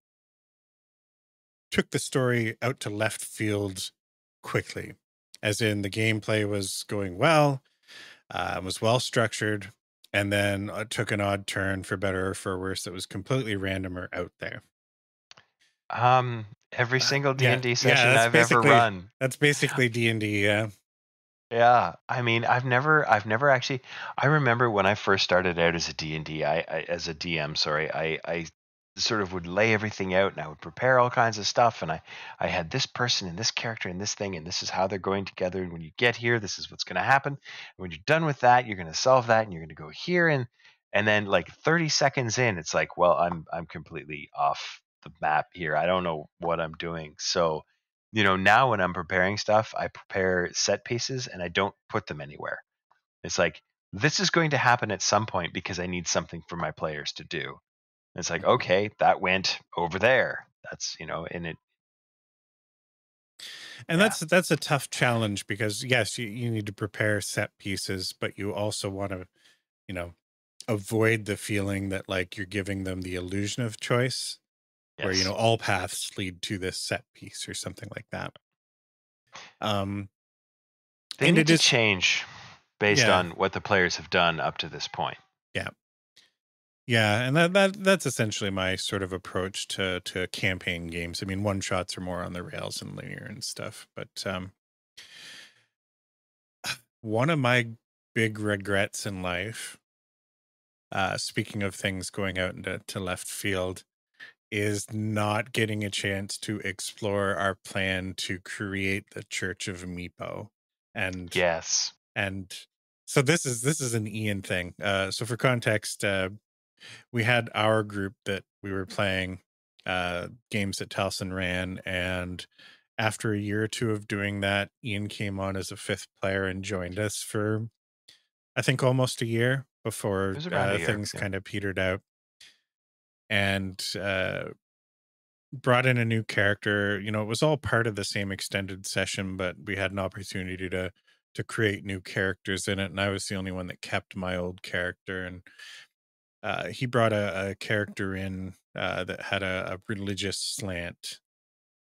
took the story out to left field quickly? As in the gameplay was going well, was well structured, and then took an odd turn for better or for worse that was completely random or out there. Every single Yeah, D&D yeah, session I've ever run. that's basically D&D. Yeah. Yeah, I mean, I've never actually. I remember when I first started out as a D&D, as a DM, sorry, I sort of would lay everything out and I would prepare all kinds of stuff, and I had this person and this character and this thing, and this is how they're going together. And when you get here, this is what's going to happen. And when you're done with that, you're going to solve that, and you're going to go here, and then like 30 seconds in, it's like, well, I'm completely off the map here. I don't know what I'm doing. So now when I'm preparing stuff, I prepare set pieces and I don't put them anywhere. It's like, this is going to happen at some point because I need something for my players to do. And it's like, okay, that went over there. That's, and it, And yeah, that's a tough challenge because yes, you need to prepare set pieces, but you also want to, you know, avoid the feeling that like you're giving them the illusion of choice where, yes. all paths lead to this set piece or something like that. Um, They and need it to is, change based yeah, on what the players have done up to this point. yeah, yeah. And that's essentially my sort of approach to campaign games. I mean, one shots are more on the rails and linear and stuff, but, one of my big regrets in life, speaking of things going out into left field, is not getting a chance to explore our plan to create the Church of Meepo. And Yes. and so this is an Ian thing. So for context, we had our group that we were playing games that Telson ran, and after a year or two of doing that, Ian came on as a fifth player and joined us for I think almost a year It before was around a year. things Yeah. kind of petered out. and brought in a new character. You know, it was all part of the same extended session, but we had an opportunity to create new characters in it, and I was the only one that kept my old character. And he brought a character in that had a religious slant.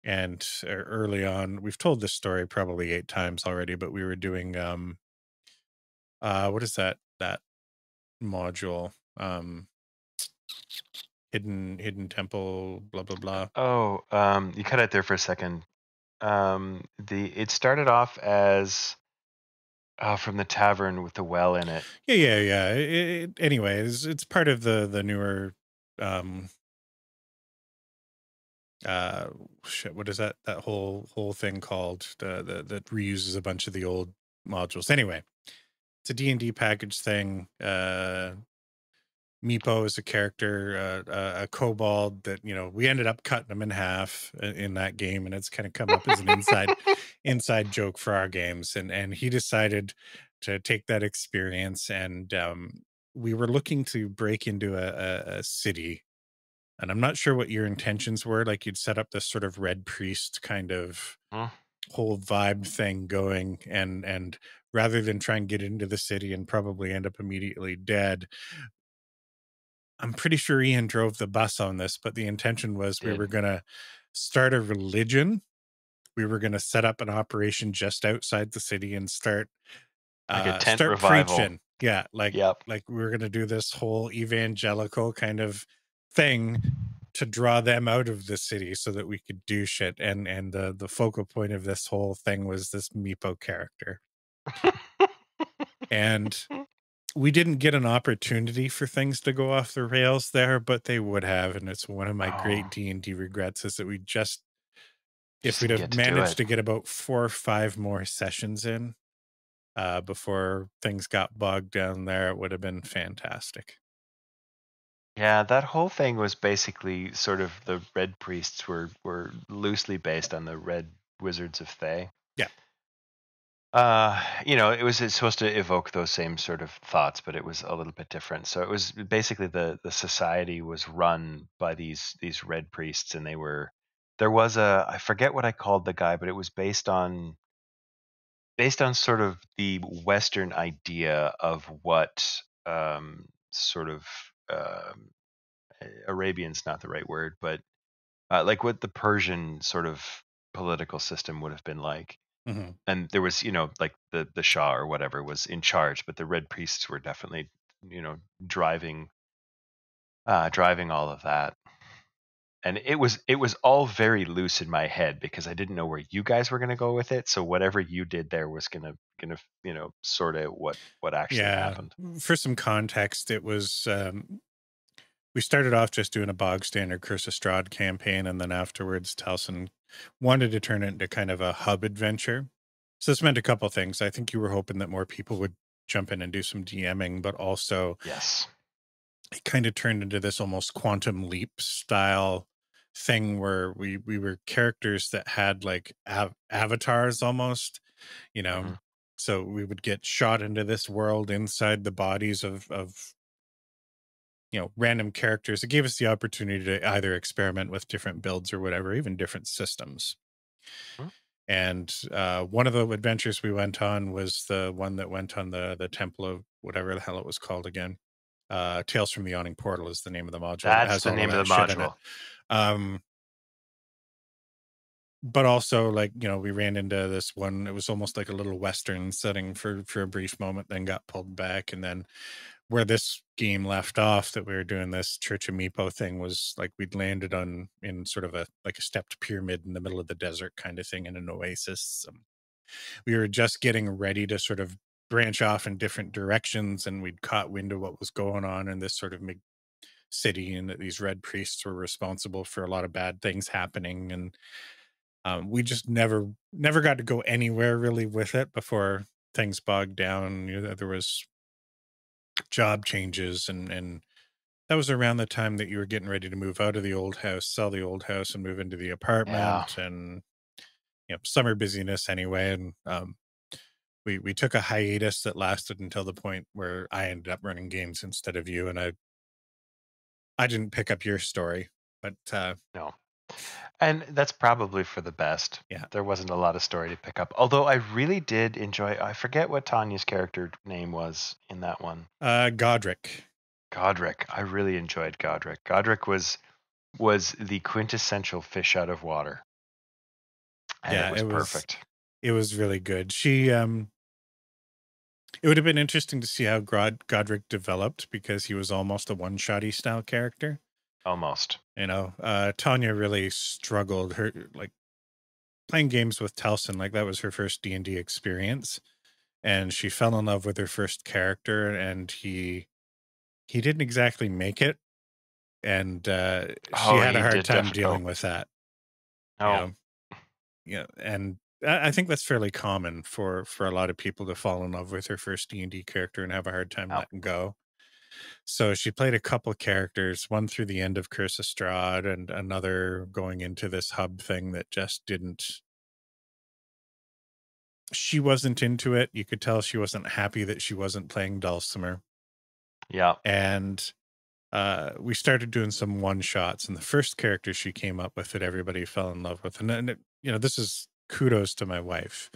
And early on, we've told this story probably 8 times already, but we were doing what is that module? Hidden temple, blah blah blah. Oh, you cut out there for a second. It started off as from the tavern with the well in it. Yeah. Anyways, it's part of the newer um uh shit, what is that whole thing called, that reuses a bunch of the old modules. Anyway, it's a D&D package thing. Meepo is a character, a kobold that, you know, we ended up cutting him in half in that game, and it's kind of come up as an inside joke for our games. And he decided to take that experience, and we were looking to break into a city, and I'm not sure what your intentions were. Like, you'd set up this sort of red priest kind of Hmm? whole vibe thing going, and rather than try and get into the city and probably end up immediately dead, I'm pretty sure Ian drove the bus on this, but the intention was we Did were going to start a religion. We were going to set up an operation just outside the city and like a tent start revival? preaching. Yeah, Yep. like we were going to do this whole evangelical kind of thing to draw them out of the city so that we could do shit. And the focal point of this whole thing was this Meepo character. And we didn't get an opportunity for things to go off the rails there, but they would have. And it's one of my great Oh, D&D regrets, is that we just, if just we'd didn't have get to do managed it. to get about 4 or 5 more sessions in before things got bogged down there, it would have been fantastic. Yeah, that whole thing was basically sort of the red priests were loosely based on the red wizards of Thay. Yeah. It's supposed to evoke those same sort of thoughts, but it was a little bit different. So it was basically the society was run by these red priests, and there was I forget what I called the guy, but it was based on sort of the Western idea of what sort of um, Arabian's not the right word, but like what the Persian sort of political system would have been like. Hmm. And there was, like the Shah or whatever was in charge, but the red priests were definitely, driving driving all of that. And it was all very loose in my head because I didn't know where you guys were going to go with it. So whatever you did there was gonna sort out what actually Yeah. happened. For some context, it was we started off just doing a bog standard Curse of Strahd campaign, and then afterwards Taliesin wanted to turn it into kind of a hub adventure. So this meant a couple things. I think you were hoping that more people would jump in and do some DMing, but also Yes. it kind of turned into this almost quantum leap style thing where we were characters that had like avatars almost, you know. Hmm. So we would get shot into this world inside the bodies of random characters. It gave us the opportunity to either experiment with different builds or whatever, even different systems. And one of the adventures we went on was the one that went on the Temple of whatever the hell it was called again. Tales from the Yawning Portal is the name of the module that That's has the all of name of that the shit in it. module. Um, but also, like, we ran into this one. It was almost like a little Western setting for a brief moment, then got pulled back. And then where this game left off, that we were doing this Church of Meepo thing, was like we'd landed in sort of a stepped pyramid in the middle of the desert kind of thing in an oasis. We were just getting ready to sort of branch off in different directions, and we'd caught wind of what was going on in this sort of city, and that these red priests were responsible for a lot of bad things happening. And we just never got to go anywhere really with it before things bogged down. There was job changes, and that was around the time that you were getting ready to move out of the old house, sell the old house, and move into the Yeah. apartment. And summer busyness anyway. And we took a hiatus that lasted until the point where I ended up running games instead of you, and I I didn't pick up your story, but No. And that's probably for the best. yeah. There wasn't a lot of story to pick up. Although I really did enjoy, I forget what Tanya's character name was in that one. Godric. Godric. I really enjoyed Godric. Godric was the quintessential fish out of water. And it Yeah, was perfect. it was really good. She it would have been interesting to see how Godric developed, because he was almost a one-shotty style character. Almost. You know, Tanya really struggled. Her like playing games with Telson, like that was her first D&D experience, and she fell in love with her first character, and he didn't exactly make it, and she Oh, had a he hard did time definitely. dealing with that. You Oh, know, yeah, and I think that's fairly common for a lot of people to fall in love with their first D&D character and have a hard time no. letting go. So she played a couple characters, one through the end of Curse of Strahd and another going into this hub thing that just didn't. She wasn't into it. You could tell she wasn't happy that she wasn't playing Dulcimer. Yeah. And we started doing some one shots, and the first character she came up with that everybody fell in love with, and then you know, this is kudos to my wife.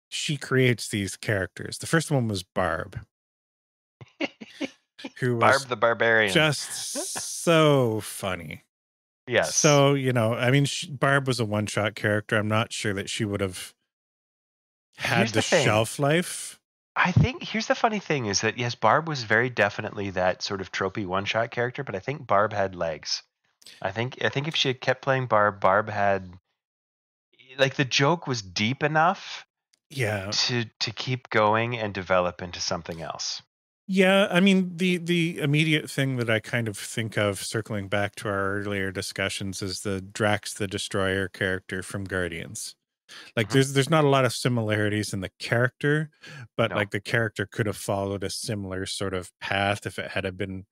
She creates these characters. The first one was Barb, who was Barb the Barbarian. just so funny. Yes. So, you know, I mean, Barb was a one-shot character. I'm not sure that she would have had Here's the the thing. shelf life. I think here's the funny thing is that yes, Barb was very definitely that sort of tropey one-shot character, but I think Barb had legs. I think if she had kept playing Barb, Barb had, like, the joke was deep enough Yeah. to keep going and develop into something else. Yeah, I mean, the immediate thing that I kind of think of, circling back to our earlier discussions, is the Drax the Destroyer character from Guardians. Like, there's not a lot of similarities in the character, but No. like the character could have followed a similar sort of path if it had been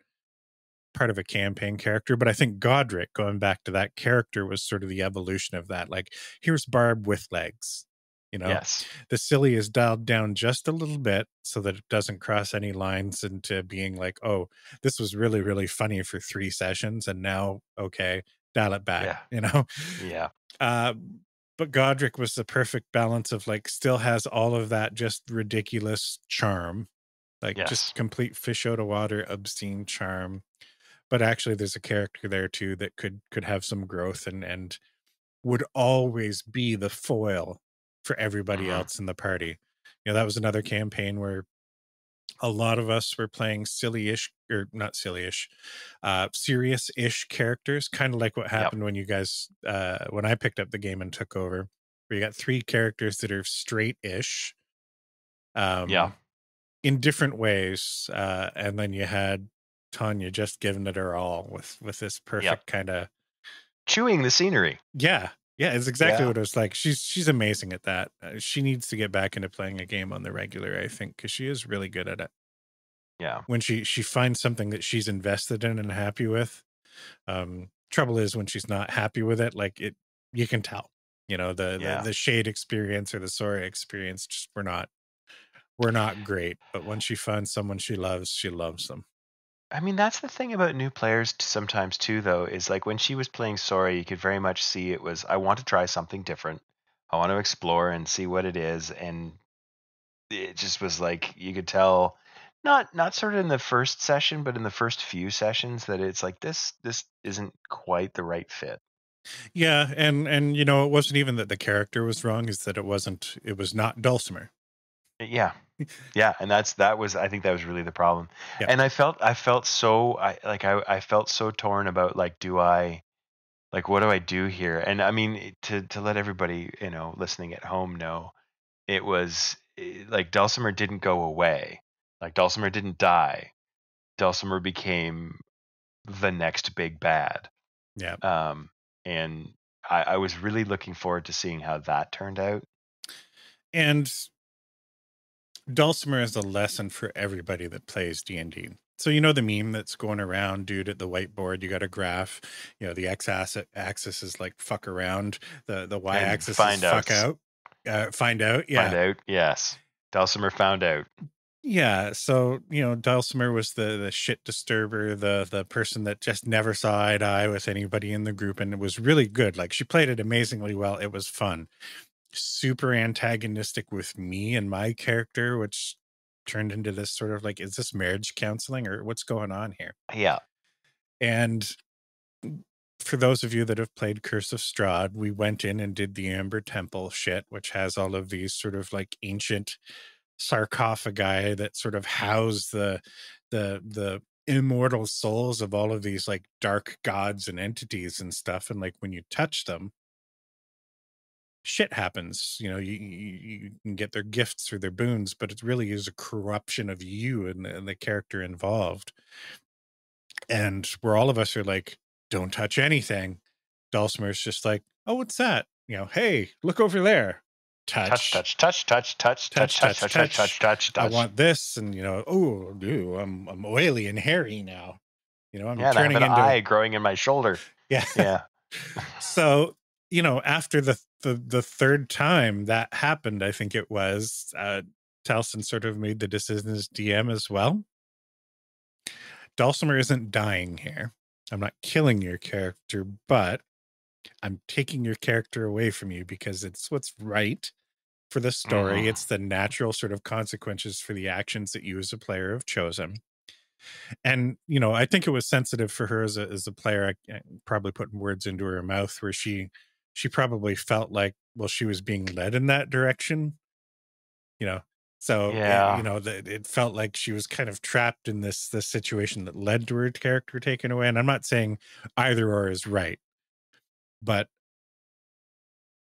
part of a campaign character. But I think Godric, going back to that character, was sort of the evolution of that. Like, here's Barb with legs. You know, Yes. the silly is dialed down just a little bit so that it doesn't cross any lines into being like, oh, this was really, really funny for 3 sessions, and now, okay, dial it back, Yeah. you know? Yeah. But Godric was the perfect balance of like, still has all of that just ridiculous charm, like Yes. just complete fish out of water, obscene charm. But actually there's a character there too that could have some growth and would always be the foil for everybody else in the party. You know, that was another campaign where a lot of us were playing silly-ish, or not silly-ish, serious-ish characters, kind of like what happened when you guys, when I picked up the game and took over, where you got 3 characters that are straight-ish, in different ways, and then you had Tanya just giving it her all with this perfect kind of chewing the scenery. Yeah, it's exactly what it was like. She's amazing at that. She needs to get back into playing a game on the regular, I think, because she is really good at it. Yeah. When she finds something that she's invested in and happy with. Trouble is when she's not happy with it, like you can tell. You know, the Shade experience or the Sora experience just were not great. But when she finds someone she loves them. I mean, that's the thing about new players sometimes too, though, is like when she was playing Sora, you could very much see it was, I want to try something different. I want to explore and see what it is. And it just was like, you could tell, not sort of in the first session, but in the first few sessions, that it's like, this isn't quite the right fit. Yeah. And, you know, it wasn't even that the character was wrong, is that it was not Dulcimer. Yeah. Yeah, and I think that was really the problem. Yeah. And I felt so I felt so torn about, like, what do I do here? And I mean, to let everybody, you know, listening at home know, it was like Dulcimer didn't go away. Like, Dulcimer didn't die. Dulcimer became the next big bad. Yeah. And I was really looking forward to seeing how that turned out. And Dulcimer is a lesson for everybody that plays D&D. So you know the meme that's going around, dude, at the whiteboard, you got a graph, you know, the axis is like fuck around, the y-axis is fuck out. Find out, yeah. Find out, yes. Dulcimer found out. Yeah, so, Dulcimer was the shit disturber, the person that just never saw eye to eye with anybody in the group, and it was really good. Like, she played it amazingly well. It was fun. Super antagonistic with me and my character, which turned into this sort of like, is this marriage counseling or what's going on here? Yeah. And for those of you that have played Curse of Strahd, we went in and did the Amber Temple shit, which has all of these sort of like ancient sarcophagi that sort of house the immortal souls of all of these like dark gods and entities and stuff. And like when you touch them, shit happens. You can get their gifts or their boons, but it really is a corruption of you and the character involved. And where all of us are like, don't touch anything. Dulcimer's just like, oh, what's that? Hey, look over there. Touch, Touch, touch, touch, touch, touch, touch, touch, touch, touch, touch, touch, touch, touch. touch, I touch. want this, and oh, dude, I'm oily and hairy now. I'm Yeah, and I have turning an into eye growing in my shoulder. yeah. Yeah. So after the third time that happened, I think it was Taliesin sort of made the decision as DM as well. Dulcimer isn't dying here. I'm not killing your character, but I'm taking your character away from you because it's what's right for the story. Mhm. It's the natural sort of consequences for the actions that you as a player have chosen. And, I think it was sensitive for her as a player. I probably putting words into her mouth where she probably felt like, well, she was being led in that direction, you know. So Yeah. that it felt like she was kind of trapped in this situation that led to her character taken away. And I'm not saying either or is right, but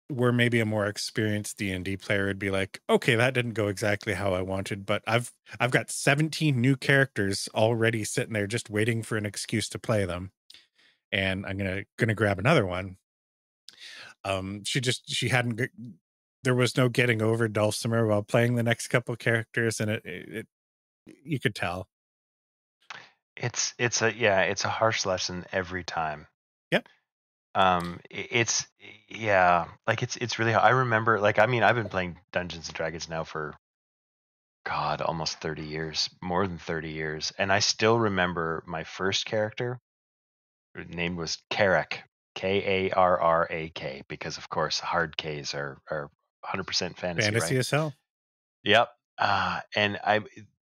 where maybe a more experienced D&D player would be like, okay, that didn't go exactly how I wanted, but I've got 17 new characters already sitting there just waiting for an excuse to play them, and I'm gonna grab another one. She hadn't there was no getting over Dulcimer while playing the next couple characters, and it you could tell. It's a harsh lesson every time. Yep. It's yeah, like it's really. I remember, like, I mean, I've been playing Dungeons and Dragons now for God, almost 30 years, more than 30 years, and I still remember my first character. Her name was Karak, Karrak, because of course hard K's are 100% fantasy, Fantasy right? as hell. Yep. And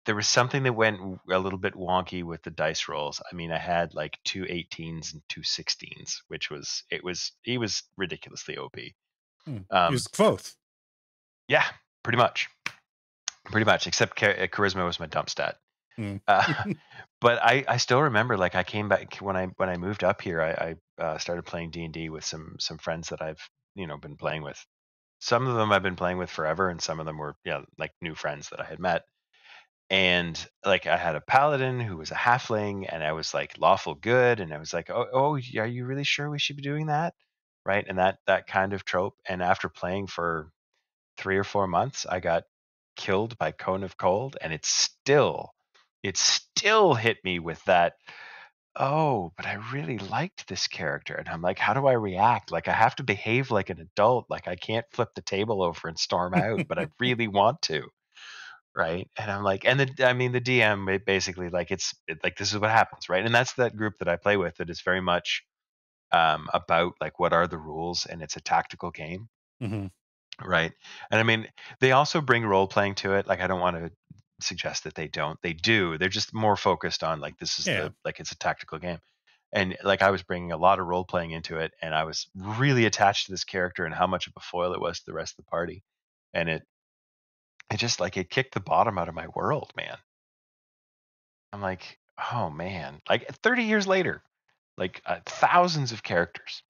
there was something that went a little bit wonky with the dice rolls. I mean, I had like two 18s and two 16s, which he was ridiculously OP. Use Um, Quoth. yeah, pretty much, except charisma was my dump stat. Mm. Uh, but I still remember, like, I came back when I moved up here. I started playing D&D with some friends that I've been playing with. Some of them I've been playing with forever, and some of them were like new friends that I had met. And like, I had a paladin who was a halfling, and I was like lawful good, and I was like, oh, are you really sure we should be doing that, right? And that kind of trope. And after playing for 3 or 4 months, I got killed by Cone of Cold, and it still hit me with that. Oh, but I really liked this character, and I'm like, how do I react? Like, I have to behave like an adult. Like, I can't flip the table over and storm out, but I really want to, right? And I'm like, and the DM basically, like, like, this is what happens, right? And that's that group that I play with, that is very much about like, what are the rules, and it's a tactical game. Mm-hmm. Right. And I mean, they also bring role playing to it. Like, I don't want to suggest that they don't. They do. They're just more focused on, like, this is Yeah. like, it's a tactical game. And like, I was bringing a lot of role playing into it, and I was really attached to this character and how much of a foil it was to the rest of the party. And it just, like, it kicked the bottom out of my world, man. I'm like, oh man, like 30 years later, like, thousands of characters,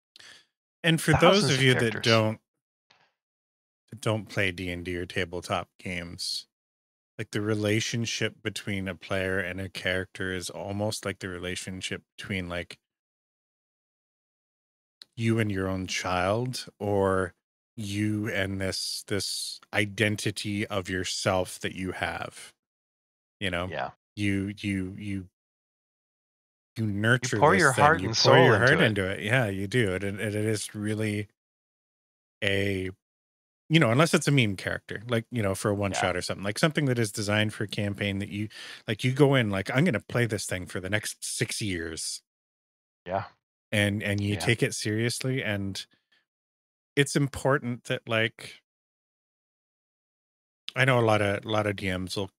And for those thousands of of you that characters. don't play D&D or tabletop games, like, the relationship between a player and a character is almost like the relationship between like you and your own child, or you and this identity of yourself that you have. you know Yeah. you You nurture pour this your thing, heart you and pour soul your into heart it. into it. Yeah, you do. And it is really a unless it's a meme character, like, for a one Yeah. shot or something, like something that is designed for a campaign that you go in, like, I'm going to play this thing for the next 6 years, Yeah. and you Yeah. take it seriously. And it's important that, like, I know a lot of DMs will,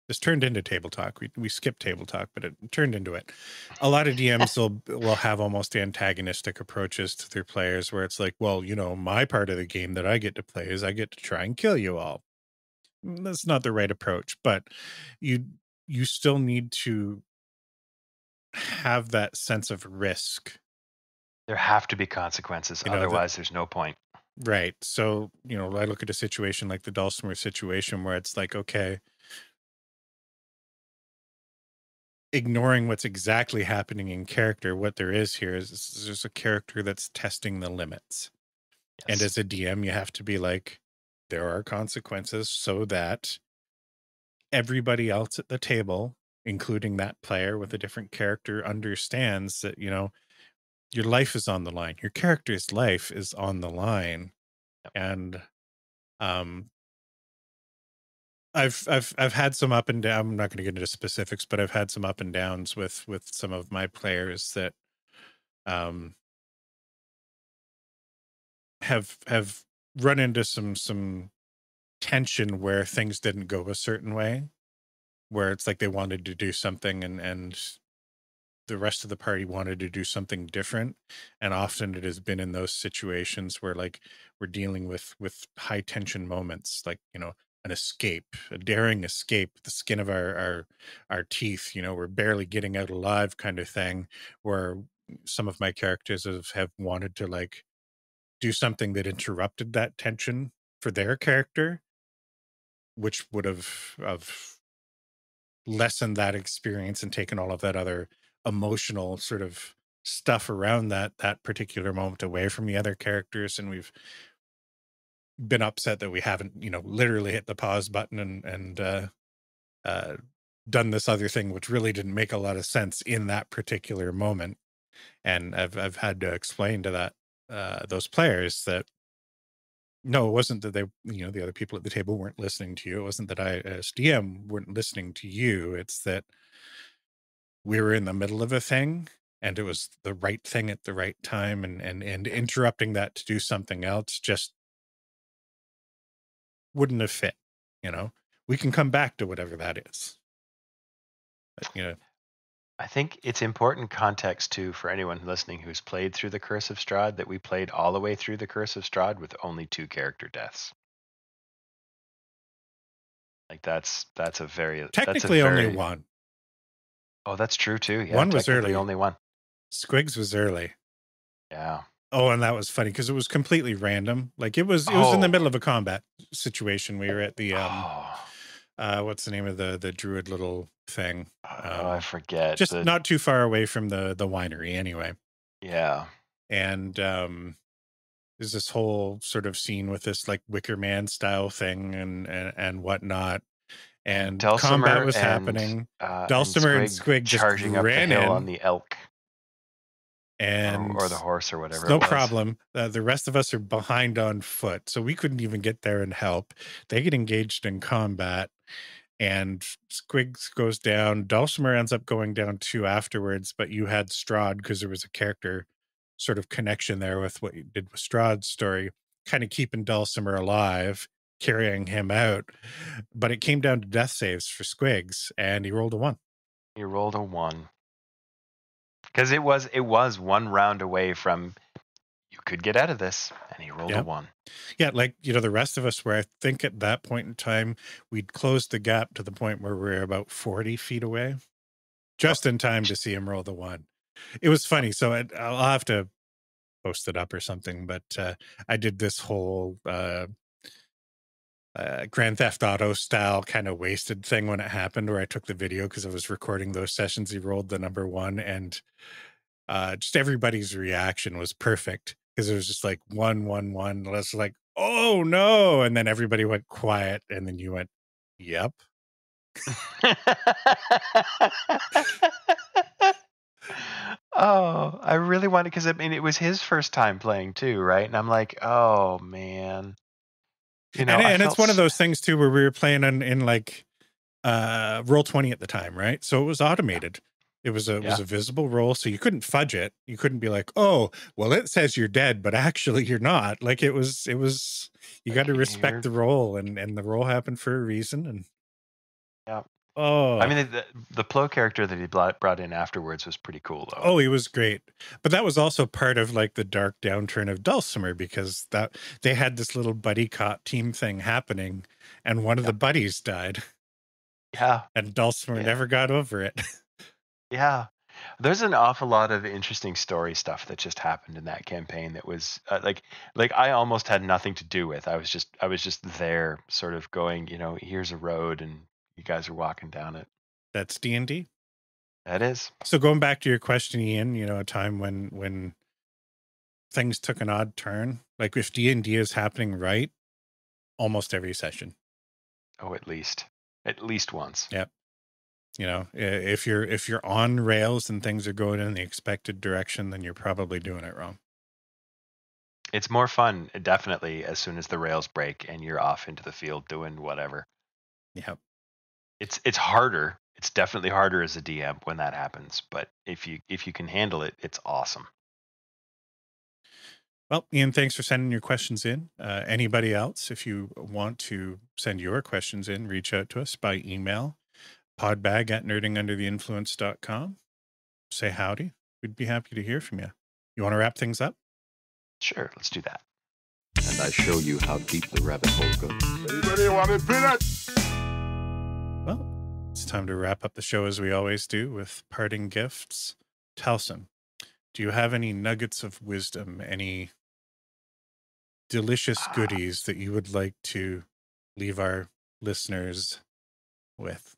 this turned into table talk. We skipped table talk, but it turned into it. A lot of DMs will have almost antagonistic approaches to their players, where it's like, well, my part of the game that I get to play is I get to try and kill you all. That's not the right approach, but you you still need to have that sense of risk, There have to be consequences. that Otherwise, there's no point. right. So, I look at a situation like the Dulcimer situation, where it's like, okay, ignoring what's exactly happening in character, what there is here is there's a character that's testing the limits. And Yes. as a DM, you have to be like, there are consequences, so that everybody else at the table, including that player with a different character, understands that, your life is on the line. Your character's life is on the line. Yep. And um I've had some up and down. I'm not going to get into specifics, but I've had some up and downs with some of my players that um have run into some tension where things didn't go a certain way, where it's like they wanted to do something, and the rest of the party wanted to do something different. And often it has been in those situations where, like, we're dealing with high tension moments, like, an escape, a daring escape, the skin of our teeth, we're barely getting out alive kind of thing, where some of my characters have wanted to, like, do something that interrupted that tension for their character, which would have lessened that experience and taken all of that other emotional sort of stuff around that particular moment away from the other characters. And we've been upset that we haven't, literally hit the pause button and done this other thing, which really didn't make a lot of sense in that particular moment. And I've had to explain to those players that, no, it wasn't that they, the other people at the table weren't listening to you. It wasn't that I, as DM, weren't listening to you. It's that we were in the middle of a thing, and it was the right thing at the right time, and interrupting that to do something else just wouldn't have fit. We can come back to whatever that is. But, I think it's important context too for anyone listening who's played through the Curse of Strahd that we played all the way through the Curse of Strahd with only 2 character deaths. Like that's technically only one. Oh, that's true too. Yeah, One was technically early. only one. Squigs was early. Yeah. Oh, and that was funny because it was completely random. Like, it was in the middle of a combat situation. We were at the what's the name of the druid little thing? I forget. Just not too far away from the winery, anyway. Yeah. And there's this whole sort of scene with this, like, Wicker Man style thing and whatnot. And Dulcimer combat was happening. Dulcimer and Squig just charging up the ran hill in on the elk. And or the horse or whatever. No it was. problem. The rest of us are behind on foot, so we couldn't even get there and help. They get engaged in combat, and Squigs goes down. Dulcimer ends up going down too afterwards, but you had Strahd, because there was a character sort of connection there with what you did with Strahd's story, kind of keeping Dulcimer alive, carrying him out. But it came down to death saves for Squigs, and he rolled a 1. He rolled a 1. Because it was one round away from you could get out of this, and he rolled a 1. Yeah, like, the rest of us were, I think at that point in time, we'd closed the gap to the point where we were about 40 feet away, just in time to see him roll the 1. It was funny. So I'll have to post it up or something, but I did this whole Grand Theft Auto style kind of wasted thing when it happened, where I took the video because I was recording those sessions. He rolled the number 1, and just everybody's reaction was perfect, because it was just like 1 1 1. I was like, oh no, and then everybody went quiet, and then you went, yep. Oh, I really wanted, because I mean it was his first time playing too, right? And I'm like, oh man. I And it's felt one of those things too where we were playing in like Roll20 at the time, right? So it was automated. It was yeah, a visible roll, so you couldn't fudge it. You couldn't be like, oh, well, it says you're dead, but actually you're not. Like it was you got like to respect you're the roll, and the roll happened for a reason. And yeah. I oh, mean, the Plo character that he brought in afterwards was pretty cool, though. oh, he was great. But that was also part of like the dark downturn of Dulcimer, because that they had this little buddy cop team thing happening, and one of the Yep. buddies died, Yeah, and Dulcimer yeah, never got over it. yeah. There's an awful lot of interesting story stuff that just happened in that campaign that was like I almost had nothing to do with. I was just there, sort of going, here's a road, and you guys are walking down it. That's D&D. That is. So going back to your question, Ian, a time when things took an odd turn, like if D&D is happening right, almost every session. Oh, at least once. Yep. If you're on rails and things are going in the expected direction, then you're probably doing it wrong. It's more fun, definitely, as soon as the rails break and you're off into the field doing whatever. Yep. It's harder. It's definitely harder as a DM when that happens, but if you can handle it, it's awesome. Well, Ian, thanks for sending your questions in. Anybody else, if you want to send your questions in, reach out to us by email, podbag@nerdingundertheinfluence.com. Say howdy. We'd be happy to hear from you. You want to wrap things up? Sure, let's do that. And I show you how deep the rabbit hole goes. Anybody want a peanut? Well, it's time to wrap up the show as we always do with parting gifts. Talsum, do you have any nuggets of wisdom, any delicious goodies that you would like to leave our listeners with?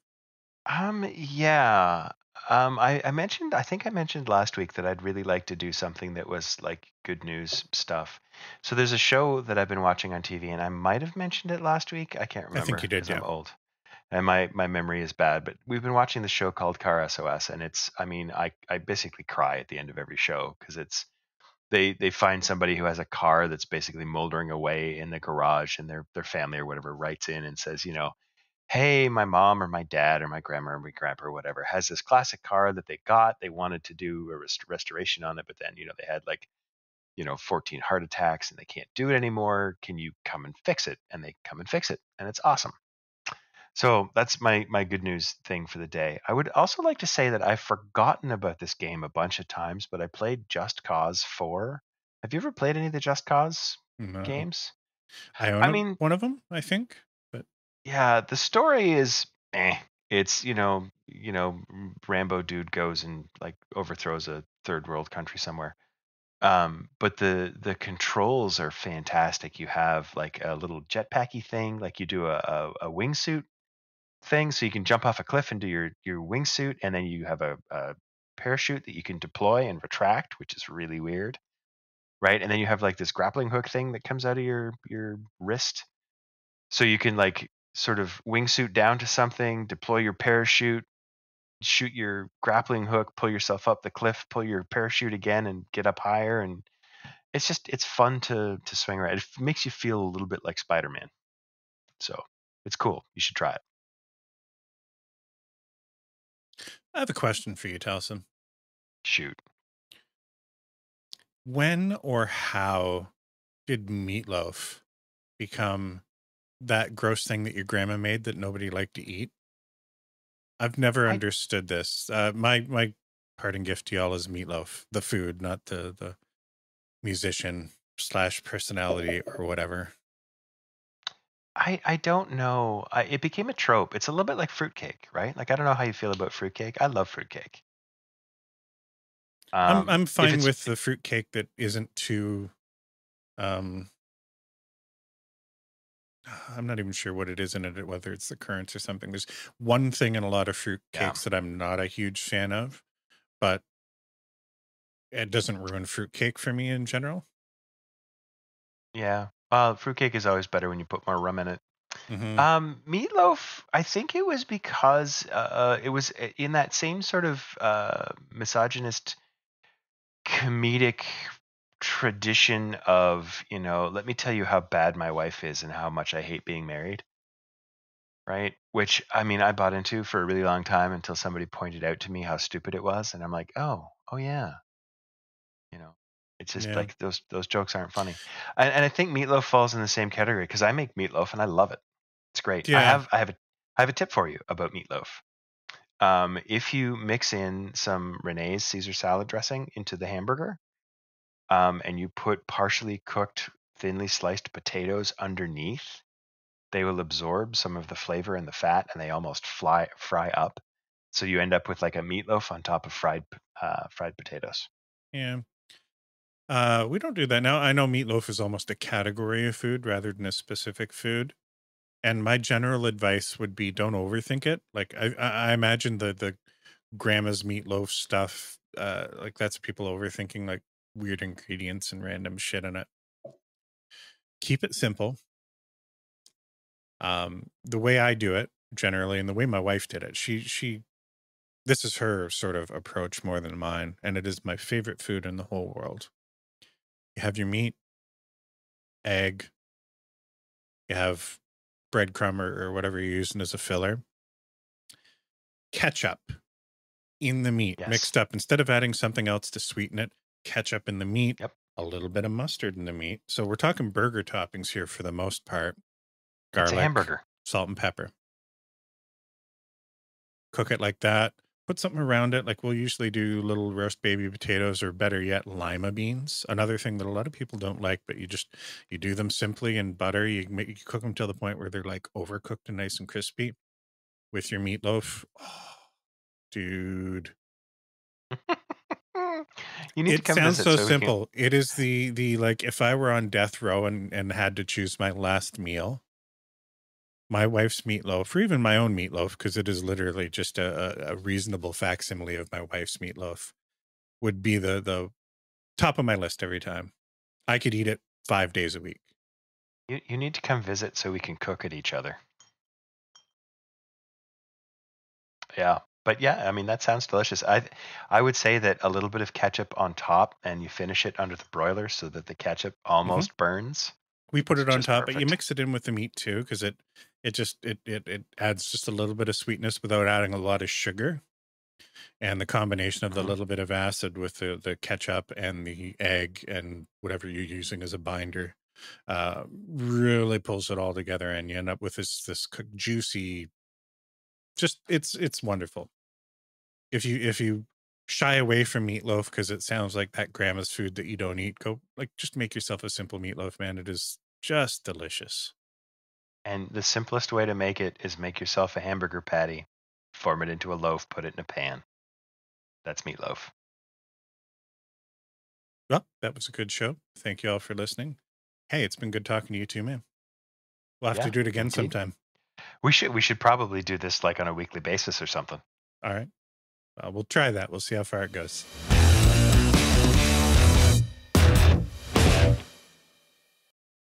Yeah. I think I mentioned last week that I'd really like to do something that was like good news stuff. So there's a show that I've been watching on TV, and I might have mentioned it last week. I can't I remember think you did, because I'm yeah. old and my memory is bad. But we've been watching the show called Car SOS, and I basically cry at the end of every show because they find somebody who has a car that's basically moldering away in the garage, and their family or whatever writes in and says, hey, my mom or my dad or my grandma or my grandpa or whatever has this classic car that they wanted to do a restoration on it, but then, they had 14 heart attacks and they can't do it anymore. Can you come and fix it? And they come and fix it. And it's awesome. So that's my good news thing for the day. I would also like to say that I've forgotten about this game a bunch of times, but I played Just Cause 4. Have you ever played any of the Just Cause No. games? I I own mean, one of them, I think. But yeah, the story is It's Rambo dude goes and like overthrows a third world country somewhere. But the controls are fantastic. You have like a little jetpacky thing, like you do a wingsuit thing, so you can jump off a cliff into your wingsuit, and then you have a parachute that you can deploy and retract, which is really weird, right? And then you have like this grappling hook thing that comes out of your wrist, so you can like sort of wingsuit down to something, deploy your parachute, shoot your grappling hook, pull yourself up the cliff, pull your parachute again, and get up higher. And it's fun to swing around. It makes you feel a little bit like Spider-Man. So it's cool. You should try it. I have a question for you, Talsum. Shoot. When or how did meatloaf become that gross thing that your grandma made that nobody liked to eat? I've never I understood this. My parting gift to y'all is meatloaf, the food, not the musician / personality or whatever. I don't know. It became a trope. It's a little bit like fruitcake, right? Like I don't know how you feel about fruitcake. I love fruitcake. I'm If fine it's with the fruitcake that isn't too. Um, I'm not even sure what it is in it, whether it's the currants or something. There's one thing in a lot of fruit yeah, cakes that I'm not a huge fan of, but it doesn't ruin fruitcake for me in general. yeah. Fruitcake is always better when you put more rum in it. Hmm. Meatloaf, I think it was because it was in that same sort of misogynist comedic tradition of, let me tell you how bad my wife is and how much I hate being married, right? Which, I mean, I bought into for a really long time until somebody pointed out to me how stupid it was, and I'm like, oh yeah, you know, it's just Yeah. like those jokes aren't funny. And I think meatloaf falls in the same category because I make meatloaf and I love it. It's great. I Yeah. have I have a I have a tip for you about meatloaf. If you mix in some Renee's Caesar salad dressing into the hamburger, and you put partially cooked, thinly sliced potatoes underneath, they will absorb some of the flavor and the fat, and they almost fry up. So you end up with like a meatloaf on top of fried potatoes. Yeah. We don't do that now. I know meatloaf is almost a category of food rather than a specific food. And my general advice would be don't overthink it. Like I imagine the grandma's meatloaf stuff, like that's people overthinking like weird ingredients and random shit in it. Keep it simple. The way I do it generally, and the way my wife did it, she this is her sort of approach more than mine, and it is my favorite food in the whole world. You have your meat, egg, you have breadcrumb or whatever you're using as a filler, ketchup in the meat Yes. mixed up. Instead of adding something else to sweeten it, ketchup in the meat, Yep. a little bit of mustard in the meat. So we're talking burger toppings here for the most part. It's a Garlic, hamburger. salt and pepper. Cook it like that. Put something around it. Like we'll usually do little roast baby potatoes or better yet, lima beans. Another thing that a lot of people don't like, but you do them simply in butter. You cook them till the point where they're like overcooked and nice and crispy with your meatloaf. Oh, dude. You need to It come sounds visit so so we can. simple. It is the like if I were on death row and had to choose my last meal, my wife's meatloaf, or even my own meatloaf, because it is literally just a reasonable facsimile of my wife's meatloaf, would be the top of my list every time. I could eat it 5 days a week. You need to come visit so we can cook at each other. Yeah. But yeah, I mean that sounds delicious. I would say that a little bit of ketchup on top and you finish it under the broiler so that the ketchup Hmm. almost burns. We put It's it on just top, but you perfect. mix it in with the meat too, because it adds just a little bit of sweetness without adding a lot of sugar. And the combination of the Mhm. little bit of acid with the ketchup and the egg and whatever you're using as a binder really pulls it all together, and you end up with this juicy. Just it's wonderful. If you shy away from meatloaf because it sounds like that grandma's food that you don't eat, go like just make yourself a simple meatloaf, man. It is just delicious. And the simplest way to make it is make yourself a hamburger patty, form it into a loaf, put it in a pan. That's meatloaf. Well, that was a good show. Thank you all for listening. Hey, it's been good talking to you too, man. We'll have to Yeah, do it again indeed. sometime. We should probably do this like on a weekly basis or something. All right. We'll try that. We'll see how far it goes.